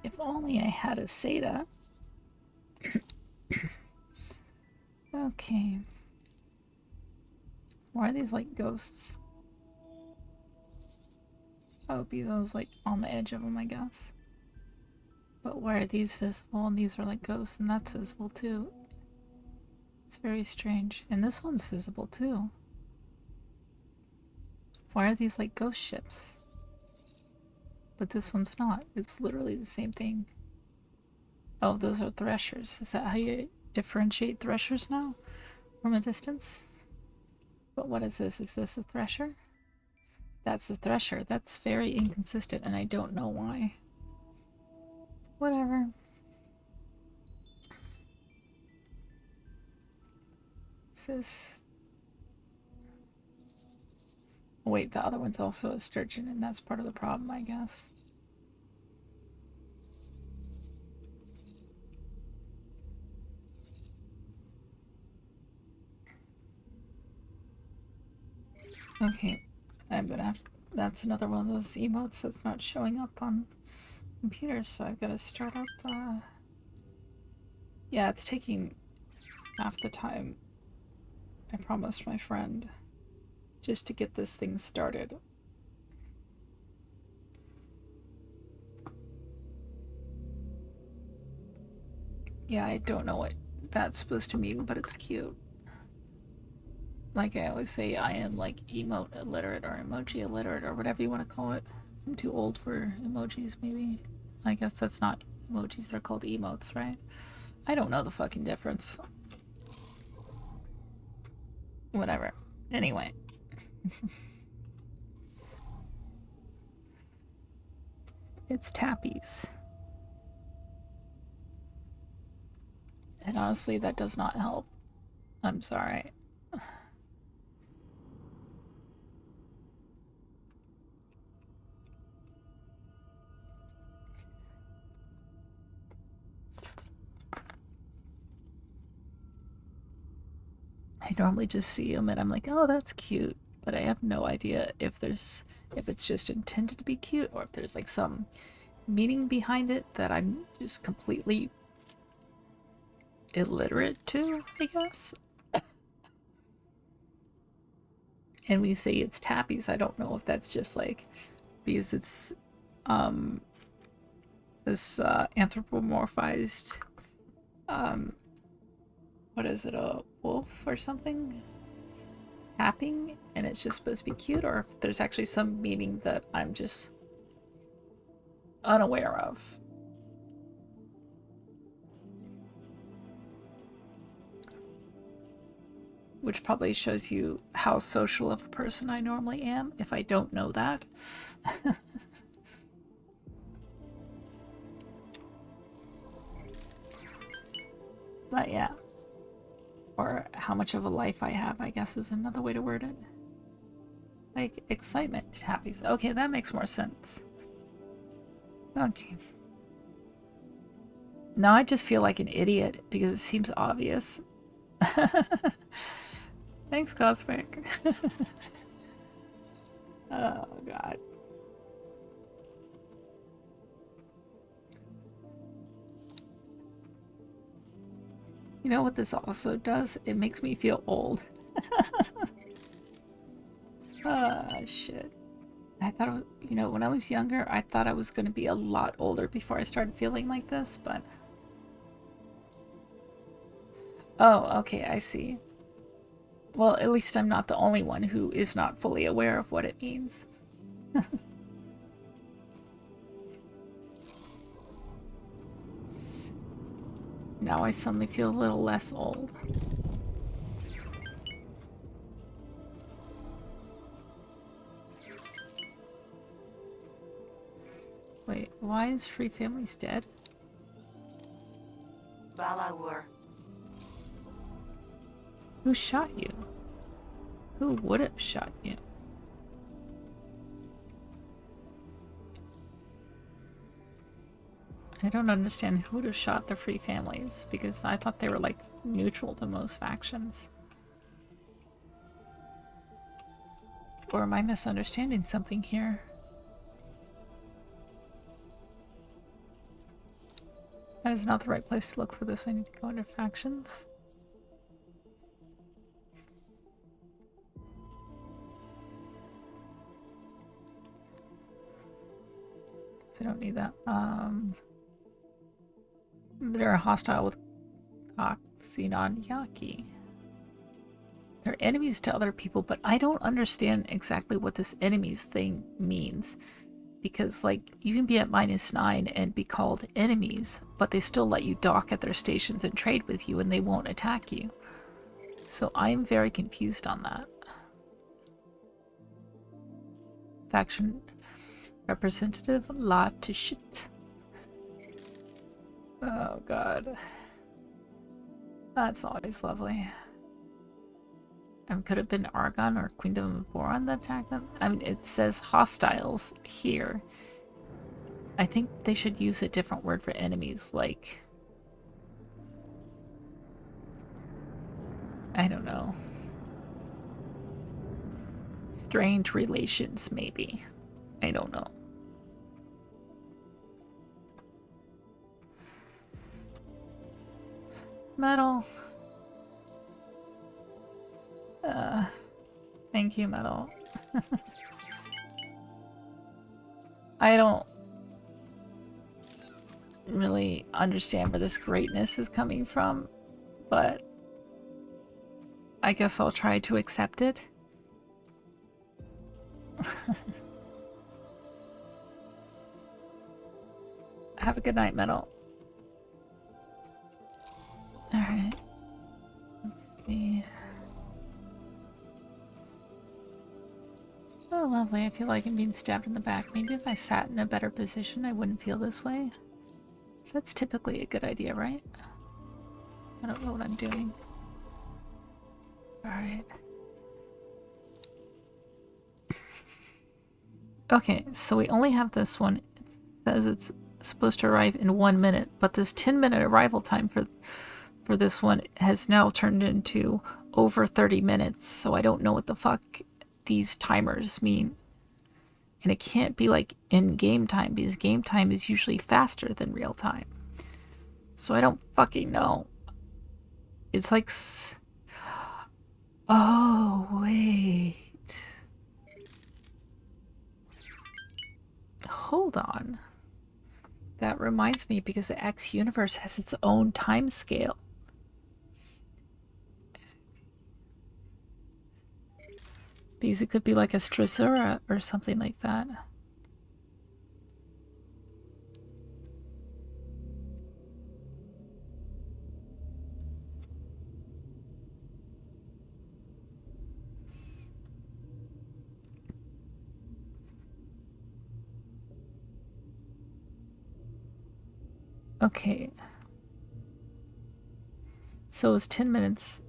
If only I had a SATA. Okay. Why are these like ghosts? That would be those like on the edge of them, I guess. But why are these visible and these are like ghosts and that's visible too? It's very strange. And this one's visible too. Why are these like ghost ships? But this one's not. It's literally the same thing. Oh, those are threshers. Is that how you differentiate threshers now? From a distance? But what is this? Is this a thresher? That's a thresher. That's very inconsistent and I don't know why. Whatever. Is this... Oh, wait, the other one's also a sturgeon and that's part of the problem, I guess. Okay, I'm gonna have... That's another one of those emotes that's not showing up on computer, so I've got to start up, Yeah, it's taking half the time I promised my friend just to get this thing started. Yeah, I don't know what that's supposed to mean, but it's cute. Like I always say, I am like emote illiterate or emoji illiterate or whatever you want to call it. I'm too old for emojis, maybe. I guess that's not emojis, they're called emotes, right? I don't know the fucking difference. Whatever. Anyway. It's tappies. And honestly, that does not help. I'm sorry. I normally just see them and I'm like, oh, that's cute. But I have no idea if it's just intended to be cute or if there's like some meaning behind it that I'm just completely illiterate to, I guess. And we say it's tappies. I don't know if that's just like because it's this anthropomorphized what is it, a wolf or something? Tapping, and it's just supposed to be cute, or if there's actually some meaning that I'm just unaware of. Which probably shows you how social of a person I normally am, if I don't know that. But yeah. Or how much of a life I have, I guess, is another way to word it. Like, excitement, happy. Okay, that makes more sense. Okay. Now I just feel like an idiot because it seems obvious. Thanks, Cosmic. Oh, God. You know what this also does? It makes me feel old. Ah, shit. I thought, you know, when I was younger, I thought I was going to be a lot older before I started feeling like this, but... Oh, okay, I see. Well, at least I'm not the only one who is not fully aware of what it means. Now I suddenly feel a little less old. Wait, why is Free Families dead? Balawur. Who shot you? Who would have shot you? I don't understand who would have shot the Free Families, because I thought they were, like, neutral to most factions. Or am I misunderstanding something here? That is not the right place to look for this. I need to go into factions. So I don't need that. They're hostile with Xenon Yaki. They're enemies to other people, but I don't understand exactly what this enemies thing means. Because, like, you can be at -9 and be called enemies, but they still let you dock at their stations and trade with you, and they won't attack you. So I'm very confused on that. Faction representative, la to shit. Oh god. That's always lovely. Could have been Argon or Queendom of Boron that attacked them. I mean, it says hostiles here. I think they should use a different word for enemies, like... I don't know. Strange relations, maybe. I don't know. Metal. Thank you, Metal. I don't really understand where this greatness is coming from, but I guess I'll try to accept it. Have a good night, Metal. Alright. Let's see. Oh, lovely. I feel like I'm being stabbed in the back. Maybe if I sat in a better position, I wouldn't feel this way. That's typically a good idea, right? I don't know what I'm doing. Alright. Okay, so we only have this one. It says it's supposed to arrive in 1 minute, but this 10-minute arrival time for this one has now turned into over 30 minutes, so I don't know what the fuck these timers mean. And it can't be like in game time, because game time is usually faster than real time. So I don't fucking know. It's like... Oh, wait. Hold on. That reminds me, because the X universe has its own time scale. Because it could be like a Strasura or something like that. Okay. So it's 10 minutes.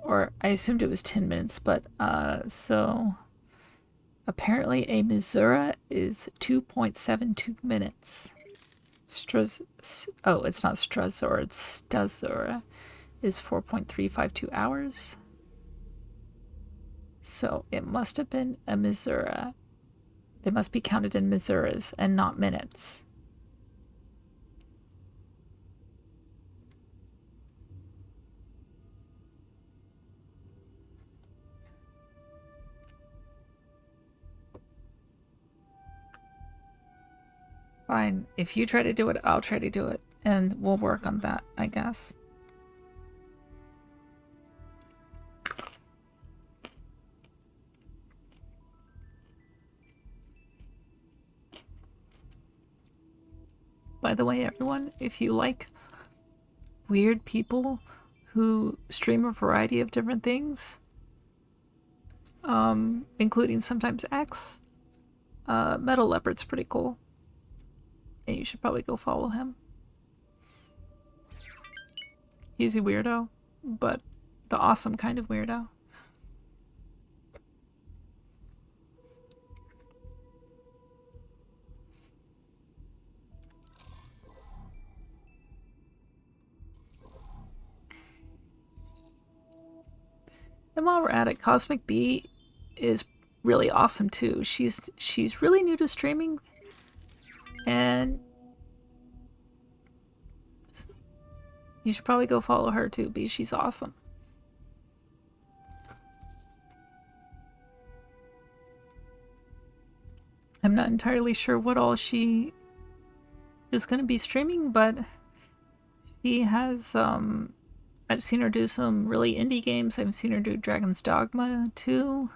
Or I assumed it was 10 minutes, but so apparently a Missoura is 2.72 minutes. Oh, it's not Strasura, it's Stazura is 4.352 hours. So it must have been a Missoura. They must be counted in Misuras and not minutes. Fine. If you try to do it, I'll try to do it. And we'll work on that, I guess. By the way, everyone, if you like weird people who stream a variety of different things, including sometimes X, Metal Leopard's pretty cool. And you should probably go follow him. He's a weirdo, but the awesome kind of weirdo. And while we're at it, Cosmic Bee is really awesome too. She's really new to streaming, and you should probably go follow her too, because she's awesome. I'm not entirely sure what all she is going to be streaming, but she has I've seen her do some really indie games. I've seen her do Dragon's Dogma too.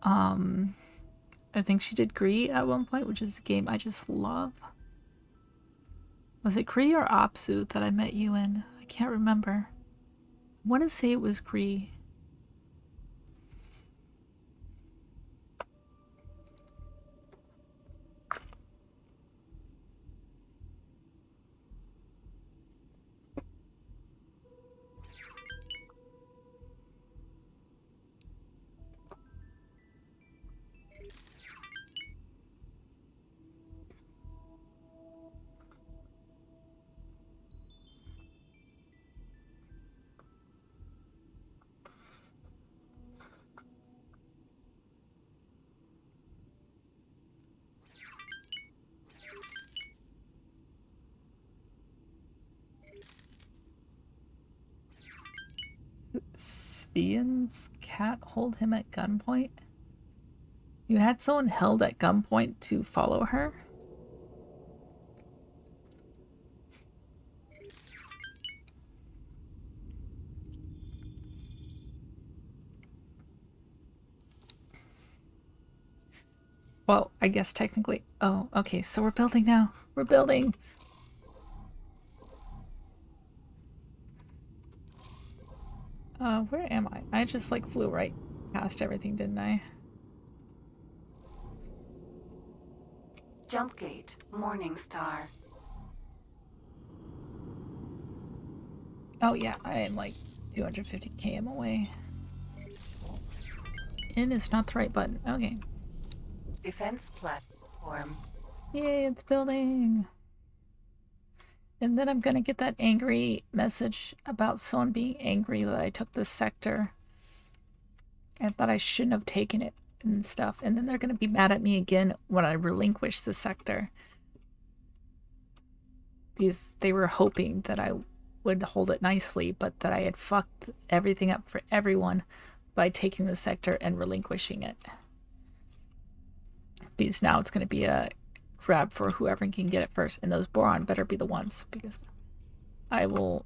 I think she did Gree at one point, which is a game I just love. Was it Gree or Apsu that I met you in? I can't remember. I want to say it was Gree. Svian's cat hold him at gunpoint? You had someone held at gunpoint to follow her? Well, I guess technically... Oh, okay, so we're building now. We're building! Where am I? I just, like, flew right past everything, didn't I? Jump gate, Morningstar. Oh yeah, I am like 250 km away. In is not the right button. Okay. Defense platform. Yay, it's building! And then I'm gonna get that angry message about someone being angry that I took this sector and that I shouldn't have taken it and stuff. And then they're gonna be mad at me again when I relinquish the sector. Because they were hoping that I would hold it nicely, but that I had fucked everything up for everyone by taking the sector and relinquishing it. Because now it's gonna be a grab for whoever can get it first, and those boron better be the ones, because I will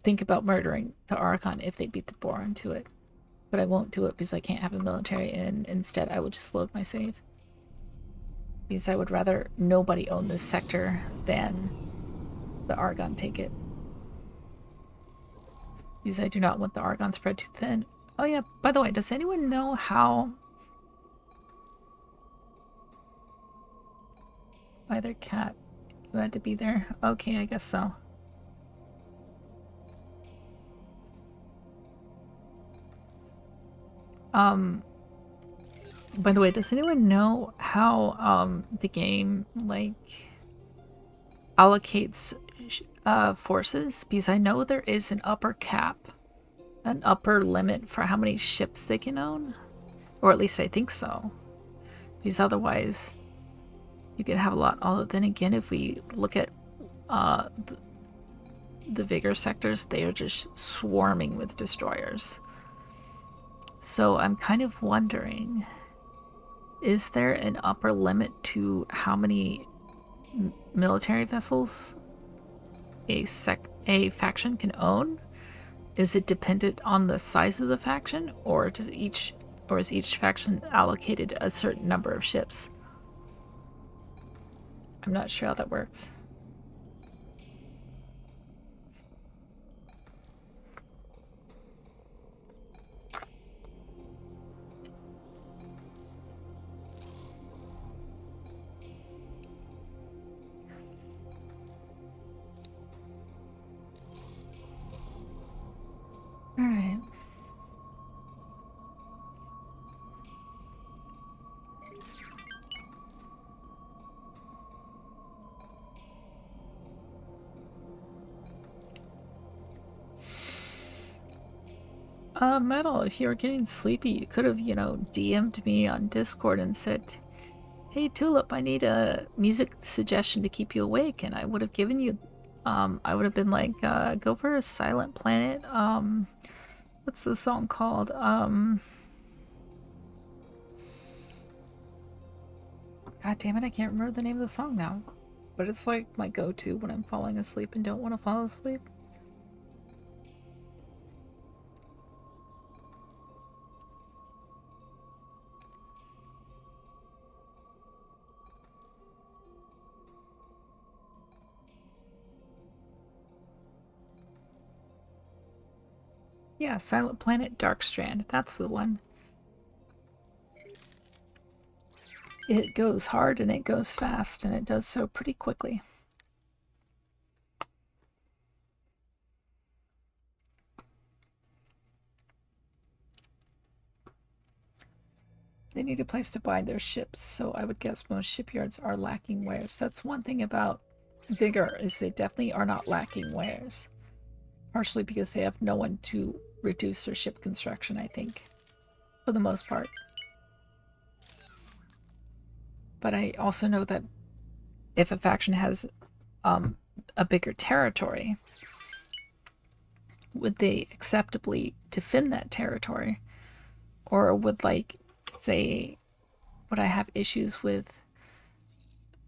think about murdering the Archon if they beat the boron to it. But I won't do it because I can't have a military, and instead I will just load my save. Because I would rather nobody own this sector than the Argon take it. Because I do not want the Argon spread too thin. Oh yeah, by the way, does anyone know how... Either cat, you had to be there? Okay, I guess so. By the way, does anyone know how the game like allocates forces? Because I know there is an upper cap, an upper limit for how many ships they can own, or at least I think so. Because otherwise, you could have a lot. Although then again, if we look at the Vigor sectors, they are just swarming with destroyers. So I'm kind of wondering, is there an upper limit to how many military vessels a faction can own? Is it dependent on the size of the faction, or is each faction allocated a certain number of ships? I'm not sure how that works. All right. Metal, if you were getting sleepy, you could have, DM'd me on Discord and said, hey, Tulip, I need a music suggestion to keep you awake. And I would have given you, I would have been like, go for a Silent Planet. What's the song called? God damn it, I can't remember the name of the song now. But it's like my go-to when I'm falling asleep and don't want to fall asleep. Yeah, Silent Planet Darkstrand. That's the one. It goes hard and it goes fast, and it does so pretty quickly. They need a place to buy their ships, so I would guess most shipyards are lacking wares. That's one thing about Vigor, is they definitely are not lacking wares. Partially because they have no one to reduce their ship construction, I think, for the most part. But I also know that if a faction has a bigger territory, would they acceptably defend that territory? Or would, like, say, would I have issues with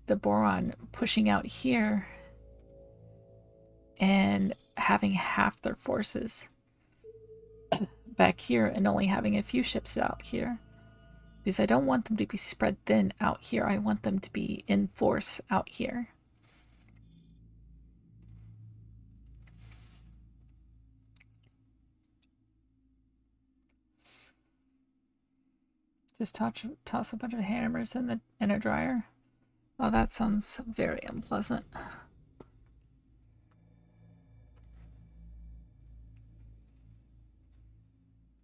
the Boron pushing out here and having half their forces back here and only having a few ships out here? Because I don't want them to be spread thin out here. I want them to be in force out here. Just toss a bunch of hammers in a dryer. Oh, that sounds very unpleasant.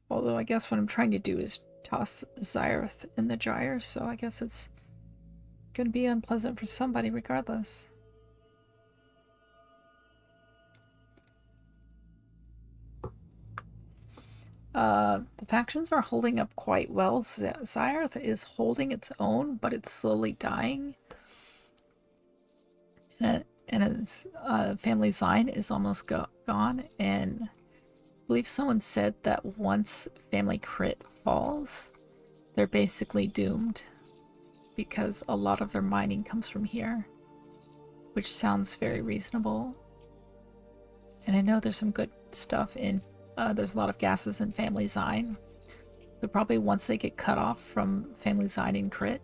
Although I guess what I'm trying to do is toss Zyrith in the dryer, so I guess it's gonna be unpleasant for somebody regardless. The factions are holding up quite well. Xyarth is holding its own, but it's slowly dying. And its family line is almost gone. And I believe someone said that once family crit falls, they're basically doomed. Because a lot of their mining comes from here. Which sounds very reasonable. And I know there's some good stuff in there's a lot of gases in Family Zine. So probably once they get cut off from Family Zine and Crit,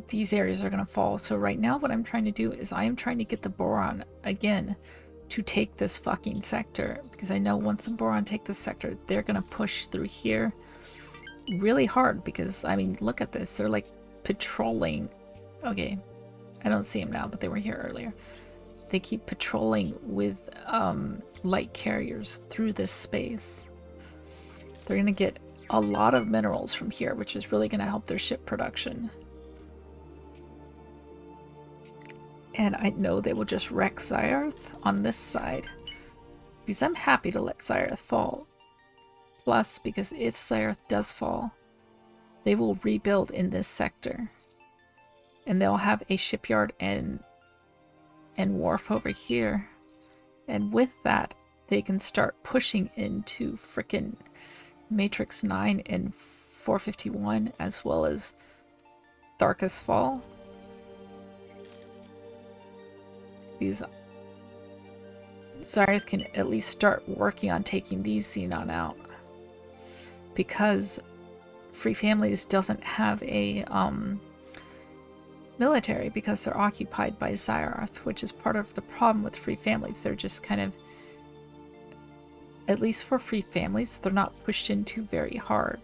these areas are going to fall. So right now what I'm trying to do is I am trying to get the Boron again to take this fucking sector. Because I know once the Boron take this sector, they're going to push through here really hard. Because, I mean, look at this. They're like patrolling. Okay, I don't see them now, but they were here earlier. They keep patrolling with light carriers through this space. They're going to get a lot of minerals from here, which is really going to help their ship production. And I know they will just wreck Xyarth on this side. Because I'm happy to let Xyarth fall. Plus, because if Xyarth does fall, they will rebuild in this sector. And they'll have a shipyard and wharf over here. And with that, they can start pushing into frickin' Matrix 9 and 451, as well as Darkest Fall. These Xyarth can at least start working on taking these Xenon out. Because Free Families doesn't have a military because they're occupied by Xyarth, which is part of the problem with Free Families. They're just kind of, at least for Free Families, they're not pushed into very hard.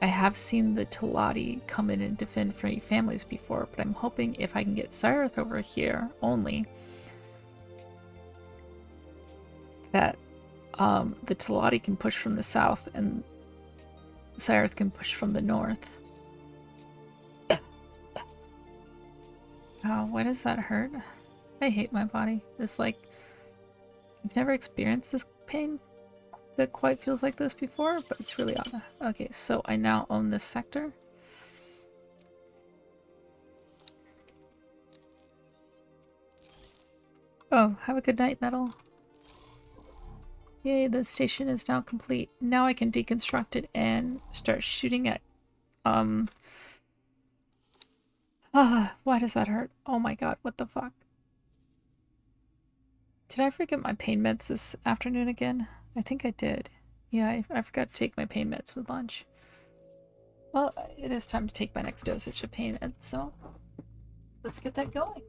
I have seen the Teladi come in and defend Free Families before, but I'm hoping if I can get Xyarth over here only, that the Teladi can push from the south and Xyarth can push from the north. Oh, why does that hurt? I hate my body. It's like, I've never experienced this pain that quite feels like this before, but it's really odd. Okay, so I now own this sector. Oh, have a good night, Metal. Yay, the station is now complete. Now I can deconstruct it and start shooting at, why does that hurt? Oh my god, what the fuck? Did I forget my pain meds this afternoon again? I think I did. Yeah, I forgot to take my pain meds with lunch. Well, it is time to take my next dosage of pain meds, so let's get that going.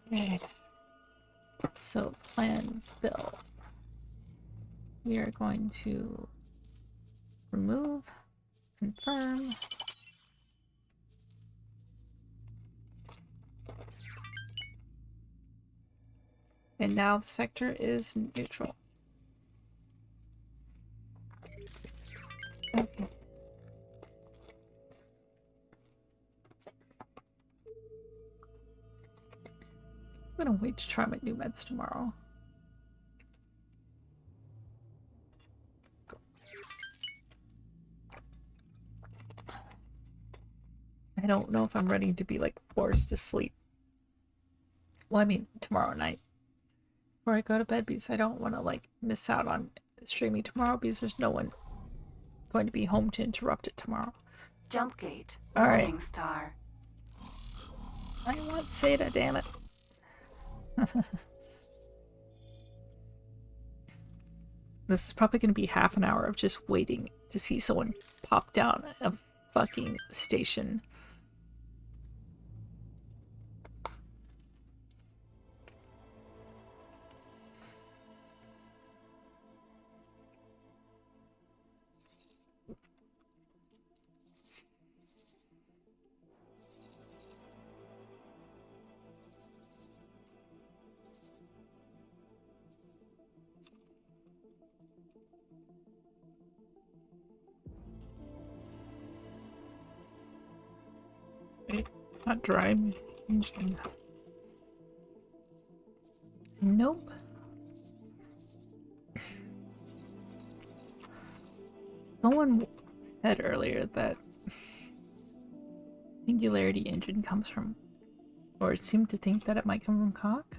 Okay. So, plan build. We are going to remove, confirm. And now the sector is neutral. Okay. I'm gonna wait to try my new meds tomorrow. I don't know if I'm ready to be like forced to sleep. Well, I mean tomorrow night. Before I go to bed, because I don't want to like miss out on streaming tomorrow because there's no one going to be home to interrupt it tomorrow. Jump gate. All right. Morning Star. I want Seda, damn it. This is probably going to be half an hour of just waiting to see someone pop down a fucking station. Not drive engine. Nope. Someone said earlier that Singularity engine comes from, or seemed to think that it might come from Cock.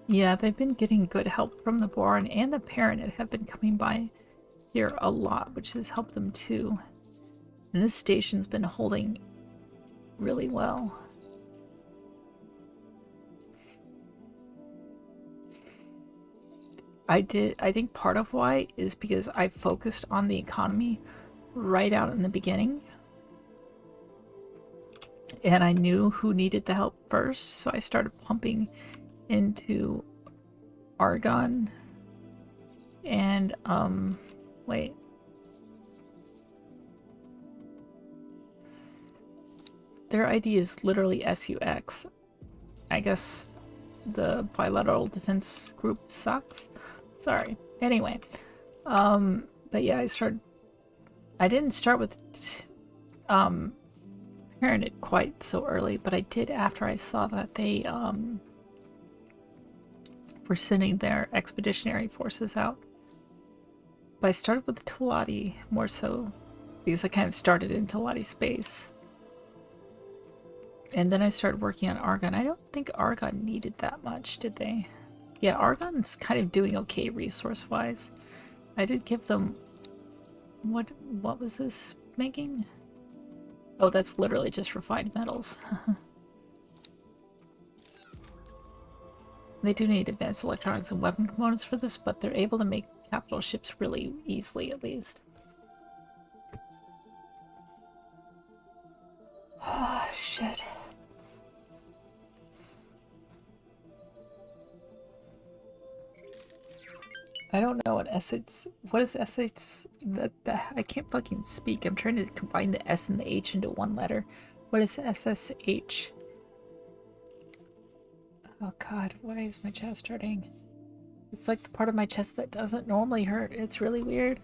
Yeah, they've been getting good help from the Boron and the Parent have been coming by here a lot, which has helped them too. And this station's been holding really well. I think part of why is because I focused on the economy right out in the beginning. And I knew who needed the help first, so I started pumping into Argon and wait, their ID is literally SUX. I guess the bilateral defense group sucks. Sorry. Anyway, but yeah, I didn't start with Parent quite so early, but I did after I saw that they were sending their expeditionary forces out. But I started with Teladi more so because I kind of started in Teladi space. And then I started working on Argon. I don't think Argon needed that much, did they? Yeah, Argon's kind of doing okay resource-wise. I did give them... What was this making? Oh, that's literally just refined metals. They do need advanced electronics and weapon components for this, but they're able to make capital ships really easily, at least. Oh, shit. I don't know what S8's... What is S8's... I can't fucking speak. I'm trying to combine the S and the H into one letter. What is SSH? Oh god, why is my chest hurting? It's like the part of my chest that doesn't normally hurt. It's really weird.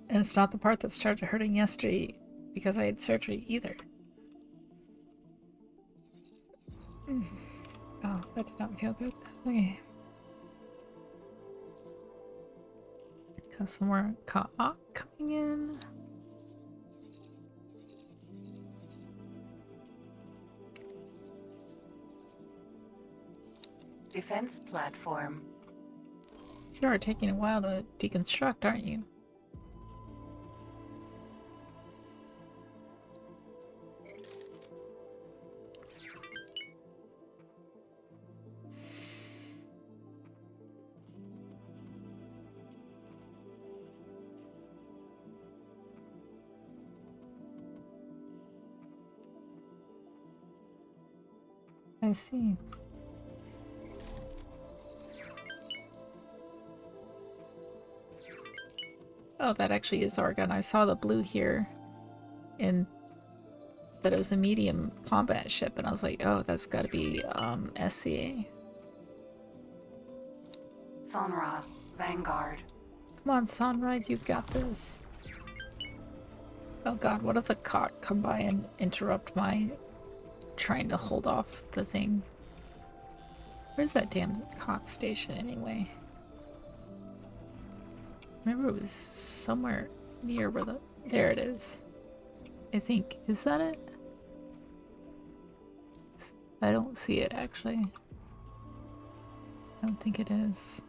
And it's not the part that started hurting yesterday because I had surgery either. Oh, that did not feel good. Okay. Got some more Ka'ak coming in. Defense platform. You are taking a while to deconstruct, aren't you? I see. Oh, that actually is Argon. I saw the blue here, and that it was a medium combat ship, and I was like, oh, that's gotta be SCA. Sonra, Vanguard. Come on, Sunride, you've got this. Oh god, what if the cock come by and interrupt my trying to hold off the thing? Where's that damn cock station anyway? Remember it was somewhere near where the... There it is. I think. Is that it? I don't see it actually. I don't think it is.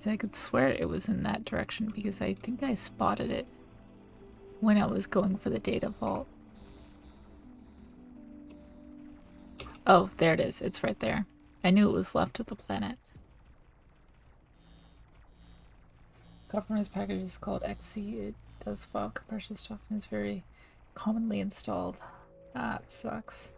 I could swear it was in that direction because I think I spotted it when I was going for the data vault. Oh, there it is. It's right there. I knew it was left of the planet. Compromised package is called XC. It does file compression stuff and is very commonly installed. Ah, it sucks.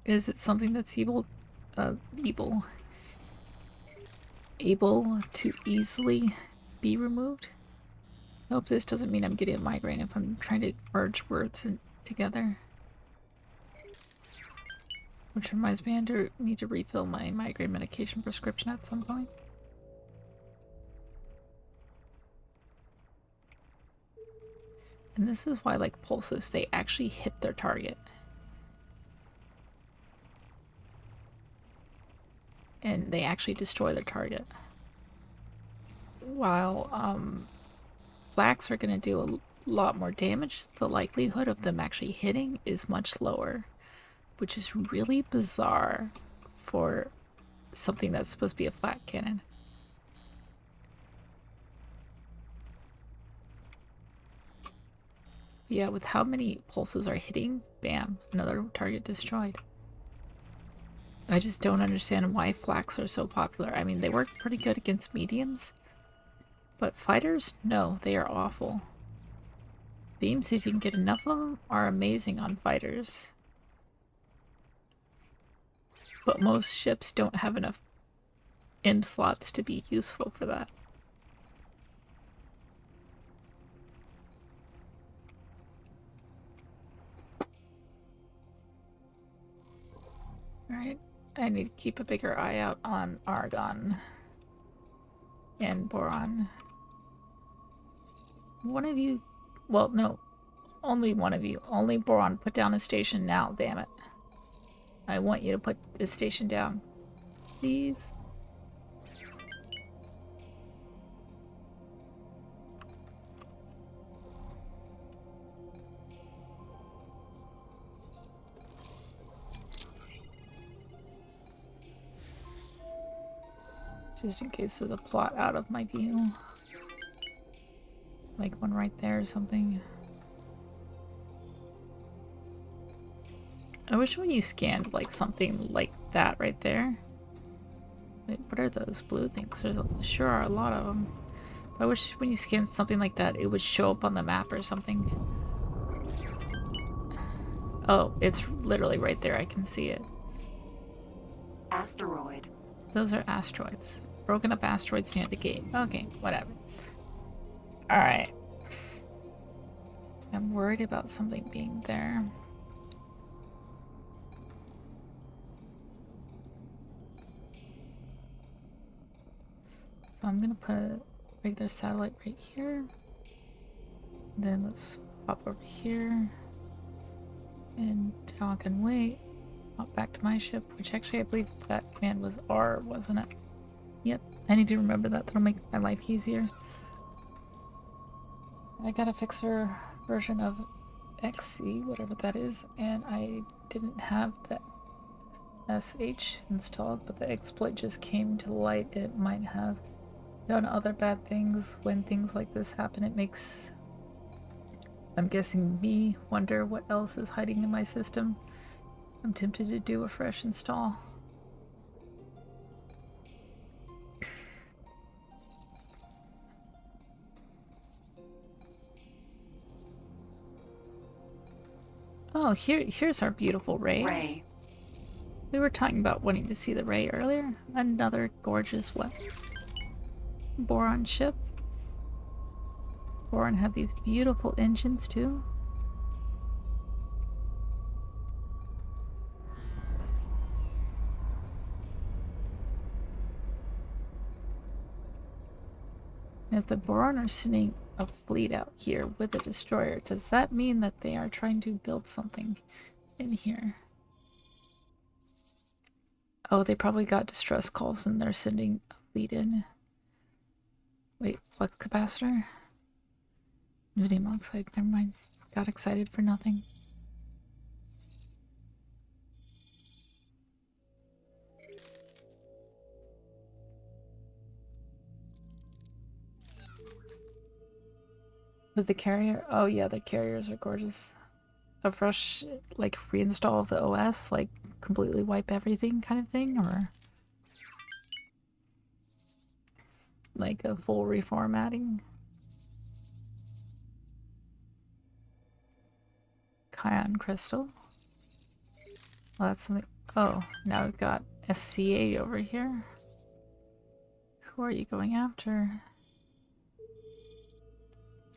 Is it something that's able to easily be removed? I hope this doesn't mean I'm getting a migraine if I'm trying to merge words together. Which reminds me, I need to refill my migraine medication prescription at some point. And this is why, like, pulses, they actually hit their target. And they actually destroy their target. While, flaks are going to do a lot more damage, the likelihood of them actually hitting is much lower. Which is really bizarre for something that's supposed to be a flak cannon. Yeah, with how many pulses are hitting, bam, another target destroyed. I just don't understand why flaks are so popular. I mean, they work pretty good against mediums, but fighters, no, they are awful. Beams, if you can get enough of them, are amazing on fighters. But most ships don't have enough M slots to be useful for that. Alright, I need to keep a bigger eye out on Argon and Boron. One of you, well, no, only one of you, only Boron, put down a station now, damn it. I want you to put this station down. Please. Just in case there's a plot out of my view. Like one right there or something. I wish when you scanned like something like that right there. Wait, what are those blue things? There's sure are a lot of them. I wish when you scan something like that, it would show up on the map or something. Oh, it's literally right there. I can see it. Asteroid. Those are asteroids. Broken up asteroids near the gate. Okay, whatever. Alright. I'm worried about something being there. So I'm gonna put a regular satellite right here. Then let's pop over here. And dock and wait. Hop back to my ship, which actually I believe that command was R, wasn't it? Yep, I need to remember that. That'll make my life easier. I got a fixer version of XC, whatever that is, and I didn't have the SH installed, but the exploit just came to light. It might have done other bad things. When things like this happen, it makes, I'm guessing, me wonder what else is hiding in my system. I'm tempted to do a fresh install. Oh, here's our beautiful ray. Ray. We were talking about wanting to see the ray earlier. Another gorgeous what? Boron ship. Boron have these beautiful engines too. If the Boron are sending a fleet out here with a destroyer, does that mean that they are trying to build something in here? Oh, they probably got distress calls and they're sending a fleet in. Wait, flux capacitor? Rubidium oxide, never mind. Got excited for nothing. With the carrier? Oh yeah, the carriers are gorgeous. A fresh, like, reinstall of the OS, like, completely wipe everything kind of thing, or like a full reformatting? Kion crystal. Well, that's something. Oh, now we've got SCA over here. Who are you going after?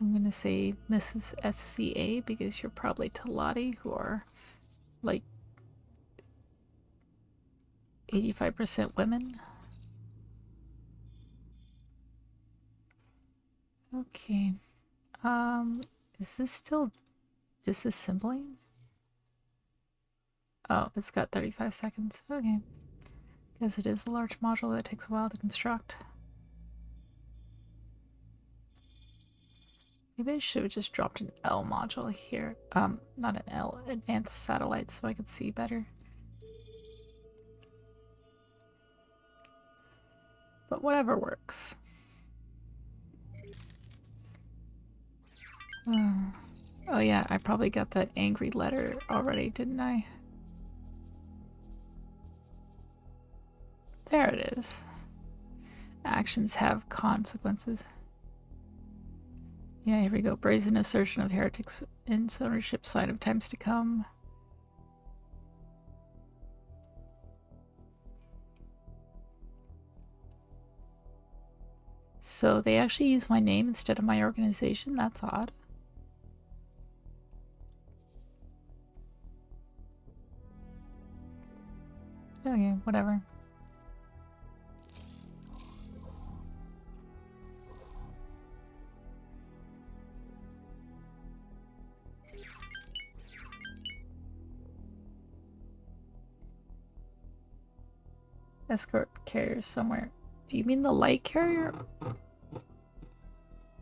I'm gonna say Mrs. SCA because you're probably Talati, who are like 85% women. Okay. Is this still disassembling? Oh, it's got 35 seconds. Okay. Guess it is a large module that takes a while to construct. Maybe I should have just dropped an L module here. Not an L, advanced satellite, so I could see better. But whatever works. Oh yeah, I probably got that angry letter already, didn't I? There it is. Actions have consequences. Yeah, here we go. Brazen assertion of heretics in ownership, sign of times to come. So they actually use my name instead of my organization? That's odd. Okay, whatever. Escort carrier somewhere. Do you mean the light carrier?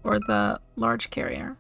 Or the large carrier?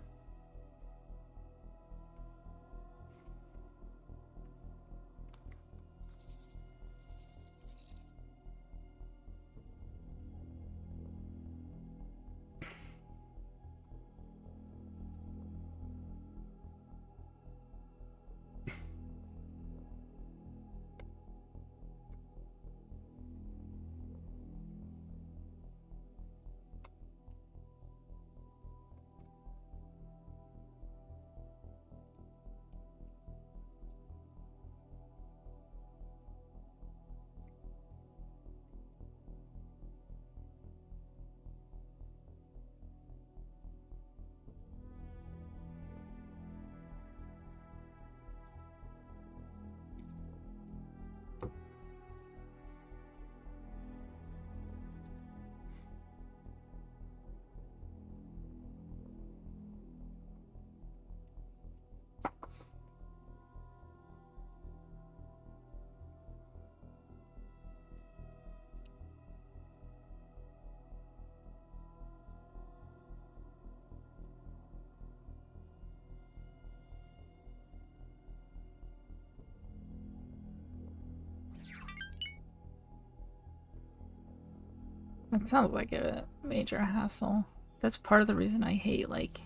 It sounds like a major hassle. That's part of the reason I hate, like,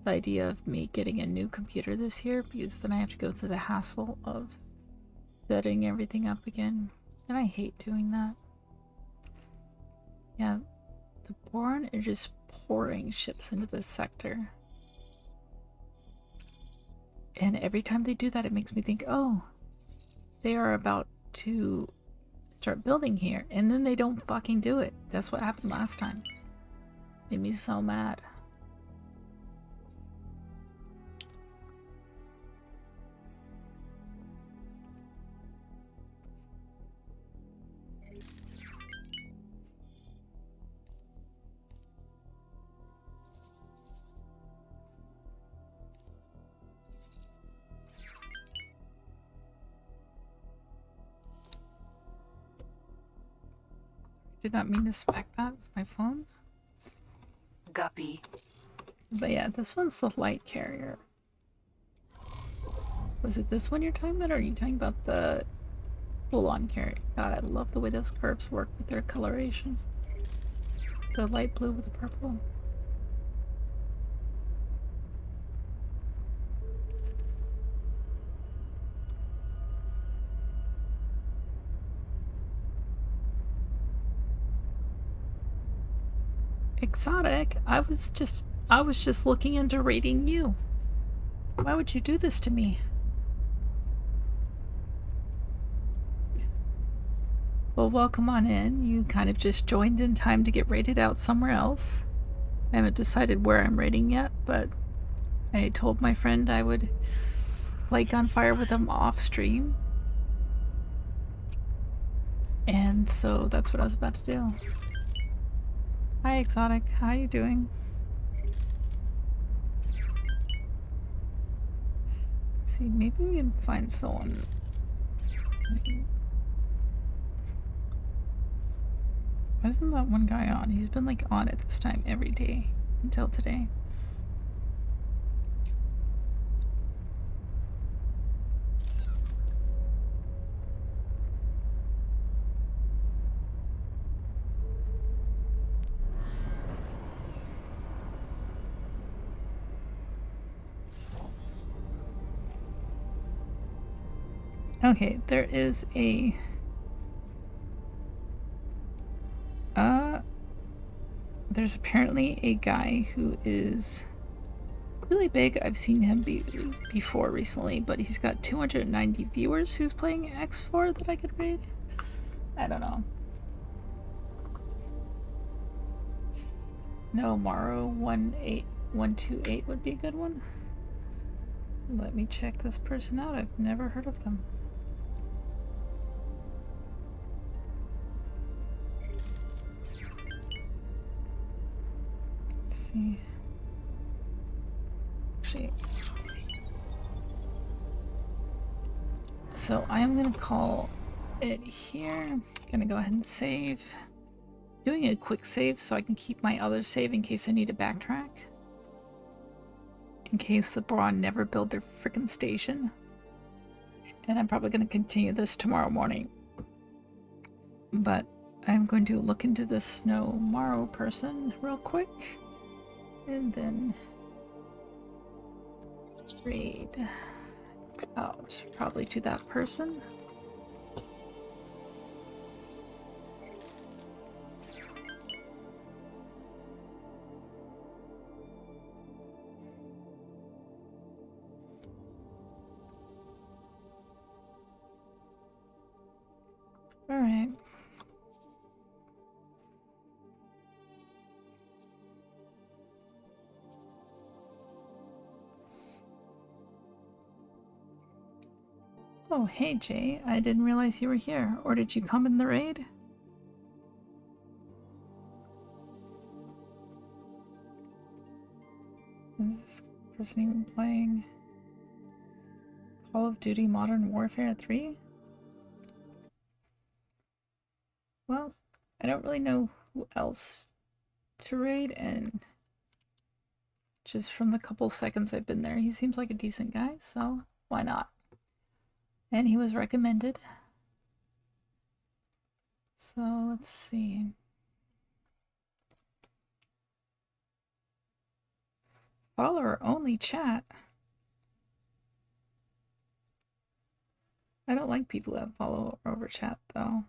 the idea of me getting a new computer this year, because then I have to go through the hassle of setting everything up again. And I hate doing that. Yeah, the Born are just pouring ships into this sector. And every time they do that, it makes me think, oh, they are about to start building here, and then they don't fucking do it. That's what happened last time. Made me so mad. Did not mean to spec that with my phone. Guppy. But yeah, this one's the light carrier. Was it this one you're talking about, or are you talking about the full-on carrier? God, I love the way those curves work with their coloration. The light blue with the purple. Exotic? I was just looking into raiding you. Why would you do this to me? Well, welcome on in. You kind of just joined in time to get raided out somewhere else. I haven't decided where I'm raiding yet, but I told my friend I would light Gunfire with him off stream. And so that's what I was about to do. Hi Exotic, how are you doing? See, maybe we can find someone. Why isn't that one guy on? He's been like on at this time every day until today. Okay, there is a there's apparently a guy who is really big. I've seen him before recently, but he's got 290 viewers who's playing X4 that I could raid. I don't know. No, Maro 18128 would be a good one. Let me check this person out. I've never heard of them. Let's see. Actually, so I am gonna call it here. Gonna go ahead and save. Doing a quick save so I can keep my other save in case I need to backtrack. In case the Brawn never build their frickin' station. And I'm probably gonna continue this tomorrow morning. But I'm going to look into this Snow Morrow person real quick. And then raid out probably to that person. All right. Oh, hey Jay, I didn't realize you were here. Or did you come in the raid? Is this person even playing Call of Duty Modern Warfare 3? Well, I don't really know who else to raid, and just from the couple seconds I've been there, he seems like a decent guy, so why not? And he was recommended. So let's see. Follower only chat. I don't like people that follow over chat though.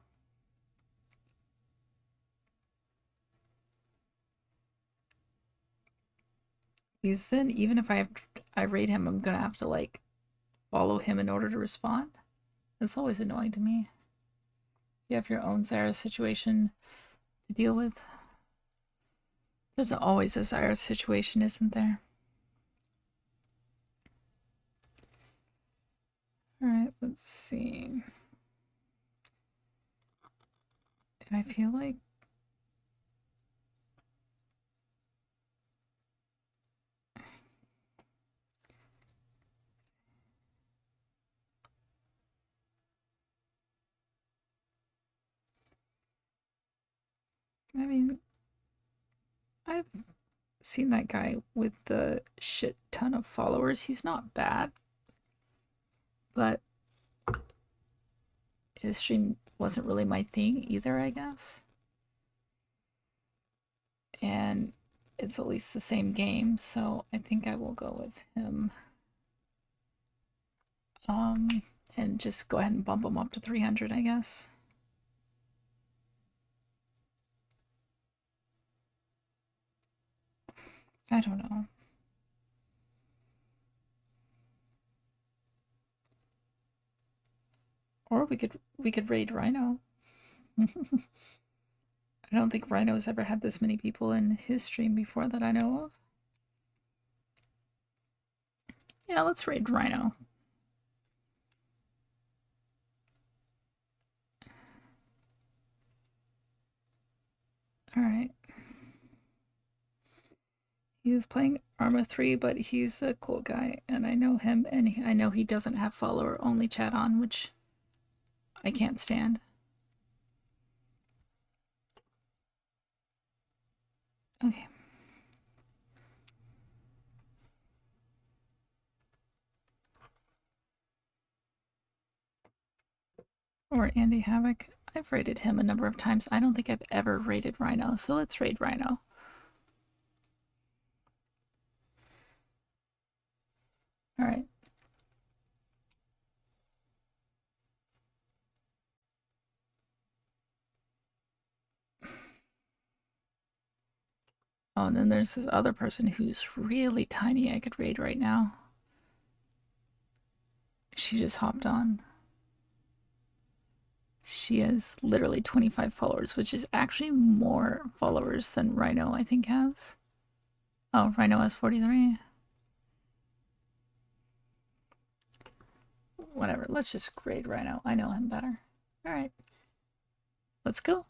Because then even if I raid him, I'm gonna have to like follow him in order to respond. That's always annoying to me. You have your own Zyra situation to deal with. There's always a Zyra situation, isn't there? Alright, let's see. And I feel like I mean, I've seen that guy with the shit ton of followers. He's not bad, but his stream wasn't really my thing either, I guess. And it's at least the same game, so I think I will go with him. And just go ahead and bump him up to 300, I guess. I don't know. Or we could raid Rhino. I I don't think Rhino's ever had this many people in his stream before that I know of. Yeah, let's raid Rhino. Alright. He is playing Arma 3, but he's a cool guy, and I know him, and I know he doesn't have follower-only chat on, which I can't stand. Okay. Or Andy Havoc. I've raided him a number of times. I don't think I've ever raided Rhino, so let's raid Rhino. Alright. Oh, and then there's this other person who's really tiny I could raid right now. She just hopped on. She has literally 25 followers, which is actually more followers than Rhino, I think, has. Oh, Rhino has 43. Whatever, let's just raid Rhino. I know him better. Alright. Let's go.